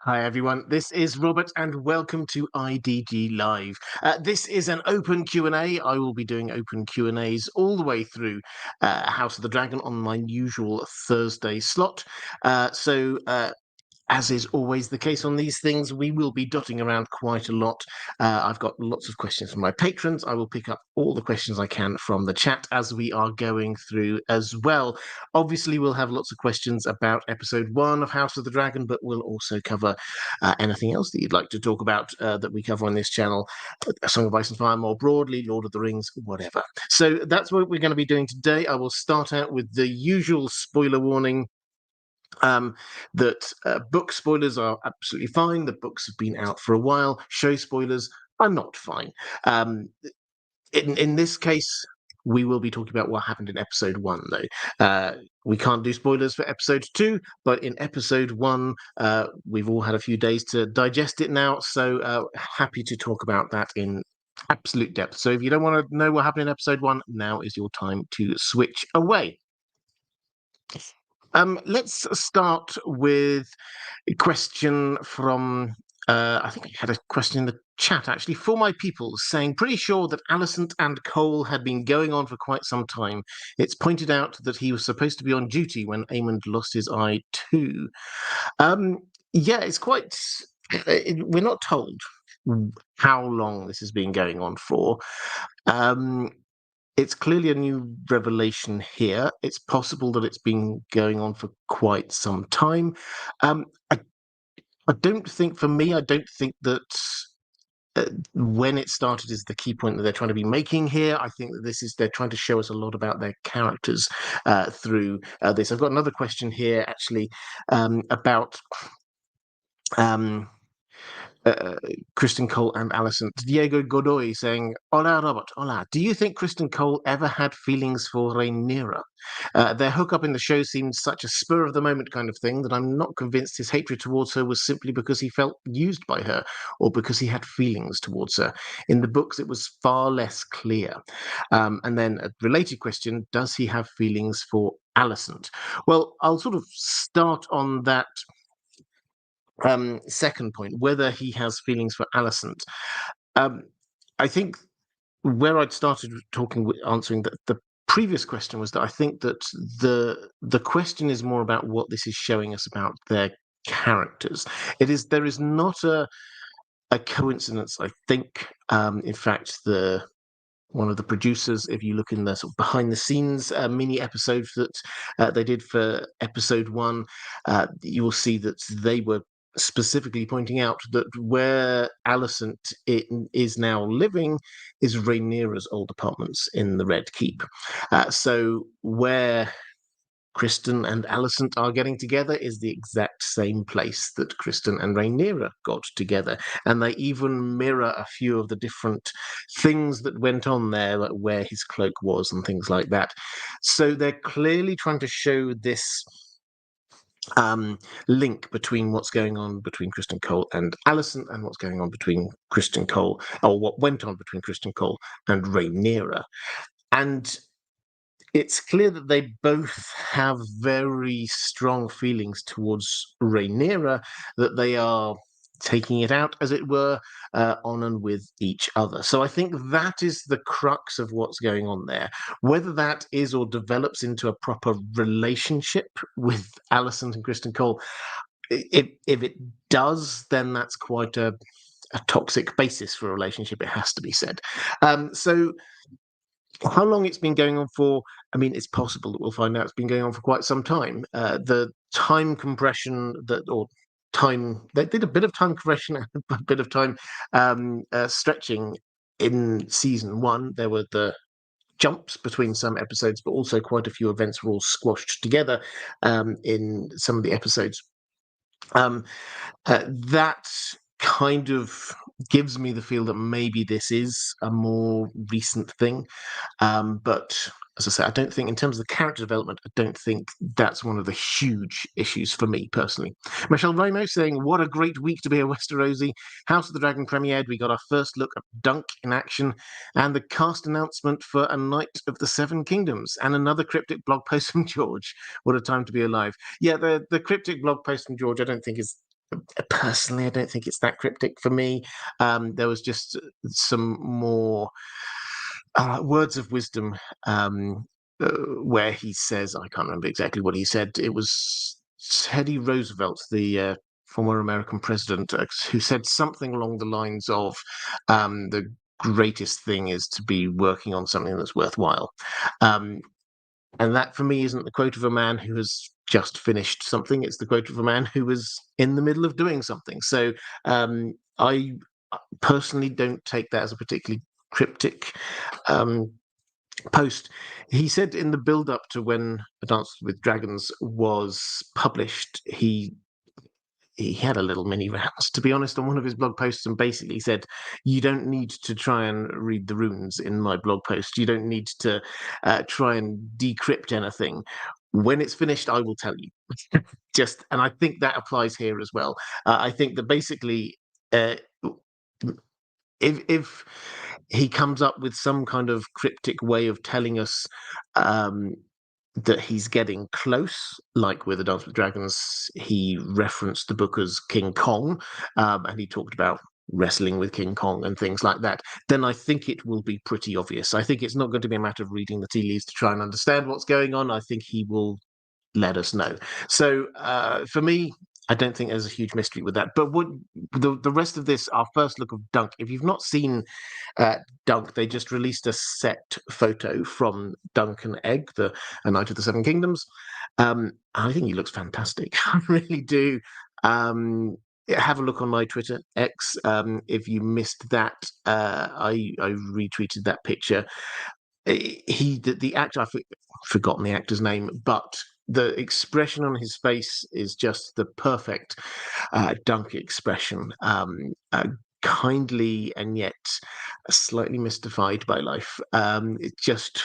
Hi everyone, this is Robert and welcome to IDG Live. This is an open Q&A. I will be doing open Q&As all the way through House of the Dragon on my usual Thursday slot. As is always the case on these things, we will be dotting around quite a lot. I've got lots of questions from my patrons. I will pick up all the questions I can from the chat as we are going through as well. Obviously, we'll have lots of questions about episode 1 of House of the Dragon, but we'll also cover anything else that you'd like to talk about that we cover on this channel. A Song of Ice and Fire more broadly, Lord of the Rings, whatever. So that's what we're going to be doing today. I will start out with the usual spoiler warning. That book spoilers are absolutely fine. The books have been out for a while. Show spoilers are not fine. In this case, we will be talking about what happened in episode 1, though. We can't do spoilers for episode 2, but in episode 1, we've all had a few days to digest it now, so happy to talk about that in absolute depth. So if you don't want to know what happened in episode 1, now is your time to switch away. Let's start with a question from, I think I had a question in the chat actually, for my people, saying, pretty sure that Alicent and Cole had been going on for quite some time. It's pointed out that he was supposed to be on duty when Aemond lost his eye too. Yeah, it's quite, we're not told how long this has been going on for. It's clearly a new revelation here. It's possible that it's been going on for quite some time. I don't think, for me, I don't think that when it started is the key point that they're trying to be making here. I think that they're trying to show us a lot about their characters through this. I've got another question here, actually, about Kristen Cole and Alicent. Diego Godoy saying, Hola, Robert, hola. Do you think Kristen Cole ever had feelings for Rhaenyra? Their hookup in the show seemed such a spur-of-the-moment kind of thing that I'm not convinced his hatred towards her was simply because he felt used by her or because he had feelings towards her. In the books, it was far less clear. And then a related question, does he have feelings for Alicent? Well, I'll sort of start on that second point, whether he has feelings for Alicent. I think where I'd started answering the previous question was that I think that the question is more about what this is showing us about their characters. There is not a coincidence, I think. In fact, one of the producers, if you look in the sort of behind the scenes mini episodes that they did for episode 1, you will see that they were specifically pointing out that where Alicent is now living is Rhaenyra's old apartments in the Red Keep. So where Kristen and Alicent are getting together is the exact same place that Kristen and Rhaenyra got together. And they even mirror a few of the different things that went on there, like where his cloak was and things like that. So they're clearly trying to show this link between what's going on between Kristen Cole and Alicent and what's going on between Kristen Cole, or what went on between Kristen Cole and Rhaenyra. And it's clear that they both have very strong feelings towards Rhaenyra, that they are taking it out, as it were, on and with each other. So I think that is the crux of what's going on there. Whether that is or develops into a proper relationship with Alicent and Kristen Cole, if it does, then that's quite a toxic basis for a relationship, it has to be said. So how long it's been going on for, I mean, it's possible that we'll find out it's been going on for quite some time. The time compression they did a bit of time compression and a bit of time stretching in season 1. There were the jumps between some episodes, but also quite a few events were all squashed together in some of the episodes. That kind of gives me the feel that maybe this is a more recent thing. But as I say, I don't think, in terms of the character development, I don't think that's one of the huge issues for me personally. Michelle Ramo saying, what a great week to be a Westerosi. House of the Dragon premiered. We got our first look at Dunk in action and the cast announcement for A Knight of the Seven Kingdoms and another cryptic blog post from George. What a time to be alive. Yeah, the cryptic blog post from George, I don't think is personally, I don't think it's that cryptic for me. There was just some more words of wisdom where he says, I can't remember exactly what he said. It was Teddy Roosevelt, the former American president, who said something along the lines of the greatest thing is to be working on something that's worthwhile. And that, for me, isn't the quote of a man who has just finished something. It's the quote of a man who was in the middle of doing something. So I personally don't take that as a particularly cryptic post. He said in the build-up to when A Dance with Dragons was published, he had a little mini rant, to be honest, on one of his blog posts, and basically said, you don't need to try and read the runes in my blog post. You don't need to try and decrypt anything. When it's finished, I will tell you. And I think that applies here as well. I think that basically, if he comes up with some kind of cryptic way of telling us that he's getting close, like with A Dance with Dragons, he referenced the book as King Kong, and he talked about wrestling with King Kong and things like that, then I think it will be pretty obvious. I think it's not going to be a matter of reading the tea leaves to try and understand what's going on. I think he will let us know. So for me, I don't think there's a huge mystery with that. But what the rest of this, our first look of Dunk, if you've not seen Dunk, they just released a set photo from Dunk and Egg, A Knight of the Seven Kingdoms. I think he looks fantastic. I really do. Have a look on my Twitter, X. If you missed that, I retweeted that picture. The actor, I've forgotten the actor's name, but the expression on his face is just the perfect Dunk expression. Kindly and yet slightly mystified by life. It just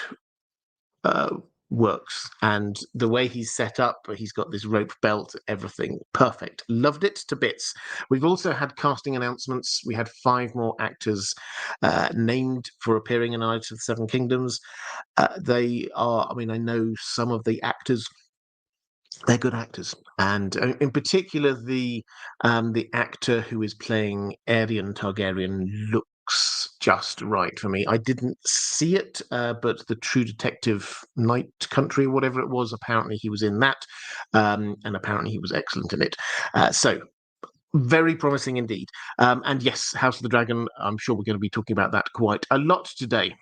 works. And the way he's set up, he's got this rope belt, everything perfect. Loved it to bits. We've also had casting announcements. We had 5 more actors named for appearing in Knights of the Seven Kingdoms. They are, I mean, I know some of the actors, they're good actors, and in particular the actor who is playing Aerion Targaryen looks just right for me. I didn't see it, but the True Detective Night Country, whatever it was, apparently he was in that, and apparently he was excellent in it. So very promising indeed. And yes, House of the Dragon, I'm sure we're going to be talking about that quite a lot today.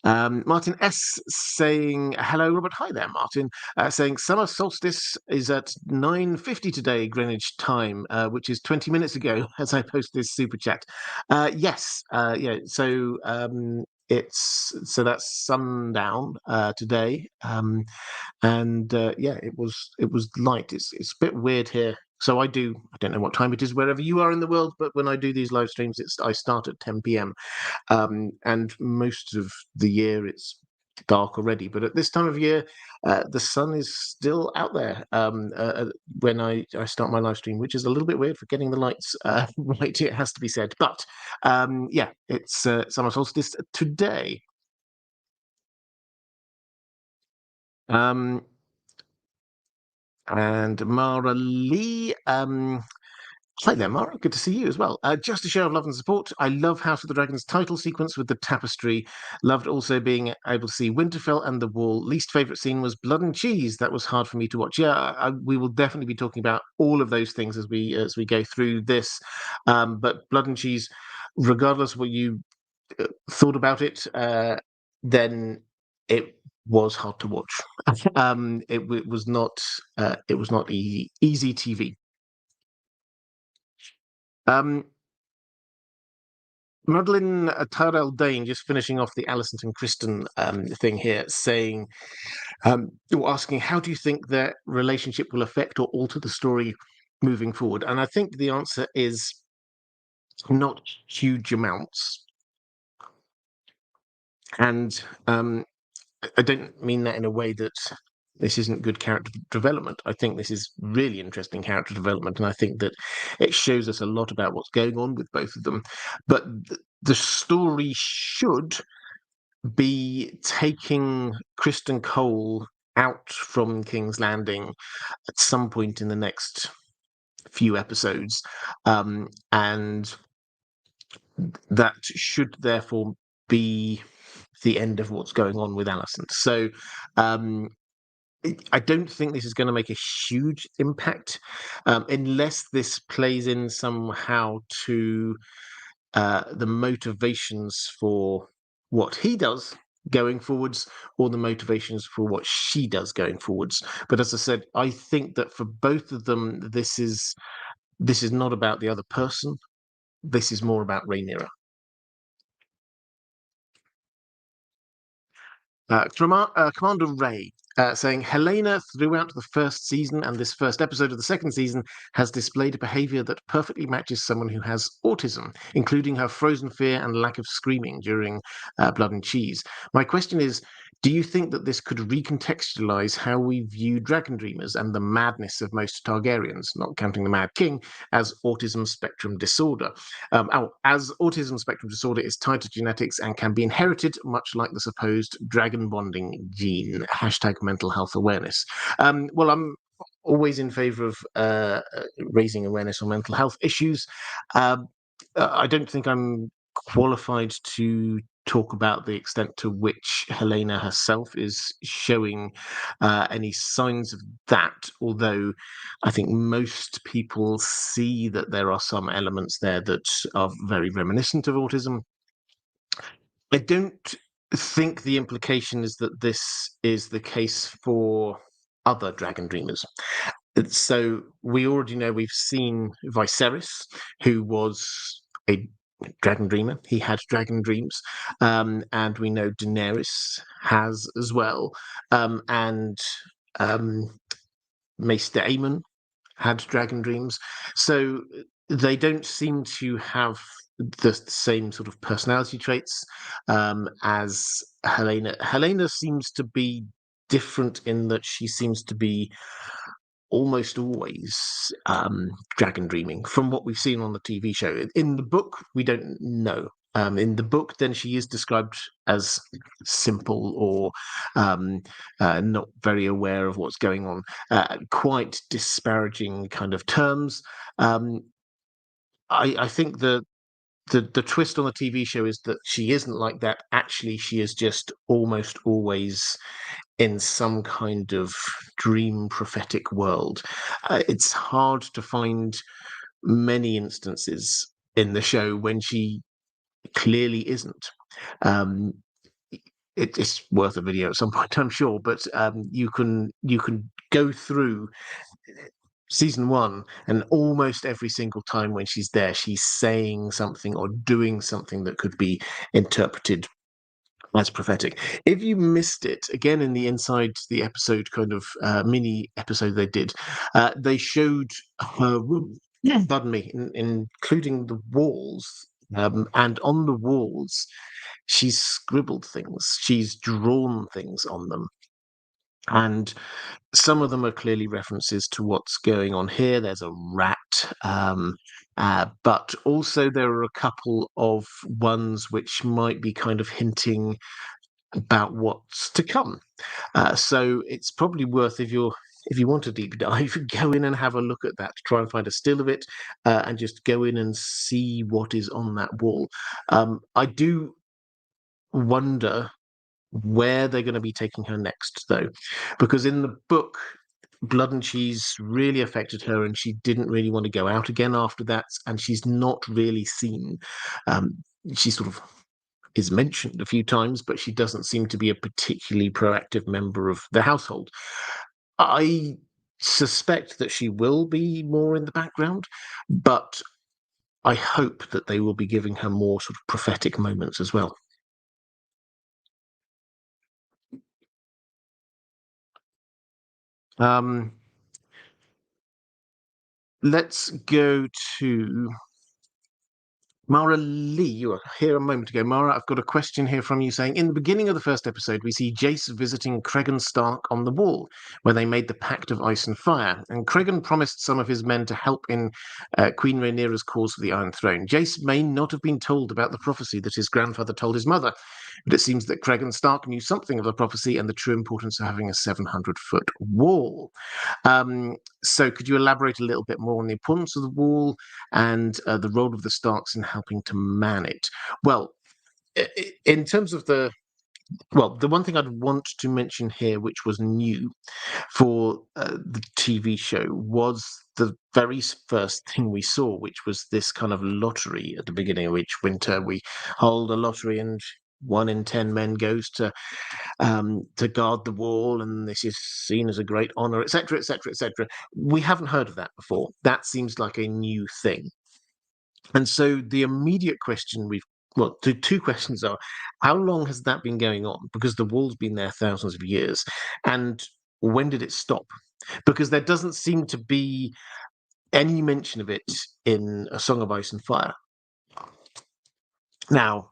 Martin S saying, hello, Robert. Hi there, Martin. Saying, summer solstice is at 9:50 today, Greenwich time, which is 20 minutes ago as I post this super chat. Yes, yeah, so that's sundown today. And yeah, it was light. It's a bit weird here. So I don't know what time it is wherever you are in the world, but when I do these live streams, I start at 10 p.m. And most of the year it's dark already. But at this time of year, the sun is still out there when I start my live stream, which is a little bit weird for getting the lights right, it has to be said. But yeah, it's summer solstice today. And Maura Lee, hi there, Maura. Good to see you as well. Just a show of love and support. I love House of the Dragon's title sequence with the tapestry. Loved also being able to see Winterfell and the Wall. Least favourite scene was Blood and Cheese. That was hard for me to watch. Yeah, we will definitely be talking about all of those things as we go through this. But Blood and Cheese, regardless of what you thought about it, then it was hard to watch. It was not easy TV. Madeline Tyrell-Dayne, just finishing off the Alicent and Kristen thing here, saying, asking, how do you think their relationship will affect or alter the story moving forward? And I think the answer is not huge amounts. And I don't mean that in a way that this isn't good character development. I think this is really interesting character development, and I think that it shows us a lot about what's going on with both of them. But the story should be taking Kristen Cole out from King's Landing at some point in the next few episodes, and that should therefore be the end of what's going on with Alicent. So I don't think this is going to make a huge impact, unless this plays in somehow to the motivations for what he does going forwards, or the motivations for what she does going forwards. But as I said, I think that for both of them, this is not about the other person. This is more about Rhaenyra. Commander Ray saying, Helena, throughout the first season and this first episode of the second season, has displayed a behavior that perfectly matches someone who has autism, including her frozen fear and lack of screaming during Blood and Cheese. My question is, do you think that this could recontextualize how we view dragon dreamers and the madness of most Targaryens, not counting the Mad King, as autism spectrum disorder? As autism spectrum disorder is tied to genetics and can be inherited, much like the supposed dragon bonding gene. Hashtag mental health awareness. Well, I'm always in favor of raising awareness on mental health issues. I don't think I'm qualified to talk about the extent to which Helena herself is showing any signs of that, although I think most people see that there are some elements there that are very reminiscent of autism. I don't think the implication is that this is the case for other dragon dreamers. So we already know, we've seen Viserys, who was a dragon dreamer. He had dragon dreams, and we know Daenerys has as well, and Maester Aemon had dragon dreams. So they don't seem to have the same sort of personality traits as Helena. Helena seems to be different in that she seems to be almost always dragon dreaming from what we've seen on the TV show. In the book, we don't know. In the book, then she is described as simple or not very aware of what's going on, quite disparaging kind of terms. I think the twist on the TV show is that she isn't like that. Actually, she is just almost always in some kind of dream prophetic world. It's hard to find many instances in the show when she clearly isn't. It's worth a video at some point, I'm sure, but you can go through season one, and almost every single time when she's there, she's saying something or doing something that could be interpreted as prophetic. If you missed it, again, in the Inside the Episode kind of mini episode they did, they showed her room, pardon me, including the walls. And on the walls, she's scribbled things, she's drawn things on them. And some of them are clearly references to what's going on here. There's a rat, but also there are a couple of ones which might be kind of hinting about what's to come. So it's probably worth, if you want a deep dive, go in and have a look at that. Try and find a still of it, and just go in and see what is on that wall. I do wonder where they're going to be taking her next, though, because in the book, Blood and Cheese really affected her, and she didn't really want to go out again after that, and she's not really seen. She sort of is mentioned a few times, but she doesn't seem to be a particularly proactive member of the household. I suspect that she will be more in the background, but I hope that they will be giving her more sort of prophetic moments as well. Let's go to Maura Lee. You were here a moment ago. Maura, I've got a question here from you saying, in the beginning of the first episode, we see Jace visiting Cregan Stark on the wall, where they made the Pact of Ice and Fire, and Cregan promised some of his men to help in Queen Rhaenyra's cause for the Iron Throne. Jace may not have been told about the prophecy that his grandfather told his mother. but it seems that Creggan Stark knew something of the prophecy and the true importance of having a 700-foot wall. So could you elaborate a little bit more on the importance of the wall and the role of the Starks in helping to man it? Well, in terms of the one thing I'd want to mention here, which was new for the TV show, was the very first thing we saw, which was this kind of lottery at the beginning of each winter. We hold a lottery, and 1 in 10 men goes to guard the wall, and this is seen as a great honor, etc., etc., etc. We haven't heard of that before. That seems like a new thing. And so the immediate question the two questions are, how long has that been going on? Because the wall's been there thousands of years. And when did it stop? Because there doesn't seem to be any mention of it in A Song of Ice and Fire. Now,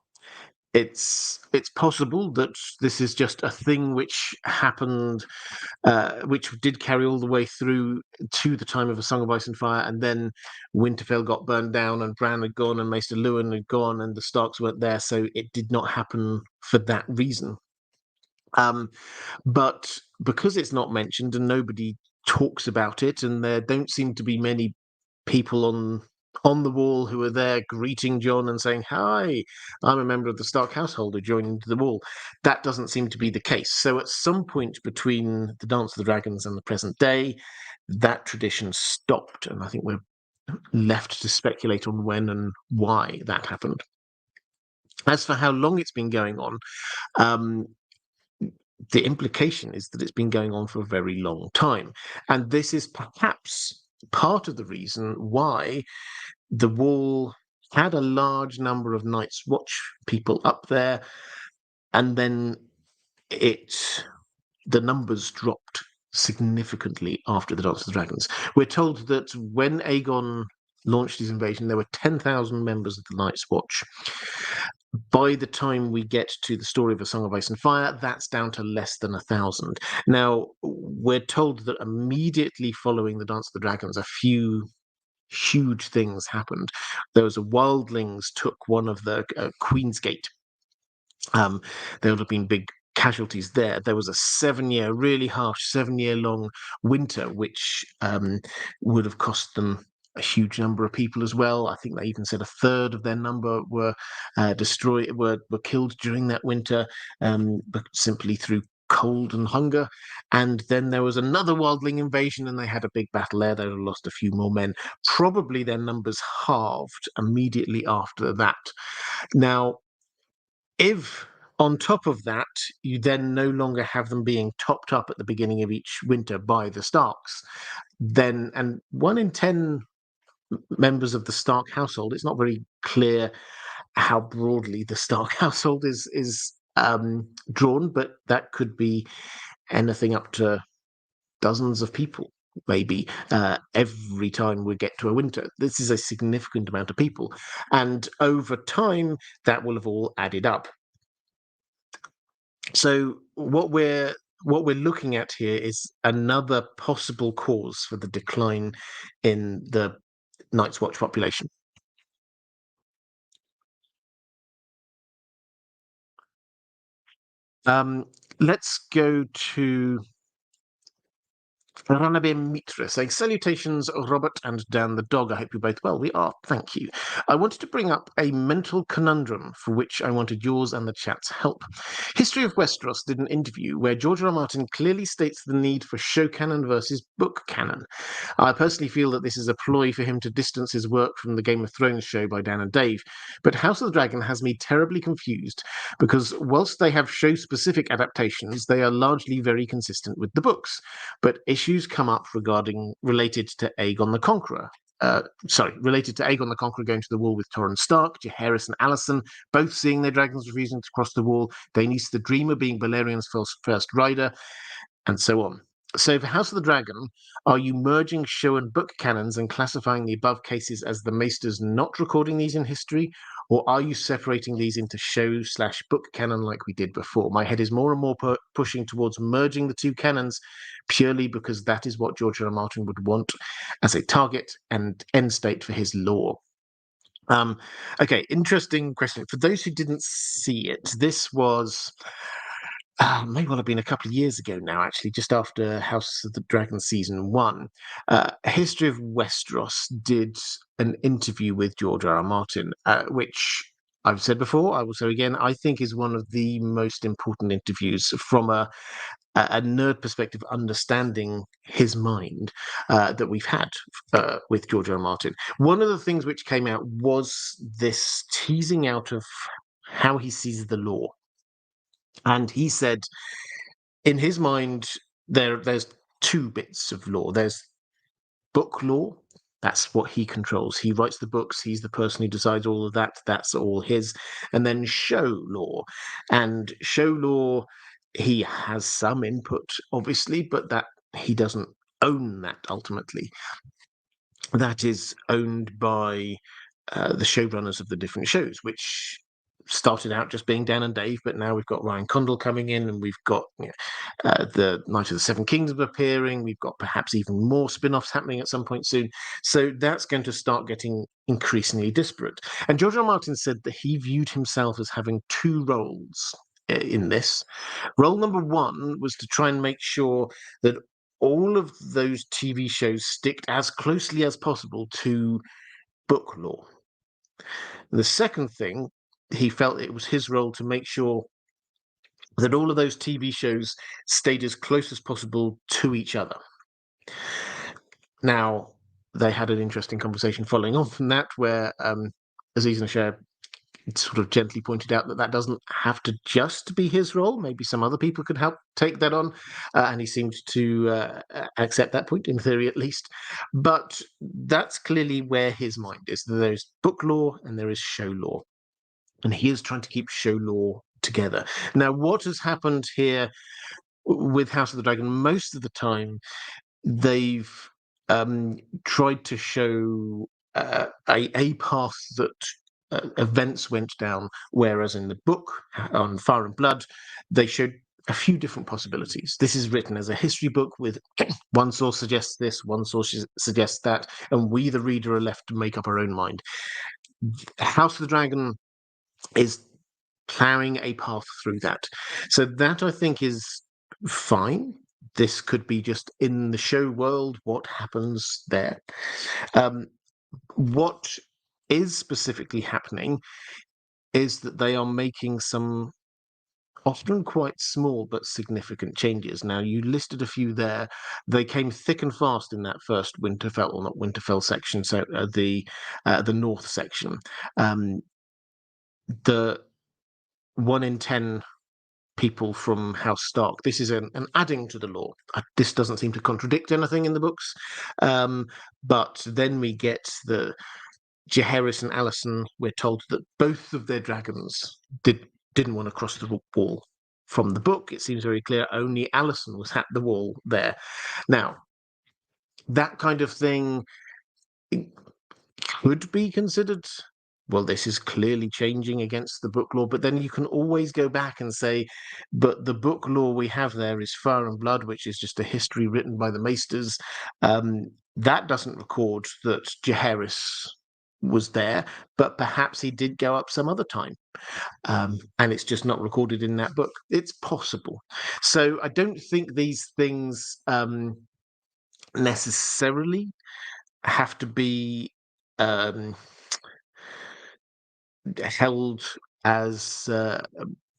it's possible that this is just a thing which happened, which did carry all the way through to the time of A Song of Ice and Fire, and then Winterfell got burned down, and Bran had gone, and Maester Luwin had gone, and the Starks weren't there, so it did not happen for that reason. But because it's not mentioned and nobody talks about it, and there don't seem to be many people on the wall who are there greeting Jon and saying, "Hi, I'm a member of the Stark household who joined into the wall." That doesn't seem to be the case. So at some point between the Dance of the Dragons and the present day, that tradition stopped. And I think we're left to speculate on when and why that happened. As for how long it's been going on, the implication is that it's been going on for a very long time. And this is perhaps part of the reason why the wall had a large number of Night's Watch people up there, and then the numbers dropped significantly after the Dance of the Dragons. We're told that when Aegon launched his invasion, there were 10,000 members of the Night's Watch. By the time we get to the story of A Song of Ice and Fire, that's down to less than 1,000. Now, we're told that immediately following the Dance of the Dragons, a few huge things happened. There was wildlings took one of the Queen's Gate. There would have been big casualties there. There was a really harsh 7-year-long winter, which would have cost them a huge number of people as well. I think they even said a third of their number were destroyed, were killed during that winter, but simply through cold and hunger. And then there was another wildling invasion, and they had a big battle there. They lost a few more men. Probably their numbers halved immediately after that. Now, if on top of that, you then no longer have them being topped up at the beginning of each winter by the Starks, and 1 in 10 members of the Stark household, it's not very clear how broadly the Stark household is drawn, but that could be anything up to dozens of people, maybe, every time we get to a winter. This is a significant amount of people, and over time, that will have all added up. So what we're looking at here is another possible cause for the decline in the Night's Watch population. Let's go to Mitra saying, "Salutations, Robert and Dan the dog. I hope you're both well." We are, thank you. I wanted to bring up a mental conundrum for which I wanted yours and the chat's help. History of Westeros did an interview where George R. R. Martin clearly states the need for show canon versus book canon. I personally feel that this is a ploy for him to distance his work from the Game of Thrones show by Dan and Dave, but House of the Dragon has me terribly confused because whilst they have show-specific adaptations, they are largely very consistent with the books, but issues come up related to Aegon the Conqueror. Related to Aegon the Conqueror going to the wall with Torrhen Stark, Jaehaerys and Alicent both seeing their dragons refusing to cross the wall, Daenerys the Dreamer being Balerian's first rider, and so on. So for House of the Dragon, are you merging show and book canons and classifying the above cases as the Maesters not recording these in history, or are you separating these into show/book canon like we did before? My head is more and more pushing towards merging the two canons purely because that is what George R. R. Martin would want as a target and end state for his lore. Okay, interesting question. For those who didn't see it, this was may well have been a couple of years ago now, actually, just after House of the Dragon season one. History of Westeros did an interview with George R. R. Martin, which I've said before, I will say again, I think is one of the most important interviews from a nerd perspective, understanding his mind that we've had with George R. R. Martin. One of the things which came out was this teasing out of how he sees the law. And he said, in his mind, there's two bits of law. There's book law. That's what he controls. He writes the books. He's the person who decides all of that. That's all his. And then show law. And show law, he has some input, obviously, but that he doesn't own that ultimately. That is owned by the showrunners of the different shows, which started out just being Dan and Dave, but now we've got Ryan Condal coming in, and we've got the Knight of the Seven Kingdoms appearing. We've got perhaps even more spin-offs happening at some point soon. So that's going to start getting increasingly disparate. And George R. R. Martin said that he viewed himself as having two roles in this. Role number one was to try and make sure that all of those TV shows stick as closely as possible to book law. The second thing, he felt it was his role to make sure that all of those TV shows stayed as close as possible to each other. Now, they had an interesting conversation following on from that, where Aziz Nasher sort of gently pointed out that that doesn't have to just be his role. Maybe some other people could help take that on. And he seemed to accept that point, in theory at least. But that's clearly where his mind is. There's book law and there is show law. And he is trying to keep show law together. Now, what has happened here with House of the Dragon, most of the time, they've tried to show a path that events went down, whereas in the book on Fire and Blood, they showed a few different possibilities. This is written as a history book with one source suggests this, one source suggests that, and we, the reader, are left to make up our own mind. House of the Dragon is plowing a path through that. So that, I think, is fine. This could be just in the show world, what happens there. What is specifically happening is that they are making some often quite small but significant changes. Now, you listed a few there. They came thick and fast in that first Winterfell, or not Winterfell section, so the North section. The 1 in 10 people from House Stark. This is an adding to the law. This doesn't seem to contradict anything in the books. But then we get the Jaehaerys and Alicent. We're told that both of their dragons didn't want to cross the wall. From the book, it seems very clear only Alicent was at the wall there. Now, that kind of thing could be considered, well, this is clearly changing against the book law, but then you can always go back and say, but the book law we have there is Fire and Blood, which is just a history written by the Maesters. That doesn't record that Jaehaerys was there, but perhaps he did go up some other time. And it's just not recorded in that book. It's possible. So I don't think these things necessarily have to be held as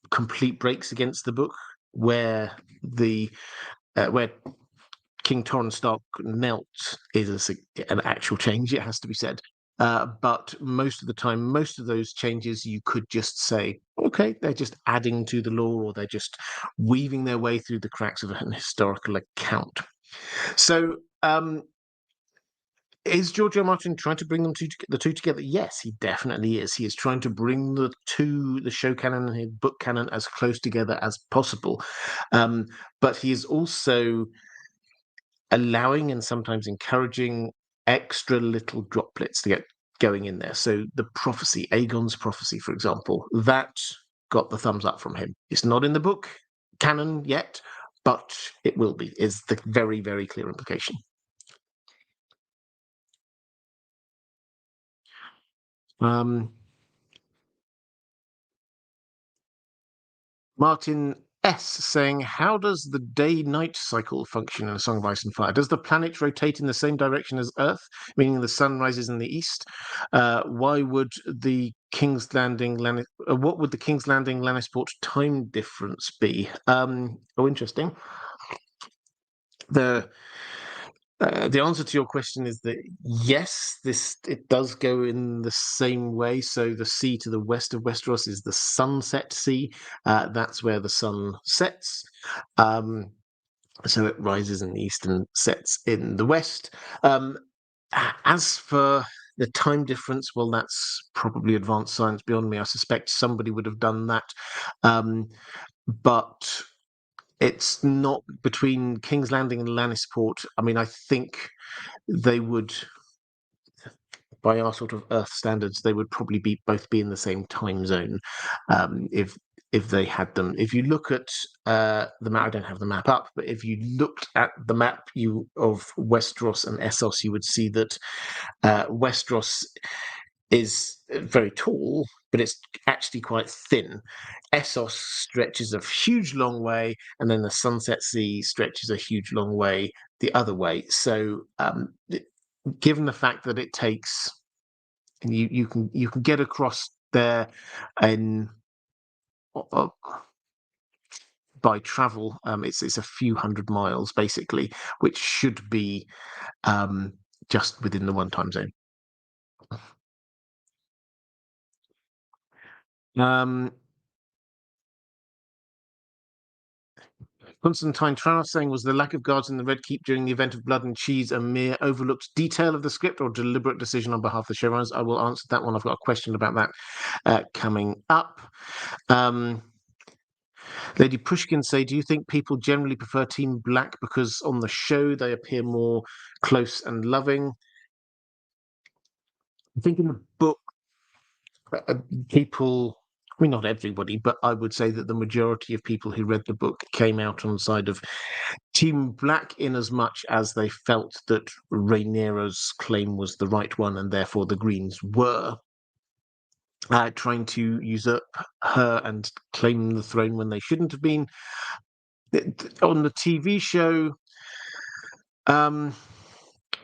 complete breaks against the book, where where King Torrhen Stark knelt is an actual change. It has to be said. But most of the time, most of those changes, you could just say, okay, they're just adding to the law, or they're just weaving their way through the cracks of an historical account. So, is George R. R. Martin trying to bring the two together? Yes, he definitely is. He is trying to bring the show canon and his book canon, as close together as possible. But he is also allowing and sometimes encouraging extra little droplets to get going in there. So the prophecy, Aegon's prophecy, for example, that got the thumbs up from him. It's not in the book canon yet, but it will be, is the very, very clear implication. Martin S. saying, how does the day-night cycle function in A Song of Ice and Fire? Does the planet rotate in the same direction as Earth, meaning the sun rises in the east? Why would the King's Landing, what would the King's Landing Lannisport time difference be? Interesting. The answer to your question is that yes, it does go in the same way. So the sea to the west of Westeros is the Sunset Sea. That's where the sun sets. So it rises in the east and sets in the west. As for the time difference, well, that's probably advanced science beyond me. I suspect somebody would have done that. But it's not between King's Landing and Lannisport. I mean, I think they would, by our sort of Earth standards, they would probably both be in the same time zone, if they had them. If you look at the map, I don't have the map up, but if you looked at the map of Westeros and Essos, you would see that Westeros is very tall, but it's actually quite thin. Essos stretches a huge long way, and then the Sunset Sea stretches a huge long way the other way. So, given the fact that it takes, and you can get across there in by travel, it's a few hundred miles basically, which should be just within the one time zone. Constantine Tranov saying, was the lack of guards in the Red Keep during the event of Blood and Cheese a mere overlooked detail of the script or deliberate decision on behalf of the showrunners? I will answer that one. I've got a question about that coming up. Lady Pushkin say, do you think people generally prefer Team Black because on the show they appear more close and loving? I think in the book, people, I mean, not everybody, but I would say that the majority of people who read the book came out on the side of Team Black, in as much as they felt that Rhaenyra's claim was the right one, and therefore the Greens were trying to usurp her and claim the throne when they shouldn't have been. On the TV show,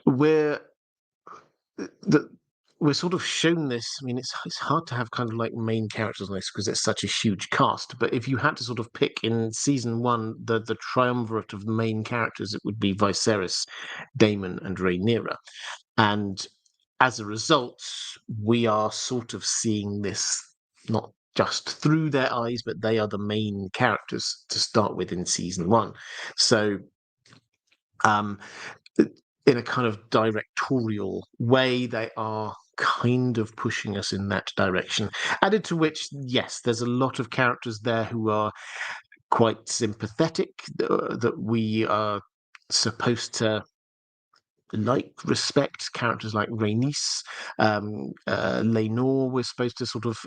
we're sort of shown this. I mean, it's hard to have kind of like main characters on this because it's such a huge cast. But if you had to sort of pick in season one the triumvirate of main characters, it would be Viserys, Daemon, and Rhaenyra. And as a result, we are sort of seeing this not just through their eyes, but they are the main characters to start with in season one. So, in a kind of directorial way, they are kind of pushing us in that direction. Added to which, yes, there's a lot of characters there who are quite sympathetic, that we are supposed to respect. Characters like Rhaenys, Laenor, we're supposed to sort of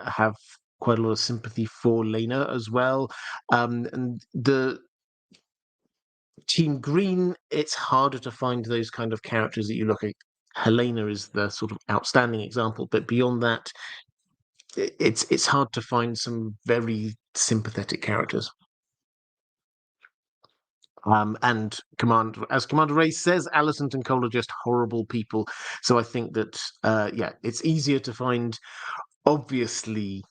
have quite a lot of sympathy for Laena as well. And the Team Green, it's harder to find those kind of characters that you look at. Helena is the sort of outstanding example, but beyond that, it's hard to find some very sympathetic characters. And Commander Ray says, Alicent and Cole are just horrible people. So I think that, it's easier to find obviously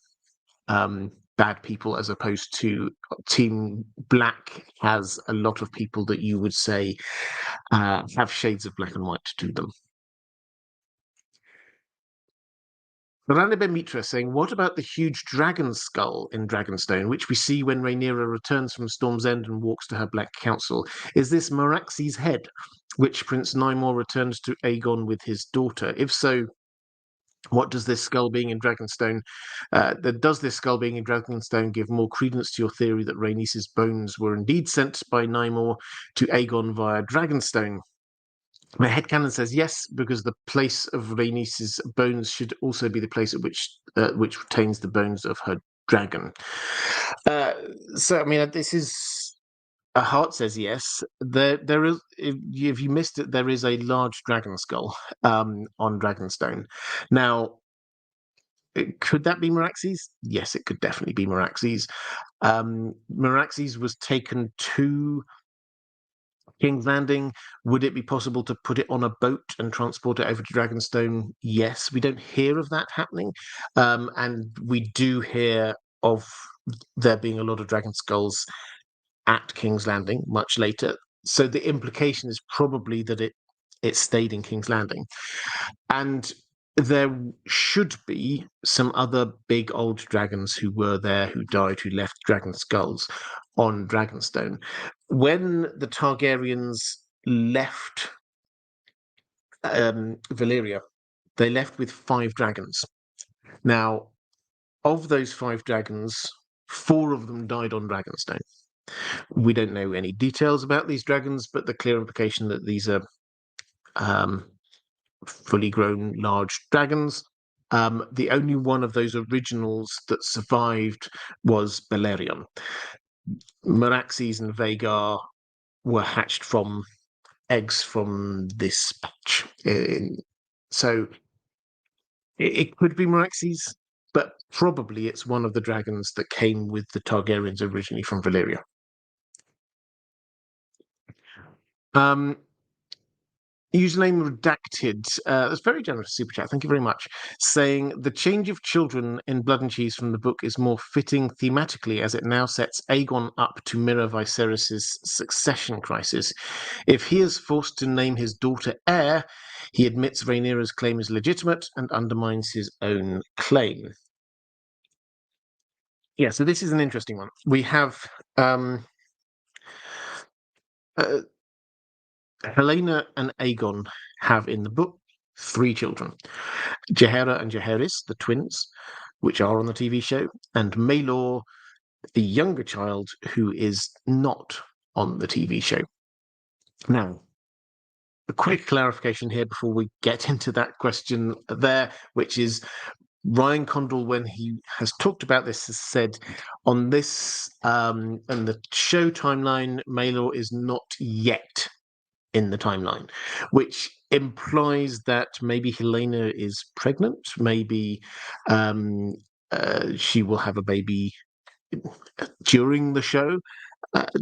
bad people as opposed to Team Black has a lot of people that you would say have shades of black and white to them. Ranibem Mitra saying, what about the huge dragon skull in Dragonstone, which we see when Rhaenyra returns from Storm's End and walks to her Black Council? Is this Meraxi's head, which Prince Nymor returns to Aegon with his daughter? If so, what does this skull being in Dragonstone, does this skull being in Dragonstone give more credence to your theory that Rhaenys' bones were indeed sent by Nymor to Aegon via Dragonstone? My headcanon says yes, because the place of Rhaenys' bones should also be the place at which retains the bones of her dragon. So, I mean, this is a heart says yes. There is, if you missed it, there is a large dragon skull on Dragonstone. Now, Could that be Meraxes? Yes, it could definitely be Meraxes. Meraxes was taken to King's Landing. Would it be possible to put it on a boat and transport it over to Dragonstone? Yes. We don't hear of that happening. And we do hear of there being a lot of dragon skulls at King's Landing much later. So the implication is probably that it stayed in King's Landing. And there should be some other big old dragons who were there, who died, who left dragon skulls on Dragonstone. When the Targaryens left Valyria, they left with 5 dragons. Now, of those 5 dragons, 4 of them died on Dragonstone. We don't know any details about these dragons, but the clear implication that these are fully grown large dragons. The only one of those originals that survived was Balerion. Meraxes and Vhagar were hatched from eggs from this batch. So it could be Meraxes, but probably it's one of the dragons that came with the Targaryens originally from Valyria. Username redacted. That's very generous super chat. Thank you very much. Saying the change of children in Blood and Cheese from the book is more fitting thematically, as it now sets Aegon up to mirror Viserys' succession crisis. If he is forced to name his daughter heir, he admits Rhaenyra's claim is legitimate and undermines his own claim. Yeah, so this is an interesting one. We have Helaena and Aegon have in the book 3 children. Jaehaera and Jaehaerys, the twins, which are on the TV show, and Maelor, the younger child, who is not on the TV show. Now, a quick clarification here before we get into that question there, which is Ryan Condal, when he has talked about this, has said on this and the show timeline, Maelor is not yet in the timeline, which implies that maybe Helaena is pregnant, maybe she will have a baby during the show.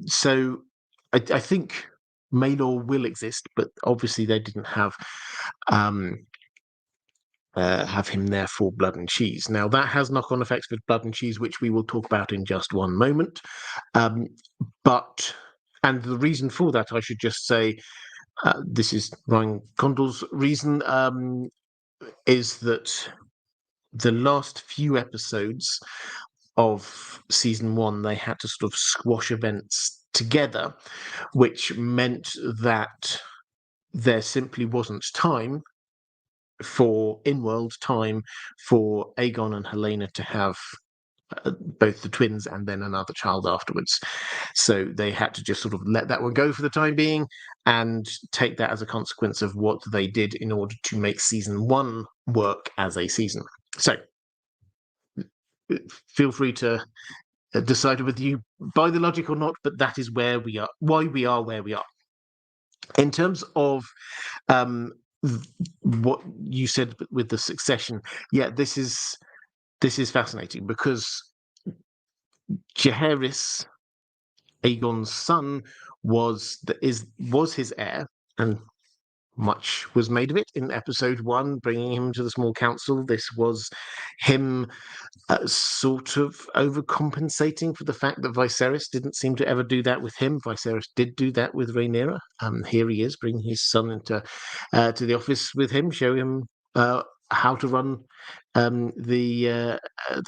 So I think Maelor will exist, but obviously they didn't have him there for Blood and Cheese. Now that has knock-on effects with Blood and Cheese, which we will talk about in just one moment. And the reason for that, I should just say, this is Ryan Condal's reason, is that the last few episodes of season 1, they had to sort of squash events together, which meant that there simply wasn't time for in-world time for Aegon and Helaena to have both the twins and then another child afterwards. So they had to just sort of let that one go for the time being and take that as a consequence of what they did in order to make season 1 work as a season. So feel free to decide whether you buy the logic or not, but that is where we are, why we are where we are. In terms of what you said with the succession, yeah, this is fascinating because Jaehaerys, Aegon's son, was his heir, and much was made of it in episode 1, bringing him to the small council. This was him sort of overcompensating for the fact that Viserys didn't seem to ever do that with him. Viserys did do that with Rhaenyra. Here he is, bringing his son into to the office with him, show him how to run the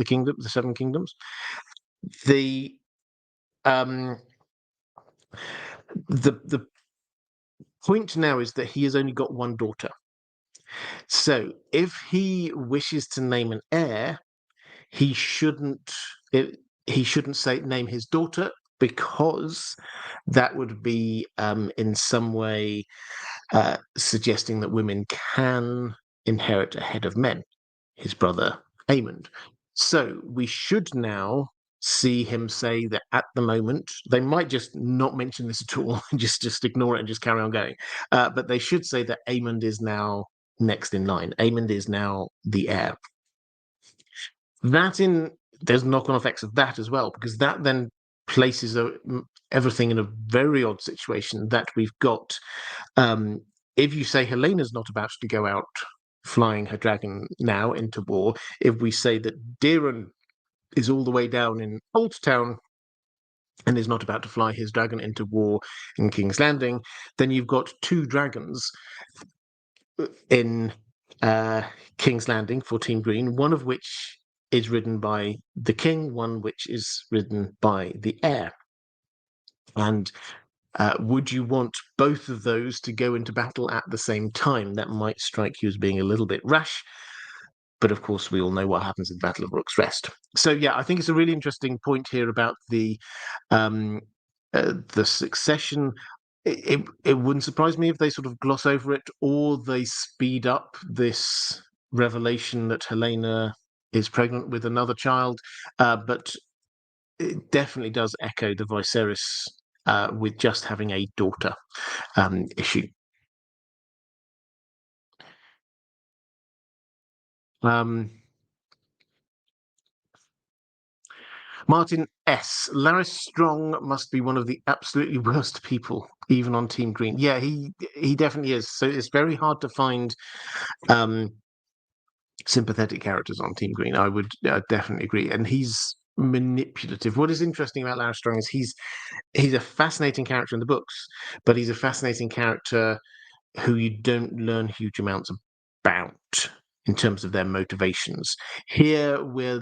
kingdom, the 7 kingdoms. The point now is that he has only got 1 daughter. So if he wishes to name an heir, he shouldn't name his daughter, because that would be in some way suggesting that women can inherit ahead of men, his brother Aemond. So we should now see him say that at the moment, they might just not mention this at all and just ignore it and just carry on going, but they should say that Aemond is now next in line. Aemond is now the heir. there's knock-on effects of that as well, because that then places everything in a very odd situation that we've got. If you say Helena's not about to go out flying her dragon now into war, if we say that Deeren is all the way down in Old Town and is not about to fly his dragon into war in King's Landing, then you've got two dragons in King's Landing for Team Green, one of which is ridden by the king, one which is ridden by the heir. And would you want both of those to go into battle at the same time? That might strike you as being a little bit rash, but of course we all know what happens in the Battle of Rook's Rest. So yeah, I think it's a really interesting point here about the succession. It wouldn't surprise me if they sort of gloss over it, or they speed up this revelation that Helena is pregnant with another child. But it definitely does echo the Viserys with just having a daughter issue. Martin S. Laris Strong must be one of the absolutely worst people, even on Team Green. Yeah, he definitely is. So it's very hard to find sympathetic characters on Team Green. I would definitely agree. And he's manipulative. What is interesting about Laris Strong is he's a fascinating character in the books, but he's a fascinating character who you don't learn huge amounts about in terms of their motivations. Here we're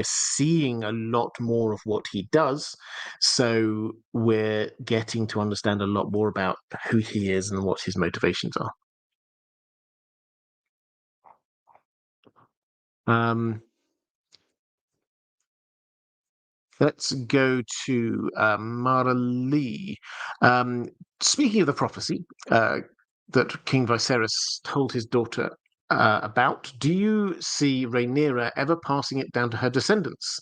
seeing a lot more of what he does. So we're getting to understand a lot more about who he is and what his motivations are. Let's go to Maura Lee. Speaking of the prophecy that King Viserys told his daughter about, do you see Rhaenyra ever passing it down to her descendants?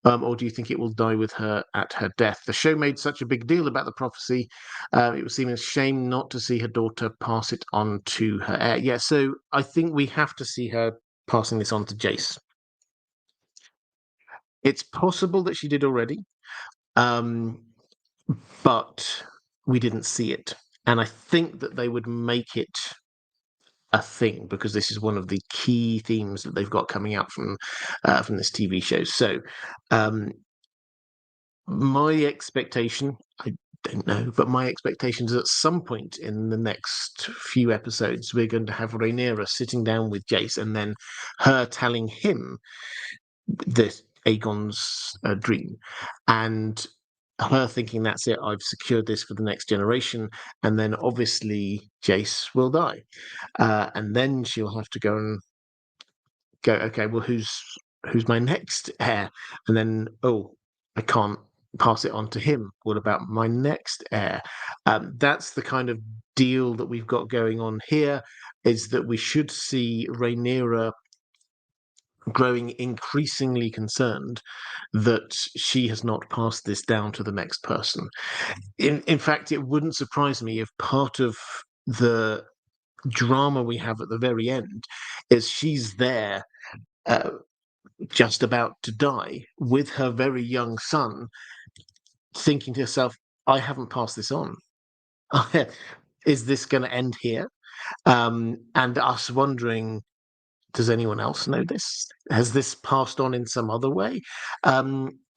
Or do you think it will die with her at her death? The show made such a big deal about the prophecy. It would seem a shame not to see her daughter pass it on to her heir. Yeah, so I think we have to see her passing this on to Jace. It's possible that she did already, but we didn't see it. And I think that they would make it a thing because this is one of the key themes that they've got coming out from this TV show. So my expectation, I don't know, but my expectation is at some point in the next few episodes, we're going to have Rhaenyra sitting down with Jace and then her telling him this Aegon's dream, and her thinking that's it, I've secured this for the next generation, and then obviously Jace will die, and then she'll have to go, okay, well, who's my next heir? And then, oh, I can't pass it on to him. What about my next heir? That's the kind of deal that we've got going on here, is that we should see Rhaenyra growing increasingly concerned that she has not passed this down to the next person. In fact, it wouldn't surprise me if part of the drama we have at the very end is she's there just about to die with her very young son, thinking to herself, I haven't passed this on. Is this going to end here? And us wondering, does anyone else know this? Has this passed on in some other way?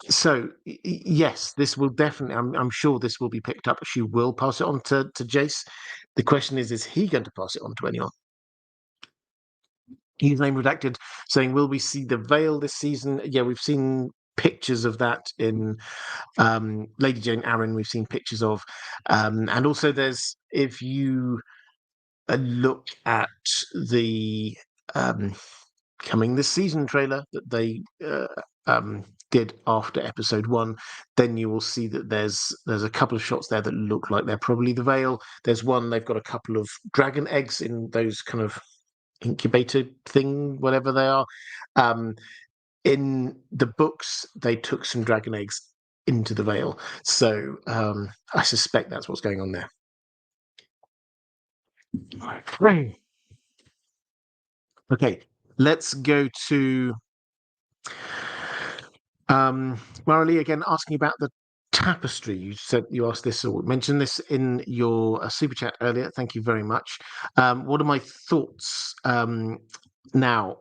So yes, this will definitely. I'm sure this will be picked up. She will pass it on to Jace. The question is he going to pass it on to anyone? Username redacted, saying, "Will we see the Veil this season?" Yeah, we've seen pictures of that in Lady Jane Arryn. We've seen pictures of, and also there's, if you look at the coming this season trailer that they did after episode 1, then you will see that there's a couple of shots there that look like they're probably the Veil. There's one, they've got a couple of dragon eggs in those kind of incubator thing, whatever they are. In the books, they took some dragon eggs into the Veil. So I suspect that's what's going on there. Okay, let's go to Maura again asking about the tapestry. You said you asked this or mentioned this in your super chat earlier. Thank you very much. What are my thoughts? Now,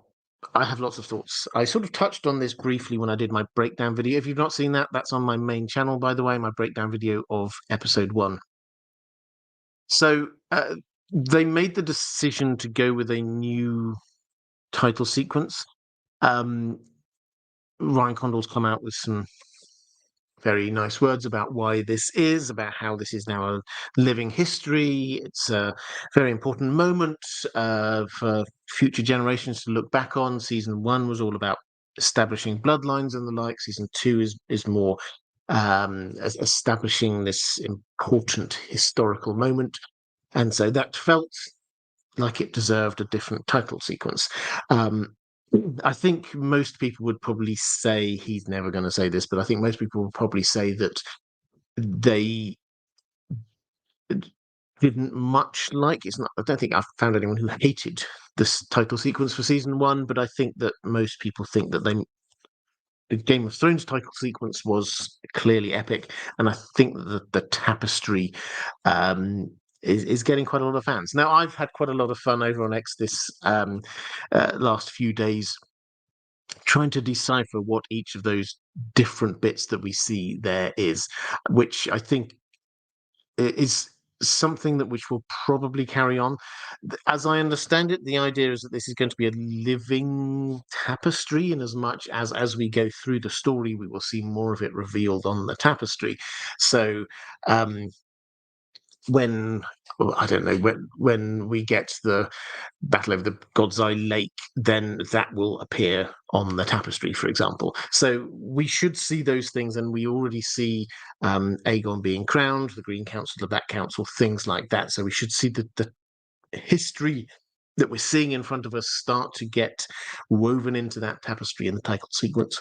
I have lots of thoughts. I sort of touched on this briefly when I did my breakdown video. If you've not seen that, that's on my main channel, by the way, my breakdown video of episode 1. So they made the decision to go with a new title sequence. Ryan Condal's come out with some very nice words about why this is, about how this is now a living history. It's a very important moment for future generations to look back on. Season 1 was all about establishing bloodlines and the like. Season 2 is more establishing this important historical moment. And so that felt like it deserved a different title sequence. I think most people would probably say, he's never going to say this, but I think most people would probably say that they didn't much like it's not. I don't think I've found anyone who hated this title sequence for season 1, but I think that most people think that the Game of Thrones title sequence was clearly epic, and I think that the tapestry is getting quite a lot of fans. Now, I've had quite a lot of fun over on X this last few days trying to decipher what each of those different bits that we see there is, which I think is something that which will probably carry on. As I understand it, the idea is that this is going to be a living tapestry, in as much as we go through the story, we will see more of it revealed on the tapestry. So when I don't know when we get the Battle over the God's Eye Lake, then that will appear on the tapestry, for example. So we should see those things, and we already see Aegon being crowned, the Green Council, the Black Council, things like that. So we should see the history that we're seeing in front of us start to get woven into that tapestry in the title sequence.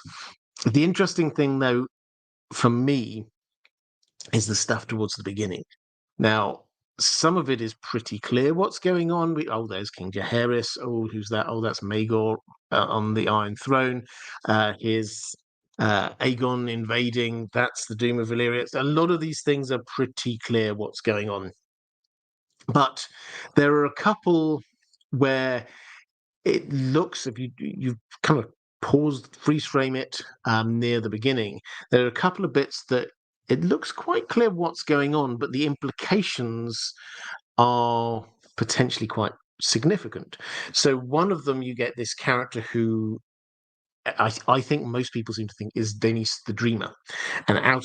The interesting thing, though, for me, is the stuff towards the beginning. Now, some of it is pretty clear what's going on. There's King Jaehaerys. Oh, who's that? Oh, that's Maegor on the Iron Throne. Here's Aegon invading. That's the Doom of Valyria. A lot of these things are pretty clear what's going on. But there are a couple where it looks, if you kind of freeze frame it near the beginning, there are a couple of bits that it looks quite clear what's going on, but the implications are potentially quite significant. So one of them, you get this character who I think most people seem to think is Daenerys the Dreamer, and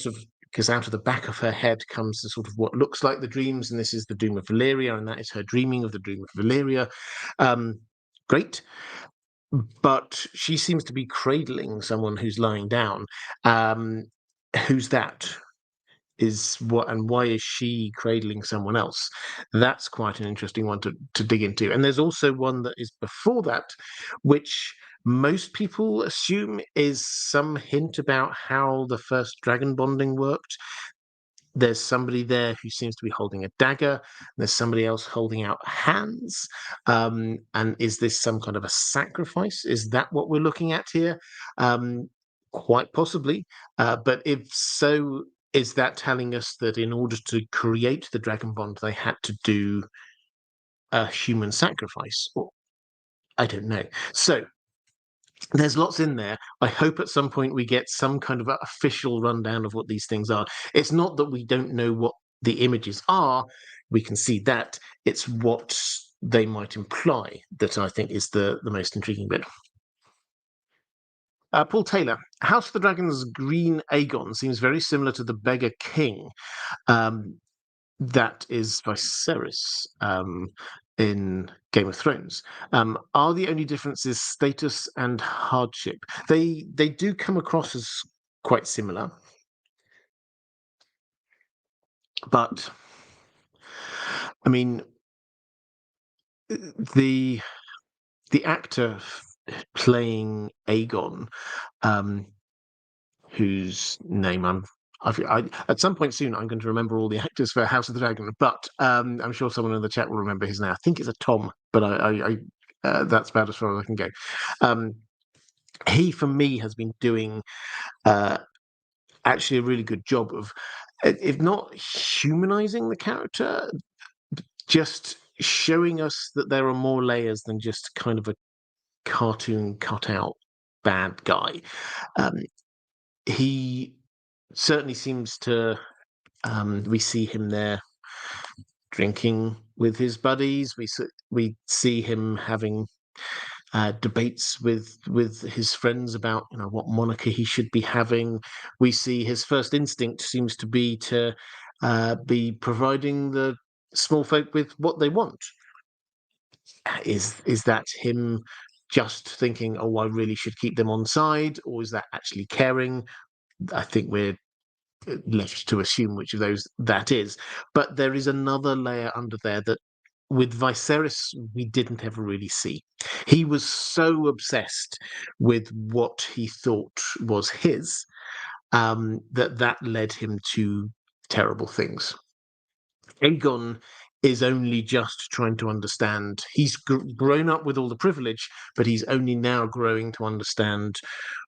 because out of the back of her head comes the sort of what looks like the dreams, and this is the Doom of Valyria, and that is her dreaming of the Doom of Valyria. Great. But she seems to be cradling someone who's lying down. Who's that? And why is she cradling someone else? That's quite an interesting one to dig into. And there's also one that is before that, which most people assume is some hint about how the first dragon bonding worked. There's somebody there who seems to be holding a dagger. There's somebody else holding out hands. And is this some kind of a sacrifice? Is that what we're looking at here? Quite possibly. But if so, is that telling us that in order to create the dragon bond, they had to do a human sacrifice? Or I don't know. So there's lots in there. I hope at some point we get some kind of official rundown of what these things are. It's not that we don't know what the images are. We can see that. It's what they might imply that I think is the most intriguing bit. Paul Taylor, House of the Dragon's Green Aegon seems very similar to the Beggar King. That is Viserys in Game of Thrones. Are the only differences status and hardship? They do come across as quite similar, but I mean, the actor playing Aegon, whose name at some point soon I'm going to remember all the actors for House of the Dragon, but I'm sure someone in the chat will remember his name. I think it's a Tom, but I that's about as far as I can go. he, for me, has been doing actually a really good job of, if not humanizing the character, just showing us that there are more layers than just kind of a cartoon cutout bad guy. He certainly seems to. We see him there drinking with his buddies. We see him having debates with his friends about what monarchy he should be having. We see his first instinct seems to be providing the small folk with what they want. Is that him just thinking, oh, I really should keep them on side, or is that actually caring? I think we're left to assume which of those that is. But there is another layer under there that with Viserys we didn't ever really see. He was so obsessed with what he thought was his, that led him to terrible things. Aegon is only just trying to understand. He's grown up with all the privilege, but he's only now growing to understand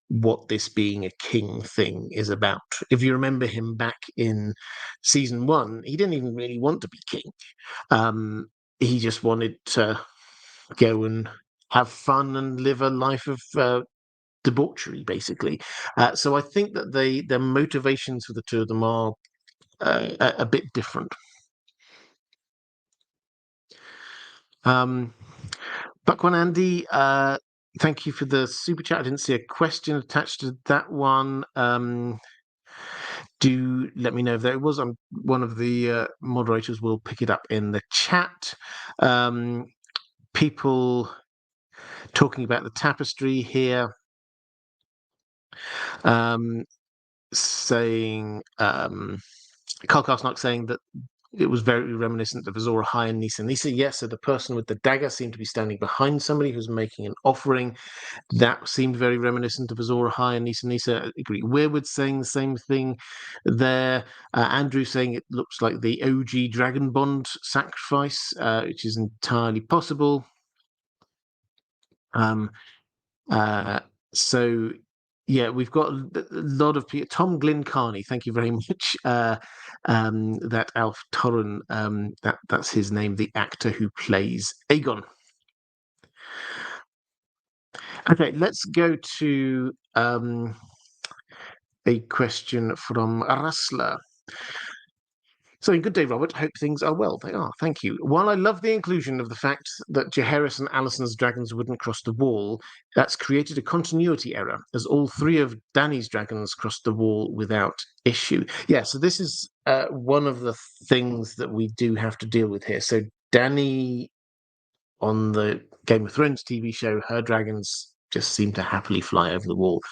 what this being a king thing is about. If you remember him back in season 1, he didn't even really want to be king. He just wanted to go and have fun and live a life of debauchery, basically. So I think that their motivations for the two of them are a bit different. Buckwan Andy, thank you for the super chat. I didn't see a question attached to that one. Do let me know if there was. One of the moderators will pick it up in the chat. People talking about the tapestry here, saying Carl Karsnock saying that it was very reminiscent of Azor Ahai and Nisa. Nisa, yes, so the person with the dagger seemed to be standing behind somebody who's making an offering. That seemed very reminiscent of Azor Ahai and Nisa. Nisa, agree. Weirwood saying the same thing there. Andrew saying it looks like the OG Dragon Bond sacrifice, which is entirely possible. So yeah, we've got a lot of people. Tom Glyn Carney, thank you very much. That Alf Torren, that's his name, the actor who plays Aegon. Okay, let's go to a question from Rasla. So, good day, Robert. Hope things are well. They are, thank you. While I love the inclusion of the fact that Jaehaerys and Alicent's dragons wouldn't cross the wall, that's created a continuity error, as all 3 of Dany's dragons crossed the wall without issue. Yeah, so this is one of the things that we do have to deal with here. So Dany, on the Game of Thrones TV show, her dragons just seem to happily fly over the wall.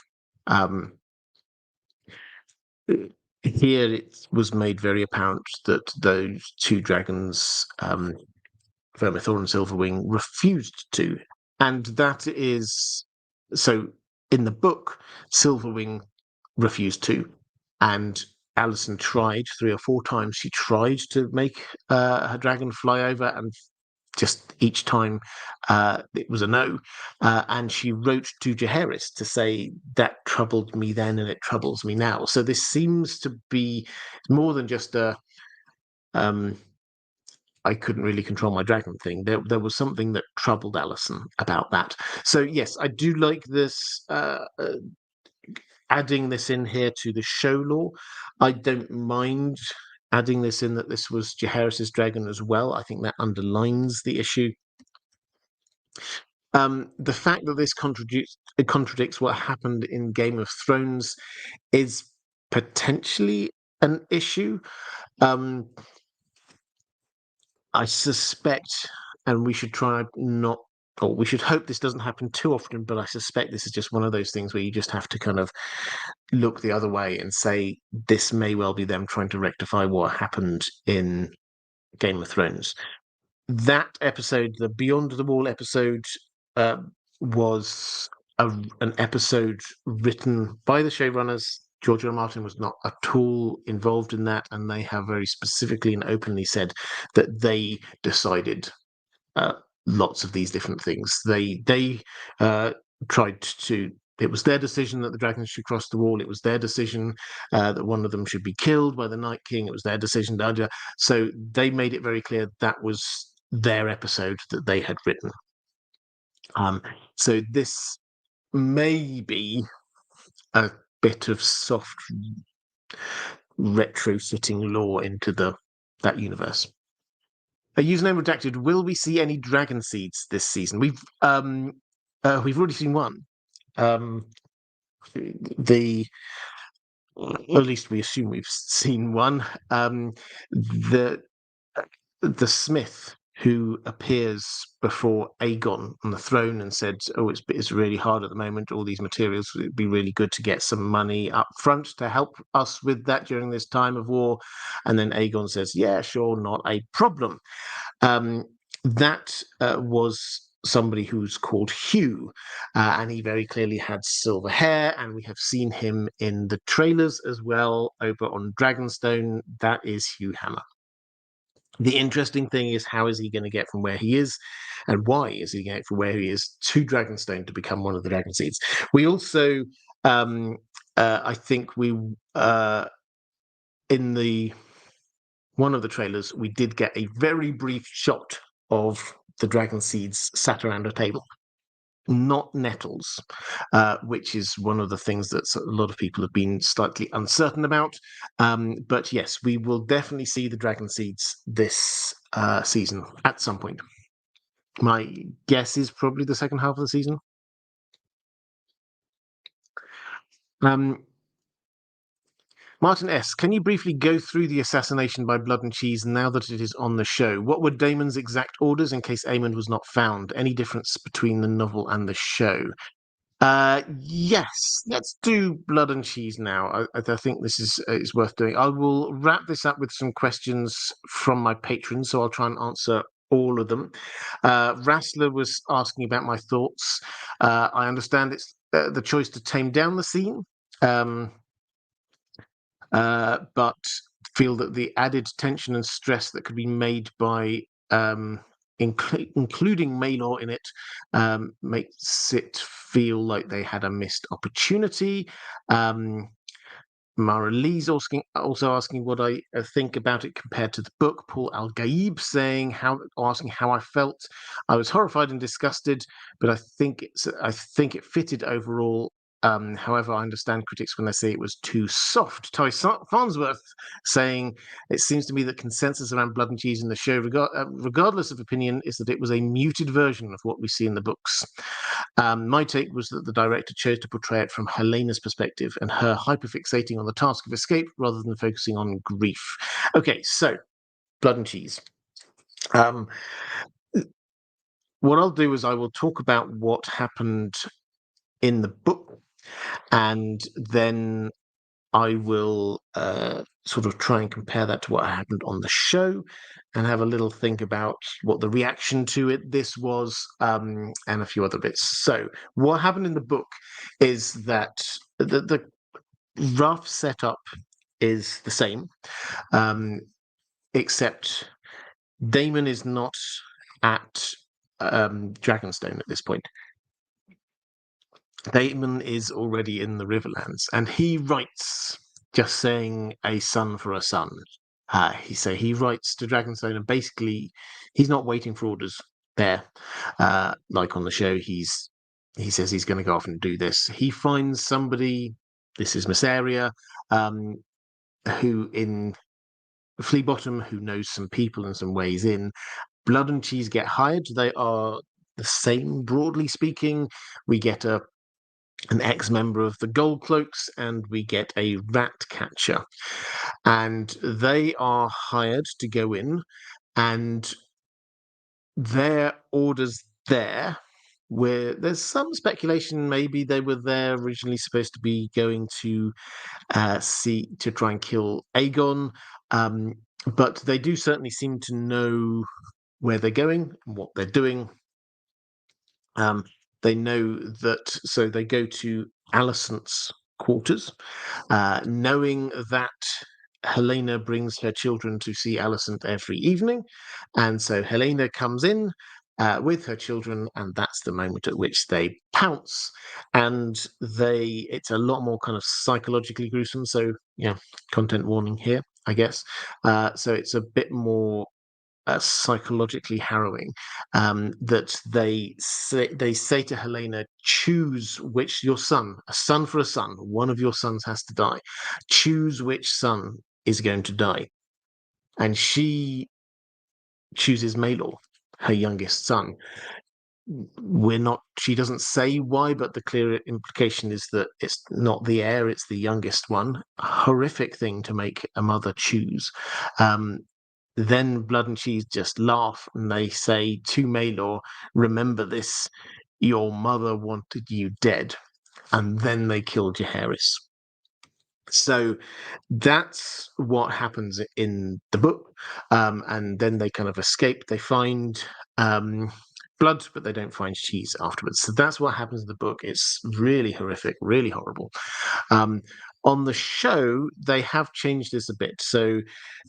Here it was made very apparent that those 2 dragons, Vermithor and Silverwing, refused to. And that is... So, in the book, Silverwing refused to. And Alicent tried 3 or 4 times. She tried to make her dragon fly over, and just each time it was a no. And she wrote to Jaehaerys to say, that troubled me then and it troubles me now. So this seems to be more than just a I couldn't really control my dragon thing. There was something that troubled Alicent about that. So yes, I do like this, adding this in here to the show lore. I don't mind adding this in that this was Jaehaerys' dragon as well. I think that underlines the issue. The fact that this contradicts what happened in Game of Thrones is potentially an issue. I suspect, and we should try not, or we should hope this doesn't happen too often, but I suspect this is just one of those things where you just have to kind of look the other way and say, this may well be them trying to rectify what happened in Game of Thrones. That episode, the Beyond the Wall episode, was an episode written by the showrunners. George R. R. Martin was not at all involved in that, and they have very specifically and openly said that they decided lots of these different things. They tried to it was their decision that the dragons should cross the wall. It was their decision that one of them should be killed by the Night King. It was their decision. So they made it very clear that was their episode that they had written. So this may be a bit of soft retrofitting lore into that universe. A username redacted. Will we see any dragon seeds this season? We've already seen one. At least we assume we've seen one. The smith who appears before Aegon on the throne and said, "Oh, it's really hard at the moment. All these materials. It'd be really good to get some money up front to help us with that during this time of war." And then Aegon says, "Yeah, sure, not a problem." That was somebody who's called Hugh, and he very clearly had silver hair, and we have seen him in the trailers as well over on Dragonstone. That is Hugh Hammer. The interesting thing is, how is he going to get from where he is, and why is he getting from where he is to Dragonstone to become one of the Dragon Seeds? We also, I think in one of the trailers, we did get a very brief shot of the Dragon Seeds sat around a table, not nettles, which is one of the things that a lot of people have been slightly uncertain about. But yes, we will definitely see the Dragon Seeds this season at some point. My guess is probably the second half of the season. Martin S., can you briefly go through the assassination by Blood and Cheese now that it is on the show? What were Damon's exact orders in case Aemond was not found? Any difference between the novel and the show? Yes, let's do Blood and Cheese now. I think this is worth doing. I will wrap this up with some questions from my patrons, so I'll try and answer all of them. Rassler was asking about my thoughts. I understand it's the choice to tame down the scene. But feel that the added tension and stress that could be made by including Maelor in it makes it feel like they had a missed opportunity. Maura Lee's also asking what I think about it compared to the book. Paul Al-Gaib asking how I felt. I was horrified and disgusted, but I think it fitted overall. However, I understand critics when they say it was too soft. Ty Farnsworth saying, it seems to me that consensus around Blood and Cheese in the show, regardless of opinion, is that it was a muted version of what we see in the books. My take was that the director chose to portray it from Helena's perspective and her hyperfixating on the task of escape rather than focusing on grief. Okay, so Blood and Cheese. What I'll do is I will talk about what happened in the book, and then I will sort of try and compare that to what happened on the show and have a little think about what the reaction to this was, and a few other bits. So what happened in the book is that the rough setup is the same, except Daemon is not at Dragonstone at this point. Daemon is already in the Riverlands, and he writes, just saying a son for a son. He writes to Dragonstone, and basically he's not waiting for orders there. Like on the show, he says he's going to go off and do this. He finds somebody, this is Messalina, who in Flea Bottom, who knows some people and some ways in. Blood and Cheese get hired. They are the same, broadly speaking. We get an ex-member of the Gold Cloaks, and we get a rat catcher. And they are hired to go in, and their orders there, where there's some speculation maybe they were there originally supposed to be going to try and kill Aegon, but they do certainly seem to know where they're going and what they're doing. They know that, so they go to Alicent's quarters, knowing that Helena brings her children to see Alicent every evening. And so Helena comes in, with her children, and that's the moment at which they pounce. And it's a lot more kind of psychologically gruesome. So, content warning here, I guess. So it's a bit more psychologically harrowing, that they say to Helena, choose which a son for a son, one of your sons has to die. Choose which son is going to die. And she chooses Maelor, her youngest son. She doesn't say why, but the clear implication is that it's not the heir, it's the youngest one. A horrific thing to make a mother choose. Then Blood and Cheese just laugh, and they say to Maelor, remember this, your mother wanted you dead. And then they killed Charis. So that's what happens in the book. And then they kind of escape. They find blood, but they don't find cheese afterwards. So that's what happens in the book. It's really horrific, really horrible. On the show, they have changed this a bit. So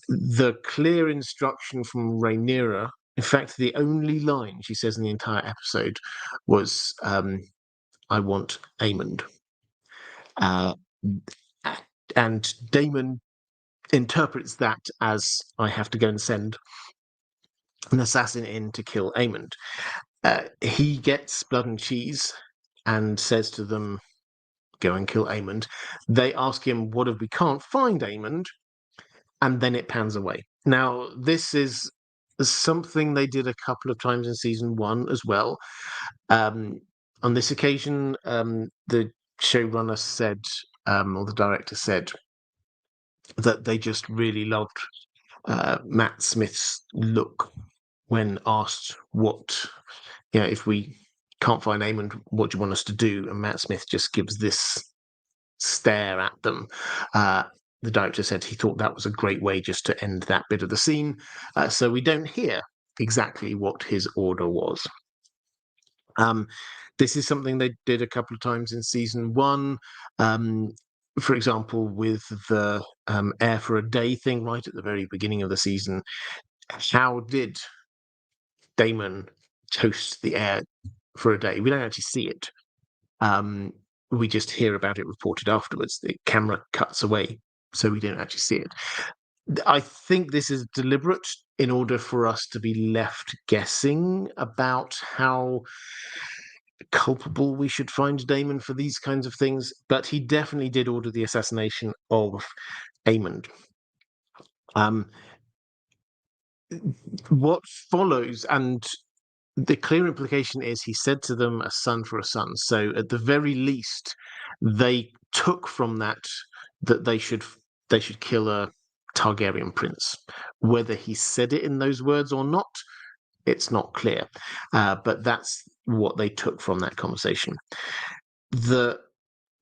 the clear instruction from Rhaenyra, in fact, the only line she says in the entire episode was, I want Aemond. And Daemon interprets that as, I have to go and send an assassin in to kill Aemond. He gets Blood and Cheese and says to them, go and kill Aemond. They ask him, what if we can't find Aemond? And then it pans away. Now, this is something they did a couple of times in season 1 as well. On this occasion, the showrunner said, or the director said, that they just really loved Matt Smith's look when asked if we can't find Aemond, what do you want us to do? And Matt Smith just gives this stare at them. The director said he thought that was a great way just to end that bit of the scene. So we don't hear exactly what his order was. This is something they did a couple of times in season 1. For example, with the air for a day thing right at the very beginning of the season. How did Daemon toast the air for a day? We don't actually see it. We just hear about it reported afterwards. The camera cuts away, so we don't actually see it. I think this is deliberate in order for us to be left guessing about how culpable we should find Daemon for these kinds of things, but he definitely did order the assassination of Aemond. What follows, and the clear implication is he said to them, a son for a son. So at the very least, they took from that they should kill a Targaryen prince. Whether he said it in those words or not, it's not clear. But that's what they took from that conversation.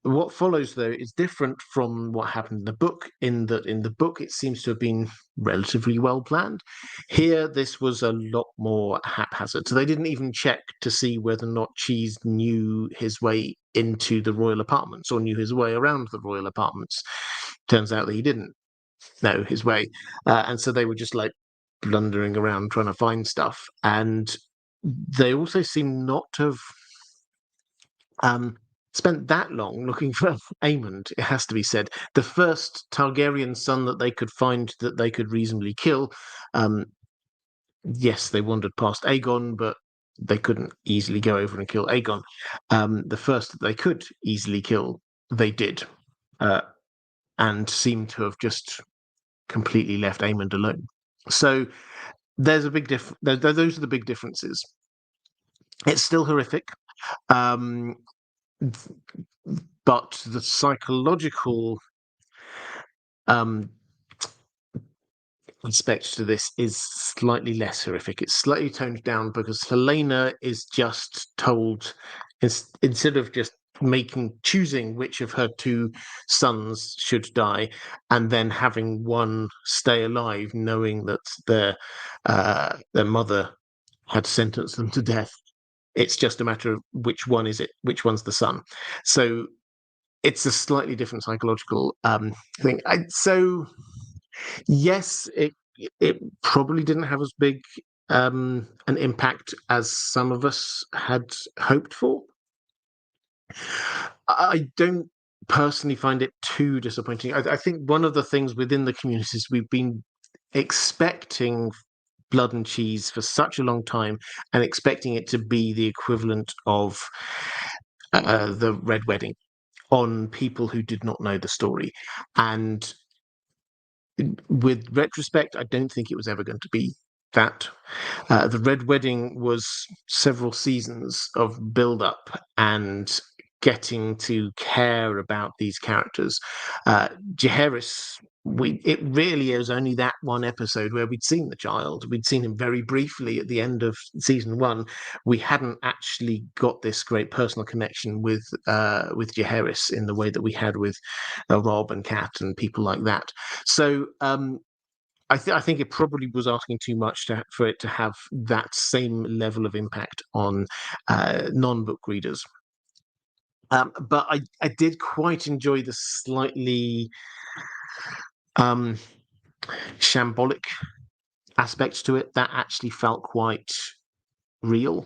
What follows, though, is different from what happened in the book, in that in the book it seems to have been relatively well planned. Here, this was a lot more haphazard. So they didn't even check to see whether or not Cheese knew his way into the royal apartments or knew his way around the royal apartments. Turns out that he didn't know his way. And so they were just like blundering around trying to find stuff. And they also seem not to have spent that long looking for Aemond, it has to be said. The first Targaryen son that they could find that they could reasonably kill, yes, they wandered past Aegon, but they couldn't easily go over and kill Aegon. The first that they could easily kill, they did, and seemed to have just completely left Aemond alone. So there's a big those are the big differences. It's still horrific. But the psychological aspect to this is slightly less horrific. It's slightly toned down because Helena is just told, instead of just choosing which of her 2 sons should die and then having one stay alive, knowing that their mother had sentenced them to death. It's just a matter of which one's the son. So it's a slightly different psychological thing. So yes, it probably didn't have as big an impact as some of us had hoped for. I don't personally find it too disappointing. I think one of the things within the communities we've been expecting Blood and Cheese for such a long time and expecting it to be the equivalent of the Red Wedding on people who did not know the story. And with retrospect, I don't think it was ever going to be that. The Red Wedding was several seasons of build up and getting to care about these characters. Charis, it really is only that one episode where we'd seen the child. We'd seen him very briefly at the end of season one. We hadn't actually got this great personal connection with Charis in the way that we had with Rob and Kat and people like that. So I think it probably was asking too much for it to have that same level of impact on non-book readers. But I did quite enjoy the slightly shambolic aspects to it that actually felt quite real.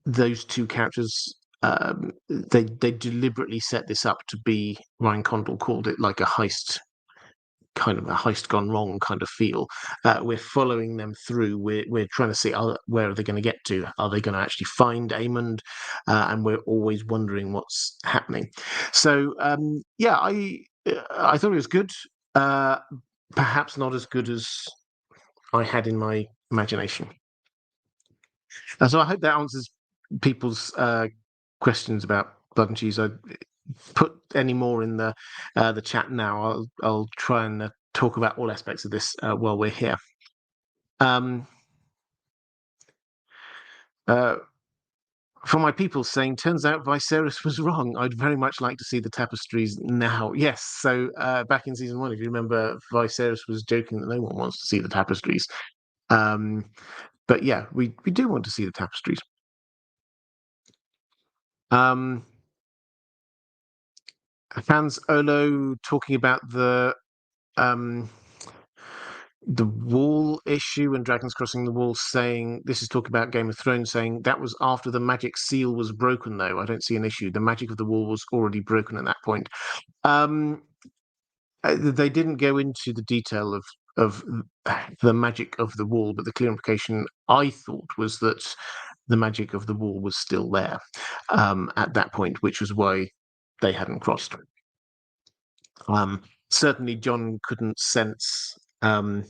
Those two characters, they deliberately set this up to be, Ryan Condal called it like a heist, kind of a heist gone wrong kind of feel. We're following them through. We're trying to see where are they going to get to. Are they going to actually find Aemond? And we're always wondering what's happening. So yeah, I thought it was good. Perhaps not as good as I had in my imagination. So I hope that answers people's questions about Blood and Cheese. I put any more in the chat now. I'll try and talk about all aspects of this while we're here. For my people saying, turns out Viserys was wrong. I'd very much like to see the tapestries now. Yes, so back in season one, if you remember, Viserys was joking that no one wants to see the tapestries. But yeah, we do want to see the tapestries. Fans Olo talking about the wall issue and dragons crossing the wall, saying this is talking about Game of Thrones, saying that was after the magic seal was broken, though. I don't see an issue. The magic of the wall was already broken at that point. They didn't go into the detail of the magic of the wall, but the clear implication I thought was that the magic of the wall was still there at that point, which was why they hadn't crossed. Certainly, John couldn't sense a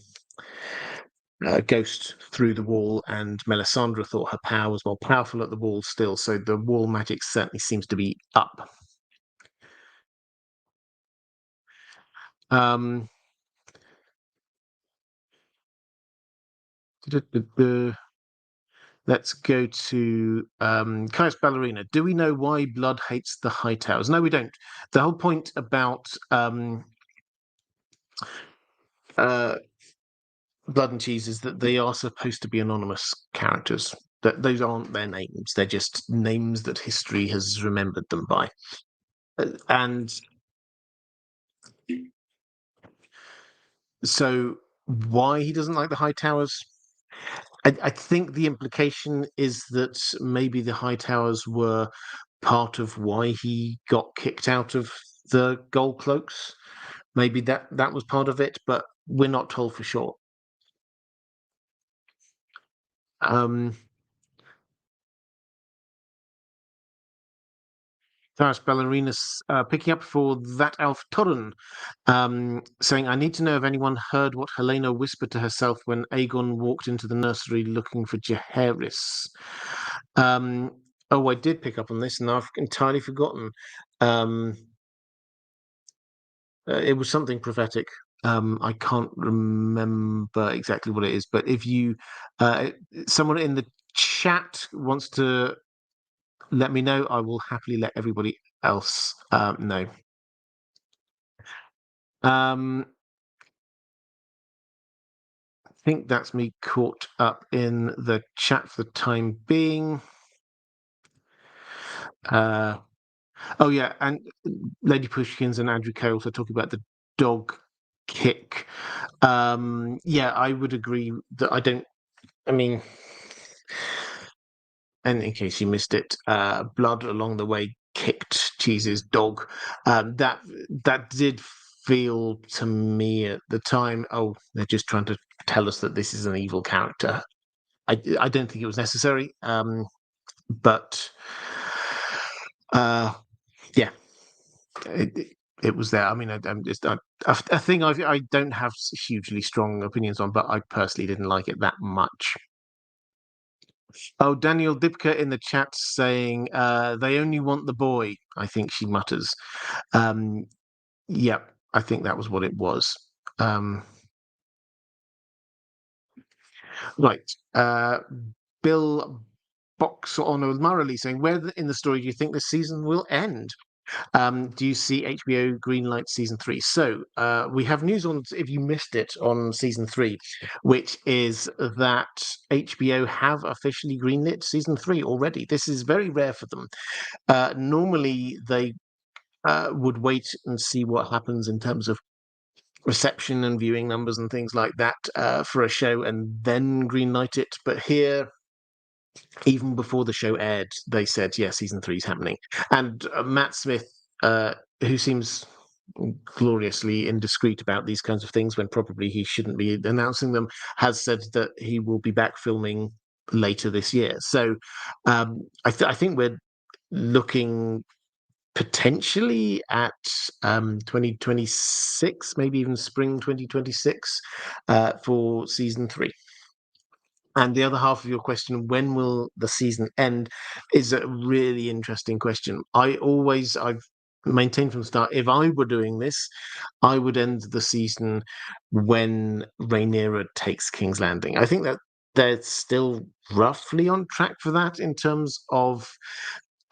ghost through the wall, and Melisandre thought her power was more powerful at the wall still, so the wall magic certainly seems to be up. Let's go to Caius Ballerina. Do we know why Blood hates the Hightowers? No, we don't. The whole point about Blood and Cheese is that they are supposed to be anonymous characters. That those aren't their names. They're just names that history has remembered them by. And so why he doesn't like the Hightowers? I think the implication is that maybe the Hightowers were part of why he got kicked out of the Gold Cloaks. Maybe that was part of it, but we're not told for sure. Tharas Ballerinas picking up for that Elf Torren, saying, I need to know if anyone heard what Helena whispered to herself when Aegon walked into the nursery looking for Jaehaerys. I did pick up on this and I've entirely forgotten. It was something prophetic. I can't remember exactly what it is, but if you, someone in the chat wants to let me know, I will happily let everybody else know. I think that's me caught up in the chat for the time being. Oh yeah, and Lady Pushkins and Andrew K also talking about the dog kick. Yeah, I would agree that I don't. I mean, and in case you missed it, blood along the way kicked Cheese's dog. That did feel to me at the time. Oh, they're just trying to tell us that this is an evil character. I don't think it was necessary. But yeah, it was there. I mean, I'm just a thing I don't have hugely strong opinions on, but I personally didn't like it that much. Oh, Daniel Dipka in the chat saying they only want the boy. I think she mutters. Yeah, I think that was what it was. Right. Bill Box on Murray saying, where in the story do you think this season will end? Do you see HBO greenlight season 3? So we have news on, if you missed it, on season 3, which is that HBO have officially greenlit season 3 already. This is very rare for them. Normally, they would wait and see what happens in terms of reception and viewing numbers and things like that for a show and then greenlight it. But here, even before the show aired, they said, yeah, season 3 is happening. And Matt Smith, who seems gloriously indiscreet about these kinds of things when probably he shouldn't be announcing them, has said that he will be back filming later this year. So I think we're looking potentially at 2026, maybe even spring 2026 for season 3. And the other half of your question, when will the season end, is a really interesting question. I've maintained from the start, if I were doing this, I would end the season when Rhaenyra takes King's Landing. I think that they're still roughly on track for that in terms of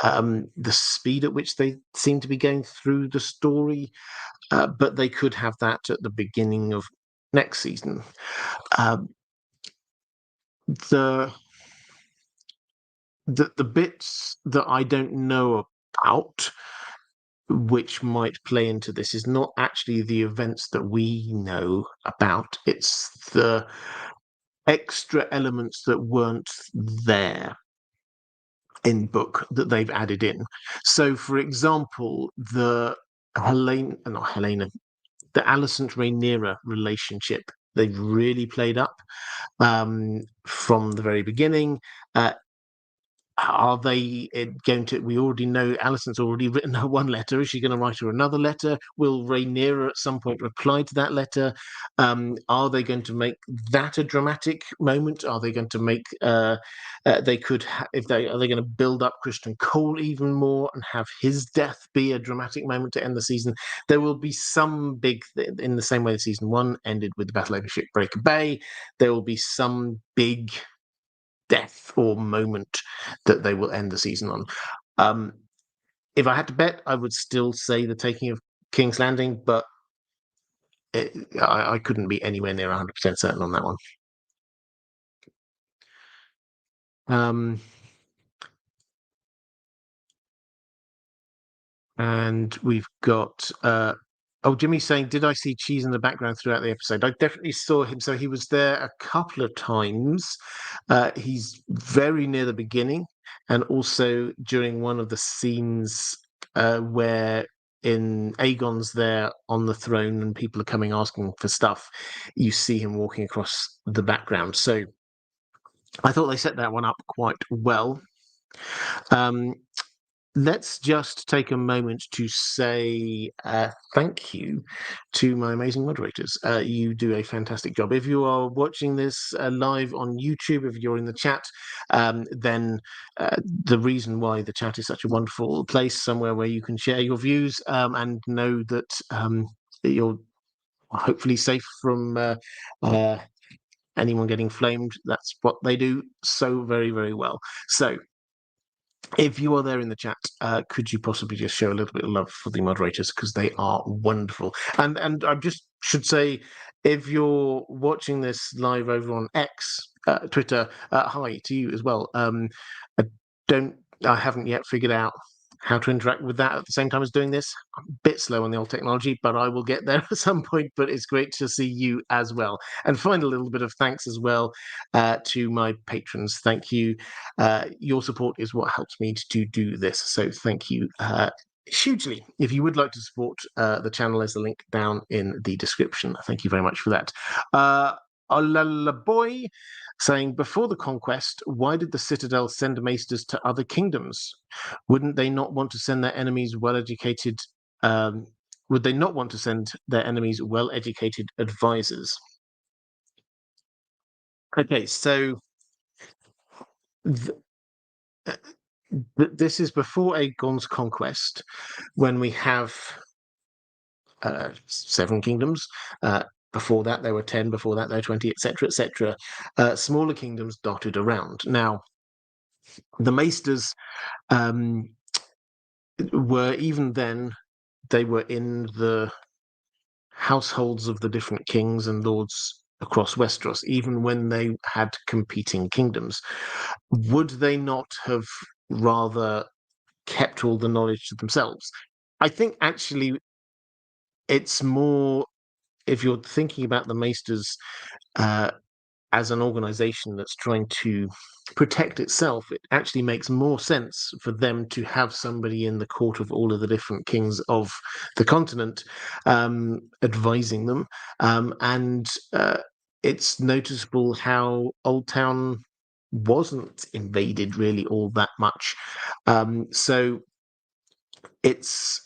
the speed at which they seem to be going through the story, but they could have that at the beginning of next season. The the bits that I don't know about, which might play into this, is not actually the events that we know about. It's the extra elements that weren't there in book that they've added in. So, for example, the the Alicent Rhaenyra relationship, they've really played up from the very beginning. Are they going to? We already know Alicent's already written her one letter. Is she going to write her another letter? Will Rhaenyra at some point reply to that letter? Are they going to make that a dramatic moment? Are they going to make? They could, if they are they going to build up Criston Cole even more and have his death be a dramatic moment to end the season? There will be some big, in the same way that season 1 ended with the battle over Shipbreaker Bay. There will be some big death or moment that they will end the season on. If I had to bet, I would still say the taking of King's Landing, but I couldn't be anywhere near 100% certain on that one. And we've got Jimmy's saying, did I see Cheese in the background throughout the episode? I definitely saw him. So he was there a couple of times. He's very near the beginning, and also during one of the scenes where in Aegon's there on the throne and people are coming asking for stuff, you see him walking across the background. So I thought they set that one up quite well. Let's just take a moment to say thank you to my amazing moderators. You do a fantastic job. If you are watching this live on YouTube, if you're in the chat, then the reason why the chat is such a wonderful place, somewhere where you can share your views and know that you're hopefully safe from anyone getting flamed. That's what they do so very, very well. So if you are there in the chat, could you possibly just show a little bit of love for the moderators, because they are wonderful. And I just should say, if you're watching this live over on X, Twitter, hi to you as well. I haven't yet figured out how to interact with that at the same time as doing this. I'm a bit slow on the old technology, but I will get there at some point. But it's great to see you as well. And find a little bit of thanks as well to my patrons. Thank you. Your support is what helps me to do this. So thank you hugely. If you would like to support the channel, there's a link down in the description. Thank you very much for that. Boy saying, before the conquest, why did the Citadel send maesters to other kingdoms? Wouldn't they not want to send their enemies well-educated? Would they not want to send their enemies well-educated advisors? Okay, so this is before Aegon's conquest, when we have 7 kingdoms. Before that, there were 10. Before that, there were 20, etc., etc. Smaller kingdoms dotted around. Now, the maesters were, even then, they were in the households of the different kings and lords across Westeros, even when they had competing kingdoms. Would they not have rather kept all the knowledge to themselves? I think actually it's more, if you're thinking about the maesters as an organization that's trying to protect itself, it actually makes more sense for them to have somebody in the court of all of the different kings of the continent advising them. And it's noticeable how Old Town wasn't invaded really all that much. So it's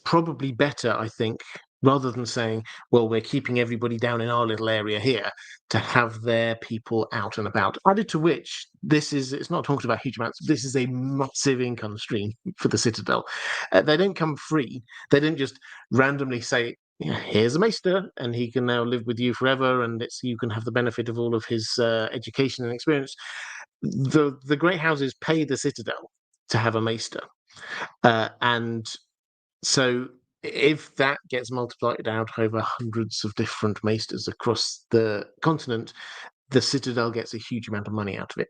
probably better, I think, rather than saying, well, we're keeping everybody down in our little area here, to have their people out and about. Added to which, it's not talked about huge amounts, this is a massive income stream for the Citadel. They don't come free. They don't just randomly say, here's a maester, and he can now live with you forever, and you can have the benefit of all of his education and experience. The great houses pay the Citadel to have a maester. And so if that gets multiplied out over hundreds of different maesters across the continent, the Citadel gets a huge amount of money out of it.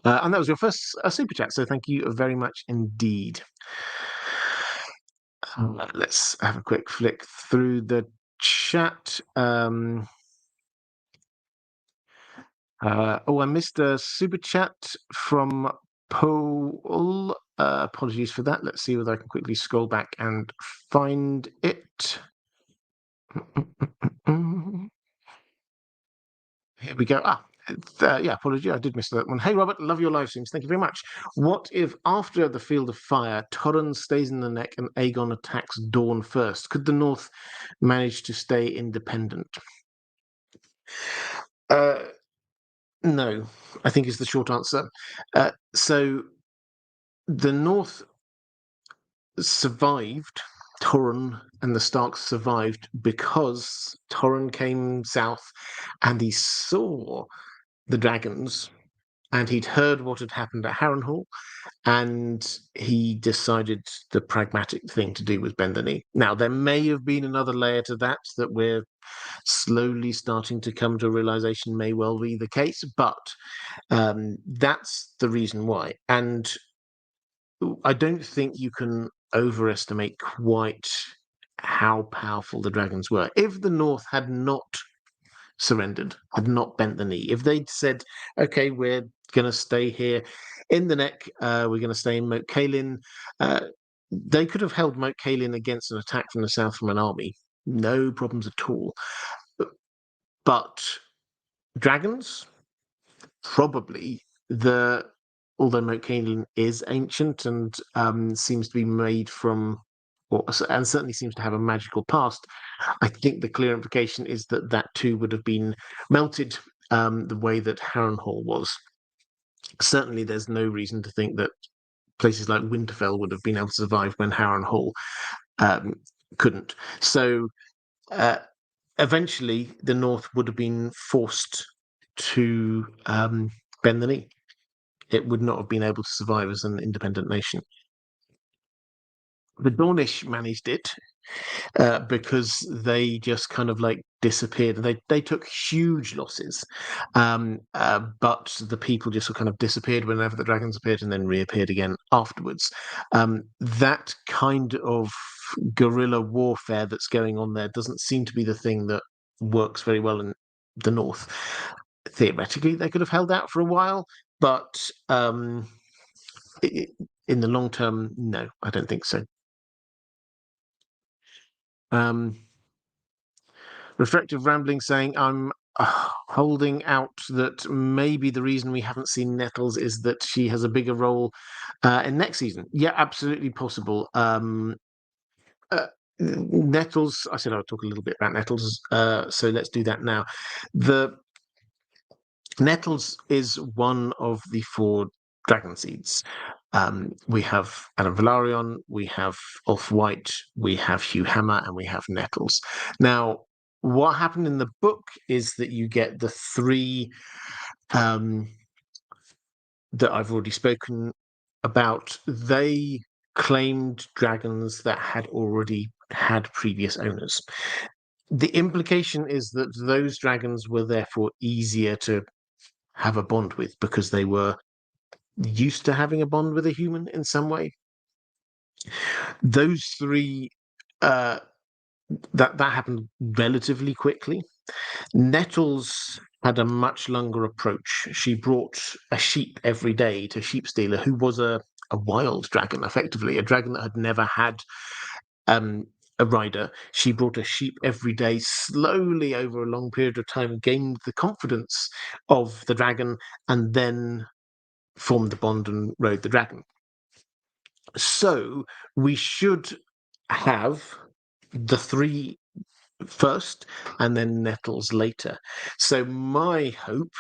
And that was your first super chat, so thank you very much indeed. Let's have a quick flick through the chat. I missed a super chat from Paul. Apologies for that. Let's see whether I can quickly scroll back and find it. Here we go. Apology. I did miss that one. Hey, Robert, love your live streams. Thank you very much. What if after the Field of Fire, Torrhen stays in the neck and Aegon attacks Dawn first? Could the North manage to stay independent? No, I think is the short answer. So the North survived. Torrhen and the Starks survived because Torrhen came south and he saw the dragons, and he'd heard what had happened at Harrenhal, and he decided the pragmatic thing to do was bend the knee. Now, there may have been another layer to that we're slowly starting to come to a realization may well be the case, but that's the reason why. And I don't think you can overestimate quite how powerful the dragons were. If the North had not surrendered, had not bent the knee, if they'd said, okay, we're going to stay here in the neck, we're going to stay in Moat Cailin, they could have held Moat Cailin against an attack from the south from an army. No problems at all. But dragons, probably. Although Moat Cailin is ancient and seems to be made from, and certainly seems to have a magical past, I think the clear implication is that too would have been melted the way that Harrenhal was. Certainly, there's no reason to think that places like Winterfell would have been able to survive when Harrenhal couldn't. So eventually, the North would have been forced to bend the knee. It would not have been able to survive as an independent nation. The Dornish managed it because they just kind of disappeared. They took huge losses, but the people just sort of kind of disappeared whenever the dragons appeared and then reappeared again afterwards. That kind of guerrilla warfare that's going on there doesn't seem to be the thing that works very well in the north. Theoretically, they could have held out for a while, but in the long term, no, I don't think so. Reflective rambling saying, I'm holding out that maybe the reason we haven't seen Nettles is that she has a bigger role in next season. Yeah, absolutely possible. Nettles, I said I'll talk a little bit about Nettles, so let's do that now. The Nettles is one of the 4 dragon seeds. We have Adam Velaryon, we have Ulf White, we have Hugh Hammer, and we have Nettles. Now, what happened in the book is that you get the 3 that I've already spoken about. They claimed dragons that had already had previous owners. The implication is that those dragons were therefore easier to have a bond with because they were used to having a bond with a human in some way. Those 3 that happened relatively quickly. Nettles had a much longer approach. She brought a sheep every day to Sheepstealer, who was a wild dragon, effectively, a dragon that had never had a rider. She brought a sheep every day, slowly over a long period of time, gained the confidence of the dragon, and then formed the bond and rode the dragon. So we should have the 3 first and then Nettles later. So my hope,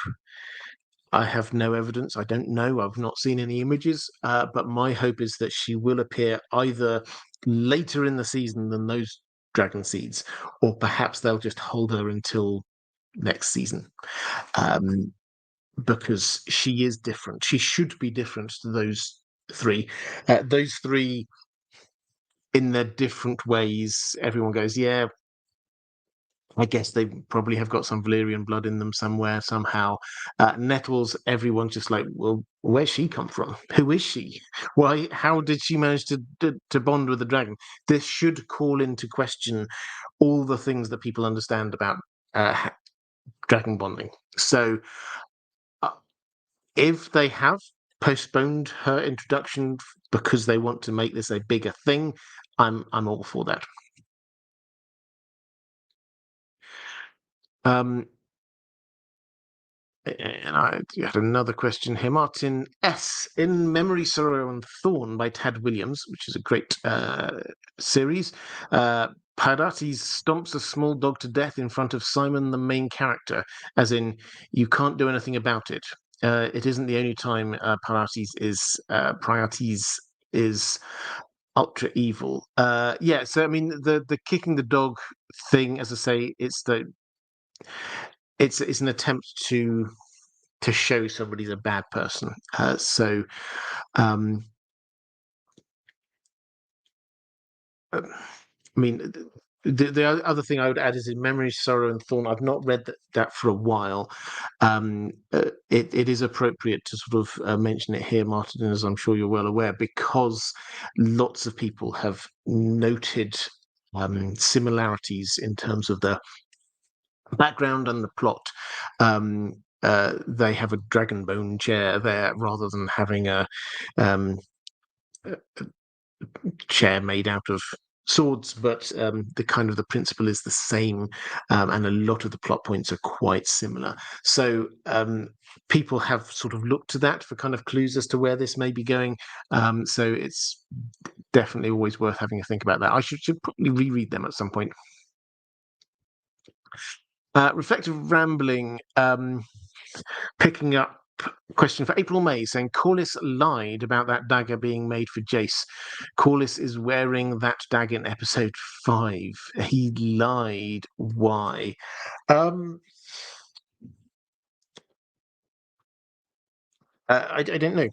I have no evidence, I don't know, I've not seen any images, but my hope is that she will appear either later in the season than those dragon seeds, or perhaps they'll just hold her until next season. Because she is different. She should be different to those 3. Those 3, in their different ways, everyone goes, yeah, I guess they probably have got some Valyrian blood in them somewhere, somehow. Nettles, everyone's just like, well, where's she come from? Who is she? Why? How did she manage to bond with the dragon? This should call into question all the things that people understand about dragon bonding. So, if they have postponed her introduction because they want to make this a bigger thing, I'm all for that. And I had another question here. Martin S. In Memory, Sorrow and Thorn by Tad Williams, which is a great series, Parates stomps a small dog to death in front of Simon, the main character, as in, you can't do anything about it. It isn't the only time Parates is ultra evil. Yeah, so I mean, the kicking the dog thing, as I say, it's an attempt to show somebody's a bad person. I mean, the other thing I would add is in Memory, Sorrow and Thorn. I've not read that for a while. It is appropriate to sort of mention it here, Martin, as I'm sure you're well aware, because lots of people have noted similarities in terms of the background and the plot. They have a dragon bone chair there rather than having a chair made out of swords, but the principle is the same, and a lot of the plot points are quite similar. So people have sort of looked to that for kind of clues as to where this may be going. So it's definitely always worth having a think about that. I should probably reread them at some point. Reflective rambling, picking up question for April May, saying Corlys lied about that dagger being made for Jace. Corlys is wearing that dagger in episode 5. He lied. Why? I don't know.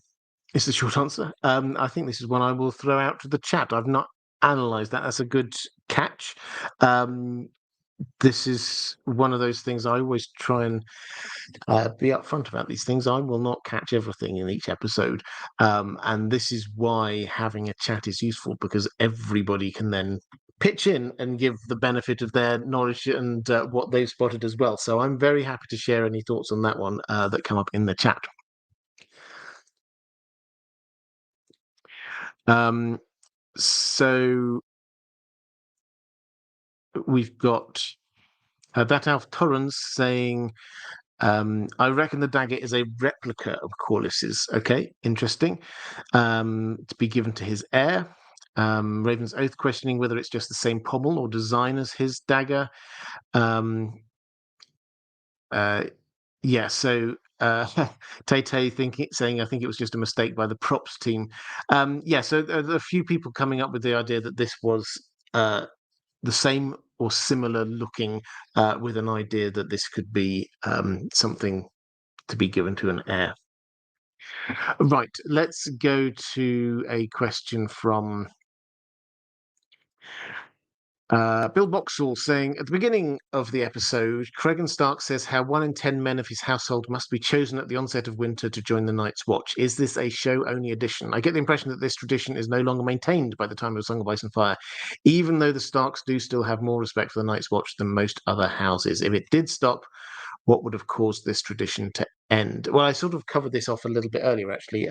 Is the short answer. I think this is one I will throw out to the chat. I've not analysed that. That's a good catch. this is one of those things I always try and be upfront about these things. I will not catch everything in each episode, and this is why having a chat is useful, because everybody can then pitch in and give the benefit of their knowledge and what they've spotted as well. So I'm very happy to share any thoughts on that one that come up in the chat. So we've got that Alf Torrens saying, I reckon the dagger is a replica of Corliss's. Okay, interesting. To be given to his heir. Raven's Oath questioning whether it's just the same pommel or design as his dagger. Yeah, so Tay saying, I think it was just a mistake by the props team. Yeah, so there are a few people coming up with the idea that this was the same or similar looking, with an idea that this could be something to be given to an heir. Right, let's go to a question from Bill Boxall saying, at the beginning of the episode, Cregan Stark says how 1 in 10 men of his household must be chosen at the onset of winter to join the Night's Watch. Is this a show-only addition? I get the impression that this tradition is no longer maintained by the time of Song of Ice and Fire, even though the Starks do still have more respect for the Night's Watch than most other houses. If it did stop, what would have caused this tradition to end? Well, I sort of covered this off a little bit earlier, actually.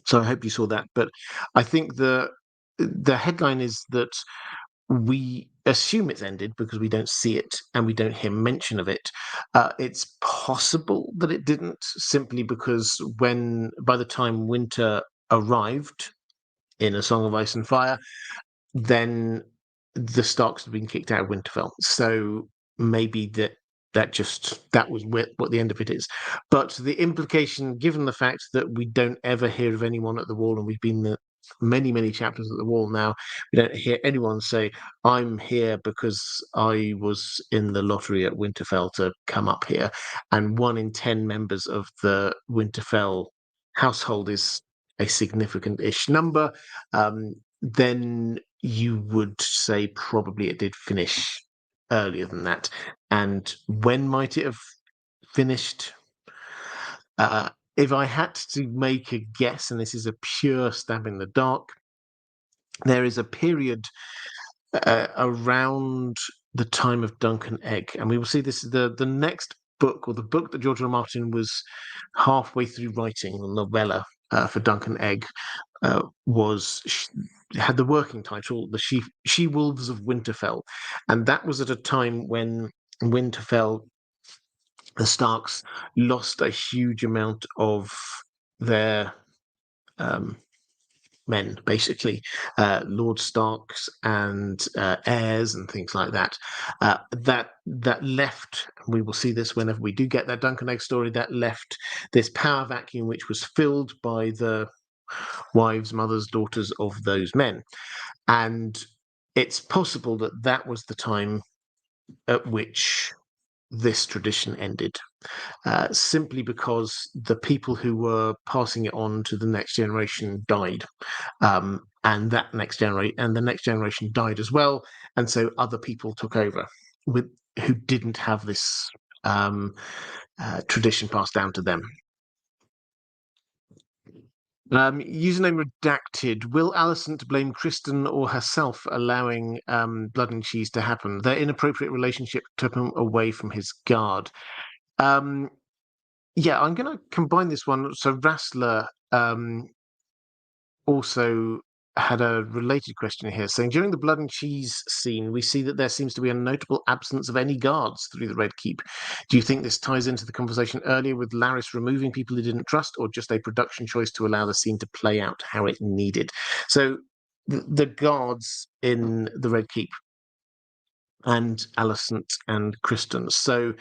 So I hope you saw that. But I think the headline is that we assume it's ended because we don't see it and we don't hear mention of it. It's possible that it didn't, simply because by the time winter arrived in A Song of Ice and Fire, then the Starks had been kicked out of Winterfell. So maybe that was what the end of it is. But the implication, given the fact that we don't ever hear of anyone at the Wall, and we've been many chapters at the Wall now, we don't hear anyone say, I'm here because I was in the lottery at Winterfell to come up here. And 1 in 10 members of the Winterfell household is a significant-ish number. Then you would say probably it did finish earlier than that. And when might it have finished? If I had to make a guess, and this is a pure stab in the dark, there is a period around the time of Dunk and Egg, and we will see this the next book, or the book that George R. R. Martin was halfway through writing, the novella for Dunk and Egg, had the working title "The She-Wolves of Winterfell," and that was at a time when Winterfell, the Starks, lost a huge amount of their men, basically, Lord Starks and heirs and things like that. That left. We will see this whenever we do get that Duncan Egg story. That left this power vacuum, which was filled by the wives, mothers, daughters of those men, and it's possible that that was the time at which this tradition ended. Simply because the people who were passing it on to the next generation died, and the next generation died as well, and so other people took over who didn't have this tradition passed down to them. Username redacted. Will Alicent blame Kristen or herself allowing blood and cheese to happen? Their inappropriate relationship took him away from his guard. Yeah, I'm going to combine this one. So Rassler also had a related question here, saying, during the blood and cheese scene, we see that there seems to be a notable absence of any guards through the Red Keep. Do you think this ties into the conversation earlier with Larys removing people he didn't trust, or just a production choice to allow the scene to play out how it needed? So the guards in the Red Keep and Alicent and Kristen. So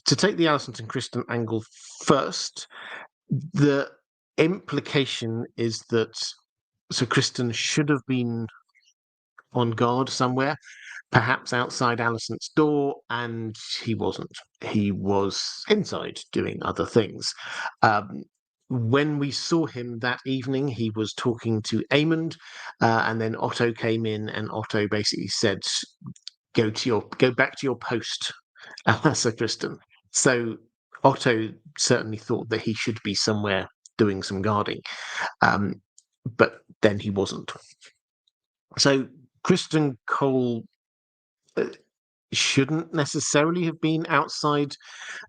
to take the Alicent and Kristen angle first, the implication is that Kristen should have been on guard somewhere, perhaps outside Alicent's door, and he wasn't. He was inside doing other things. When we saw him that evening, he was talking to Aemond, and then Otto came in, and Otto basically said, go back to your post, Sir Kristen. So Otto certainly thought that he should be somewhere doing some guarding, but then he wasn't. So Kristen Cole shouldn't necessarily have been outside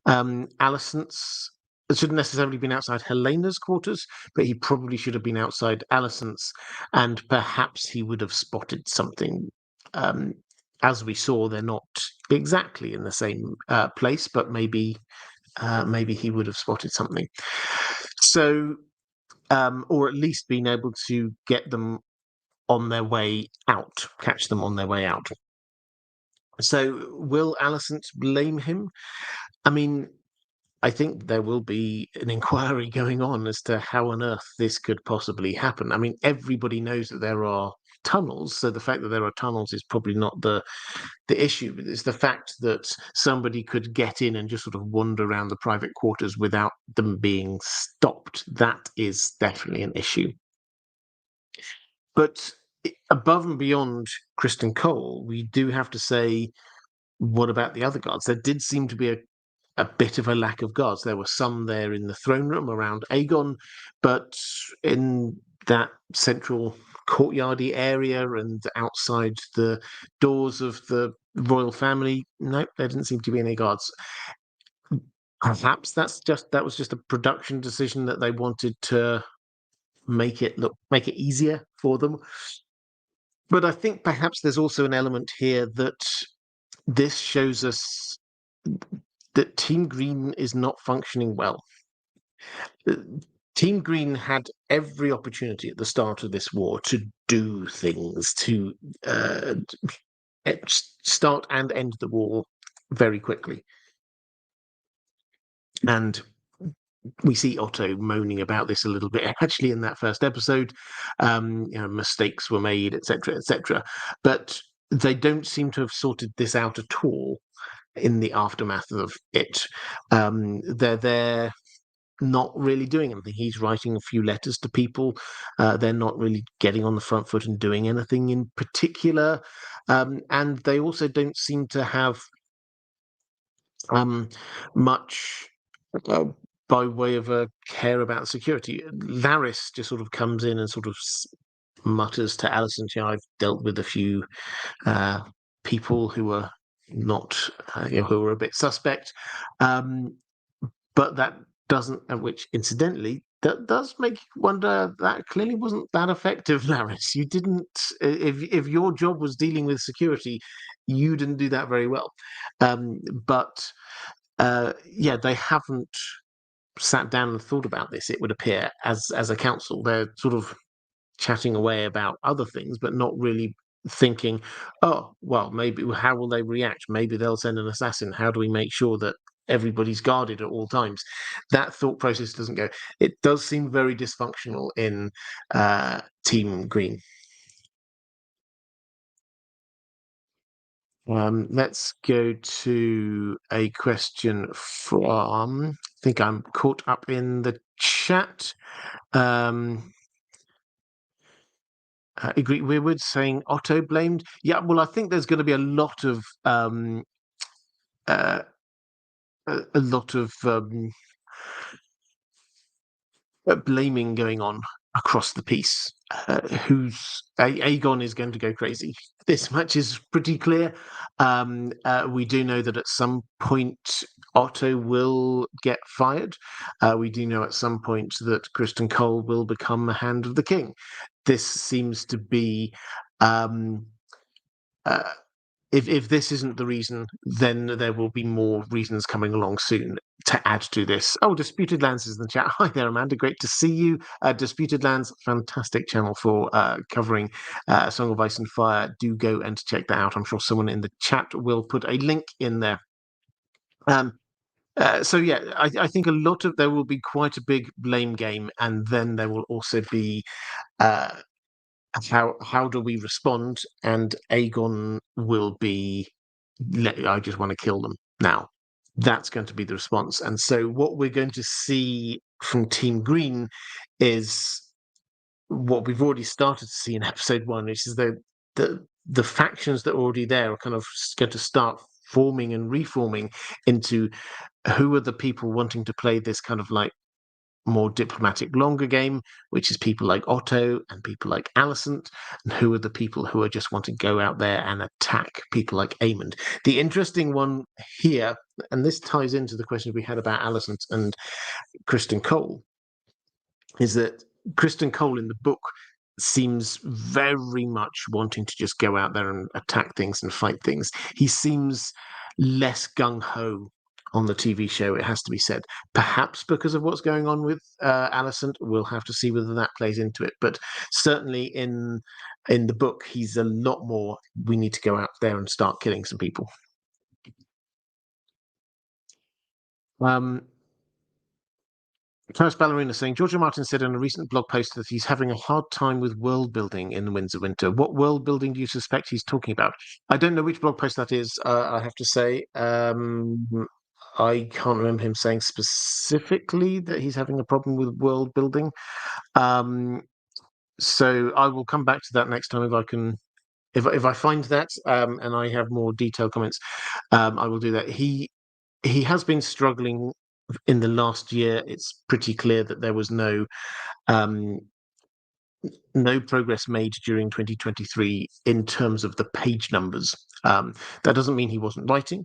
Alicent's. It shouldn't necessarily have been outside Helena's quarters, but he probably should have been outside Alicent's, and perhaps he would have spotted something. As we saw, they're not exactly in the same place, but maybe he would have spotted something. So, or at least been able to get them on their way out, catch them on their way out. So, will Alicent blame him? I mean, I think there will be an inquiry going on as to how on earth this could possibly happen. I mean, everybody knows that there are tunnels, so the fact that there are tunnels is probably not the issue. But it's the fact that somebody could get in and just sort of wander around the private quarters without them being stopped. That is definitely an issue. But above and beyond Kristen Cole, we do have to say, what about the other guards? There did seem to be a bit of a lack of guards. There were some there in the throne room around Aegon, but in that central courtyardy area and outside the doors of the royal family, nope, there didn't seem to be any guards. Perhaps that was just a production decision that they wanted to make it easier for them. But I think perhaps there's also an element here that this shows us that Team Green is not functioning well. Team Green had every opportunity at the start of this war to do things, to start and end the war very quickly. And we see Otto moaning about this a little bit, actually, in that first episode. Mistakes were made, etc., etc. But they don't seem to have sorted this out at all in the aftermath of it. They're not really doing anything. He's writing a few letters to people. They're not really getting on the front foot and doing anything in particular. And they also don't seem to have much by way of a care about security. Laris just sort of comes in and sort of mutters to Alicent, I've dealt with a few people who are not, who are a bit suspect. But that doesn't, which incidentally, that does make you wonder, that clearly wasn't that effective, Laris. You didn't, if your job was dealing with security, you didn't do that very well. But they haven't sat down and thought about this, it would appear, as a council. They're sort of chatting away about other things, but not really thinking, oh, well, maybe how will they react? Maybe they'll send an assassin. How do we make sure that everybody's guarded at all times? That thought process doesn't go. It does seem very dysfunctional in Team Green. Let's go to a question from, I think I'm caught up in the chat. Agree. Weirwood saying Otto blamed. Yeah, well, I think there's going to be a lot of blaming going on across the piece. Aegon is going to go crazy. This much is pretty clear. We do know that at some point Otto will get fired. We do know at some point that Kristen Cole will become a Hand of the King. This seems to be, if this isn't the reason, then there will be more reasons coming along soon to add to this. Oh, Disputed Lands is in the chat. Hi there, Amanda. Great to see you. Disputed Lands, fantastic channel for covering Song of Ice and Fire. Do go and check that out. I'm sure someone in the chat will put a link in there. I think there will be quite a big blame game, and then there will also be how do we respond? And Aegon will be, I just want to kill them now. That's going to be the response. And so what we're going to see from Team Green is what we've already started to see in episode 1, which is the factions that are already there are kind of going to start forming and reforming into who are the people wanting to play this kind of like more diplomatic, longer game, which is people like Otto and people like Alicent, and who are the people who are just want to go out there and attack people like Aemond. The interesting one here, and this ties into the question we had about Alicent and Criston Cole, is that Criston Cole in the book seems very much wanting to just go out there and attack things and fight things. He seems less gung-ho on the TV show, it has to be said. Perhaps because of what's going on with Alicent, we'll have to see whether that plays into it. But certainly in the book, he's a lot more, we need to go out there and start killing some people. Charis Ballerina saying, George R. Martin said in a recent blog post that he's having a hard time with world building in The Winds of Winter. What world building do you suspect he's talking about? I don't know which blog post that is, I have to say. I can't remember him saying specifically that he's having a problem with world building. So I will come back to that next time if I can. If I find that and I have more detailed comments, I will do that. He has been struggling in the last year. It's pretty clear that there was no progress made during 2023 in terms of the page numbers. That doesn't mean he wasn't writing,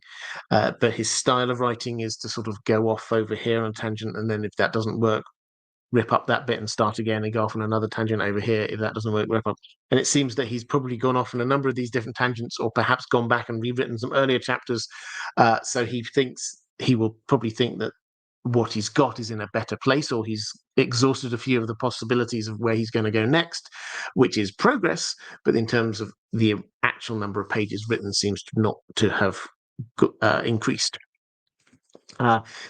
but his style of writing is to sort of go off over here on a tangent, and then if that doesn't work, rip up that bit and start again and go off on another tangent over here. If that doesn't work, rip up. And it seems that he's probably gone off on a number of these different tangents, or perhaps gone back and rewritten some earlier chapters. So he will probably think that what he's got is in a better place, or he's exhausted a few of the possibilities of where he's going to go next, which is progress. But in terms of the actual number of pages written, seems to not to have increased.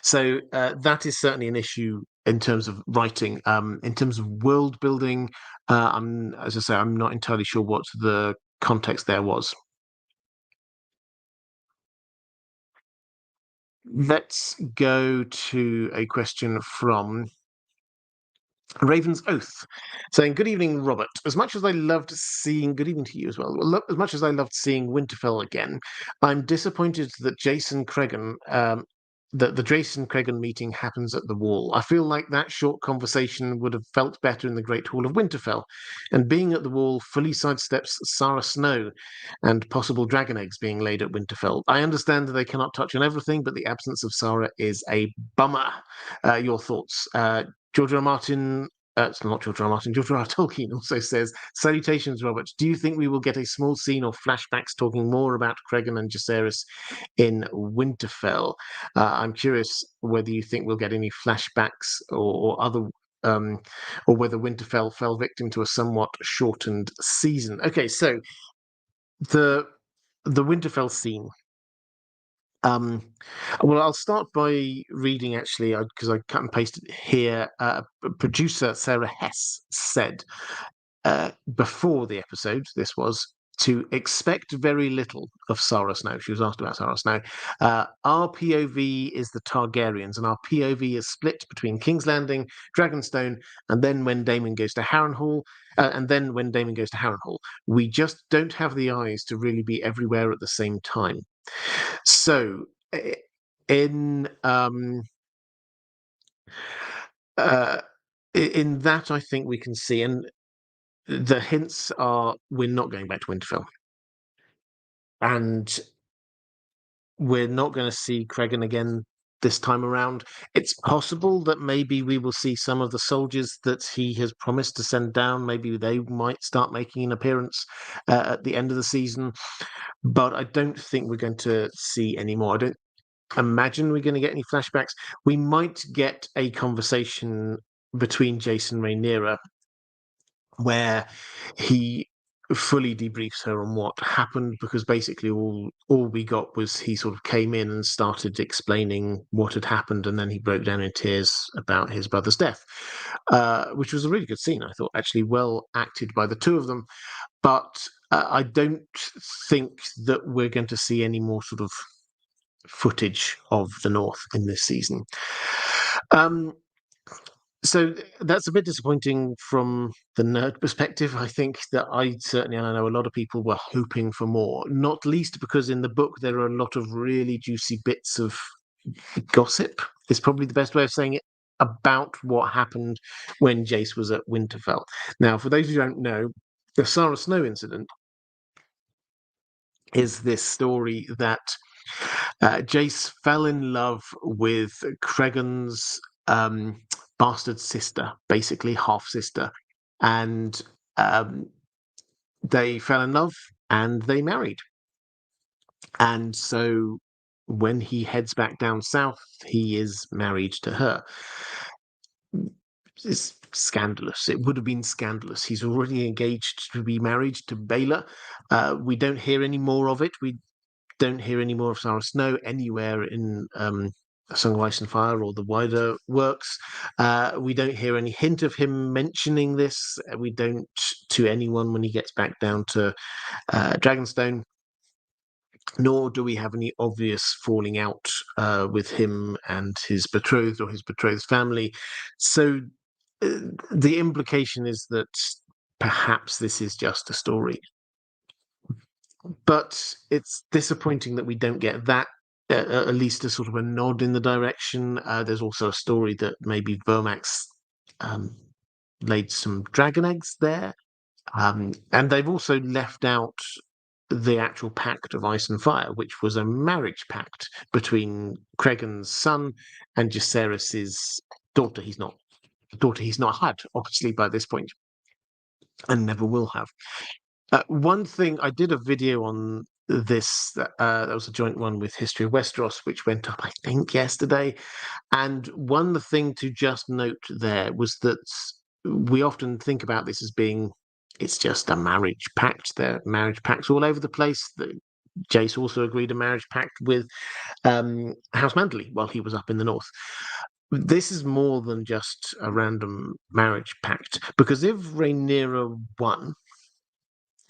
So that is certainly an issue in terms of writing. In terms of world building, as I say, I'm not entirely sure what the context there was. Let's go to a question from Raven's Oath, saying, good evening, Robert. As much as I loved seeing, good evening to you as well. As much as I loved seeing Winterfell again, I'm disappointed that Jason Cregan, that the Jason Cregan meeting happens at the Wall. I feel like that short conversation would have felt better in the Great Hall of Winterfell, and being at the Wall fully sidesteps Sarah Snow and possible dragon eggs being laid at Winterfell. I understand that they cannot touch on everything, but the absence of Sarah is a bummer. Your thoughts? George R. Martin, it's not George R. Martin, George R. Tolkien also says, salutations, Robert. Do you think we will get a small scene or flashbacks talking more about Cregan and Jacaerys in Winterfell? I'm curious whether you think we'll get any flashbacks or other, or whether Winterfell fell victim to a somewhat shortened season. Okay, so the Winterfell scene. Well, I'll start by reading actually, because I cut and pasted it here. Producer Sarah Hess said before the episode, this was to expect very little of Sarah Snow. She was asked about Sarah Snow. Our POV is the Targaryens, and our POV is split between King's Landing, Dragonstone, and then when Daemon goes to Harrenhal. We just don't have the eyes to really be everywhere at the same time. So, in that, I think we can see, and the hints are we're not going back to Winterfell, and we're not going to see Cregan again this time around. It's possible that maybe we will see some of the soldiers that he has promised to send down. Maybe they might start making an appearance at the end of the season, but I don't think we're going to see any more. I don't imagine we're going to get any flashbacks. We might get a conversation between Jason Rhaenyra where he fully debriefs her on what happened, because basically all we got was he sort of came in and started explaining what had happened, and then he broke down in tears about his brother's death, which was a really good scene, I thought, actually well acted by the two of them. But I don't think that we're going to see any more sort of footage of the North in this season. So that's a bit disappointing from the nerd perspective. I think that I certainly, and I know a lot of people were hoping for more, not least because in the book there are a lot of really juicy bits of gossip, is probably the best way of saying it, about what happened when Jace was at Winterfell. Now, for those who don't know, the Sarah Snow incident is this story that Jace fell in love with Cregan's bastard sister, basically half sister, and they fell in love and they married. And so when he heads back down south, he is married to her. It's scandalous. It would have been scandalous. He's already engaged to be married to Baylor. We don't hear any more of it. We don't hear any more of Sarah Snow anywhere in A Song of Ice and Fire or the wider works. We don't hear any hint of him mentioning this. We don't to anyone when he gets back down to Dragonstone. Nor do we have any obvious falling out with him and his betrothed or his betrothed's family. So the implication is that perhaps this is just a story. But it's disappointing that we don't get that, at least a sort of a nod in the direction. There's also a story that maybe Vermax laid some dragon eggs there. And they've also left out the actual pact of ice and fire, which was a marriage pact between Cregan's son and Jacaerys's daughter. He's not had, obviously, by this point, and never will have. One thing, I did a video on this, that was a joint one with History of Westeros, which went up, I think, yesterday. And one thing to just note there was that we often think about this as being, it's just a marriage pact. There are marriage pacts all over the place. Jace also agreed a marriage pact with House Manderley while he was up in the north. This is more than just a random marriage pact, because if Rhaenyra won,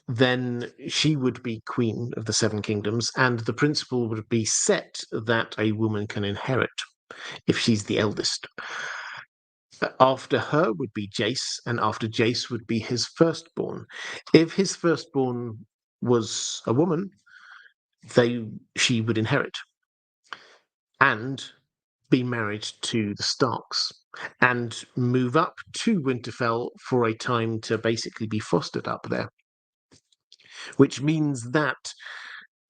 then she would be queen of the Seven Kingdoms, and the principle would be set that a woman can inherit if she's the eldest. After her would be Jace, and after Jace would be his firstborn. If his firstborn was a woman, she would inherit and be married to the Starks and move up to Winterfell for a time to basically be fostered up there. Which means that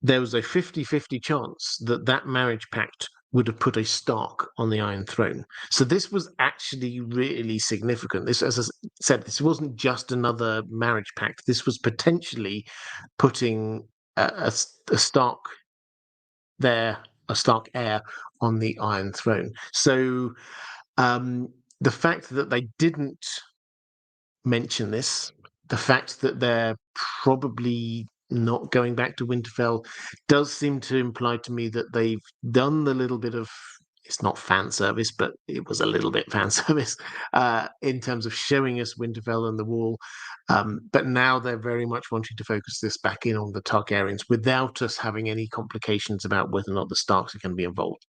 there was a 50-50 chance that that marriage pact would have put a Stark on the Iron Throne. So this was actually really significant. This, as I said, this wasn't just another marriage pact. This was potentially putting a Stark there, a Stark heir on the Iron Throne. So the fact that they didn't mention this, the fact that they're probably not going back to Winterfell, does seem to imply to me that they've done the little bit of, it's not fan service, but it was a little bit fan service in terms of showing us Winterfell and the Wall. But now they're very much wanting to focus this back in on the Targaryens without us having any complications about whether or not the Starks are going to be involved.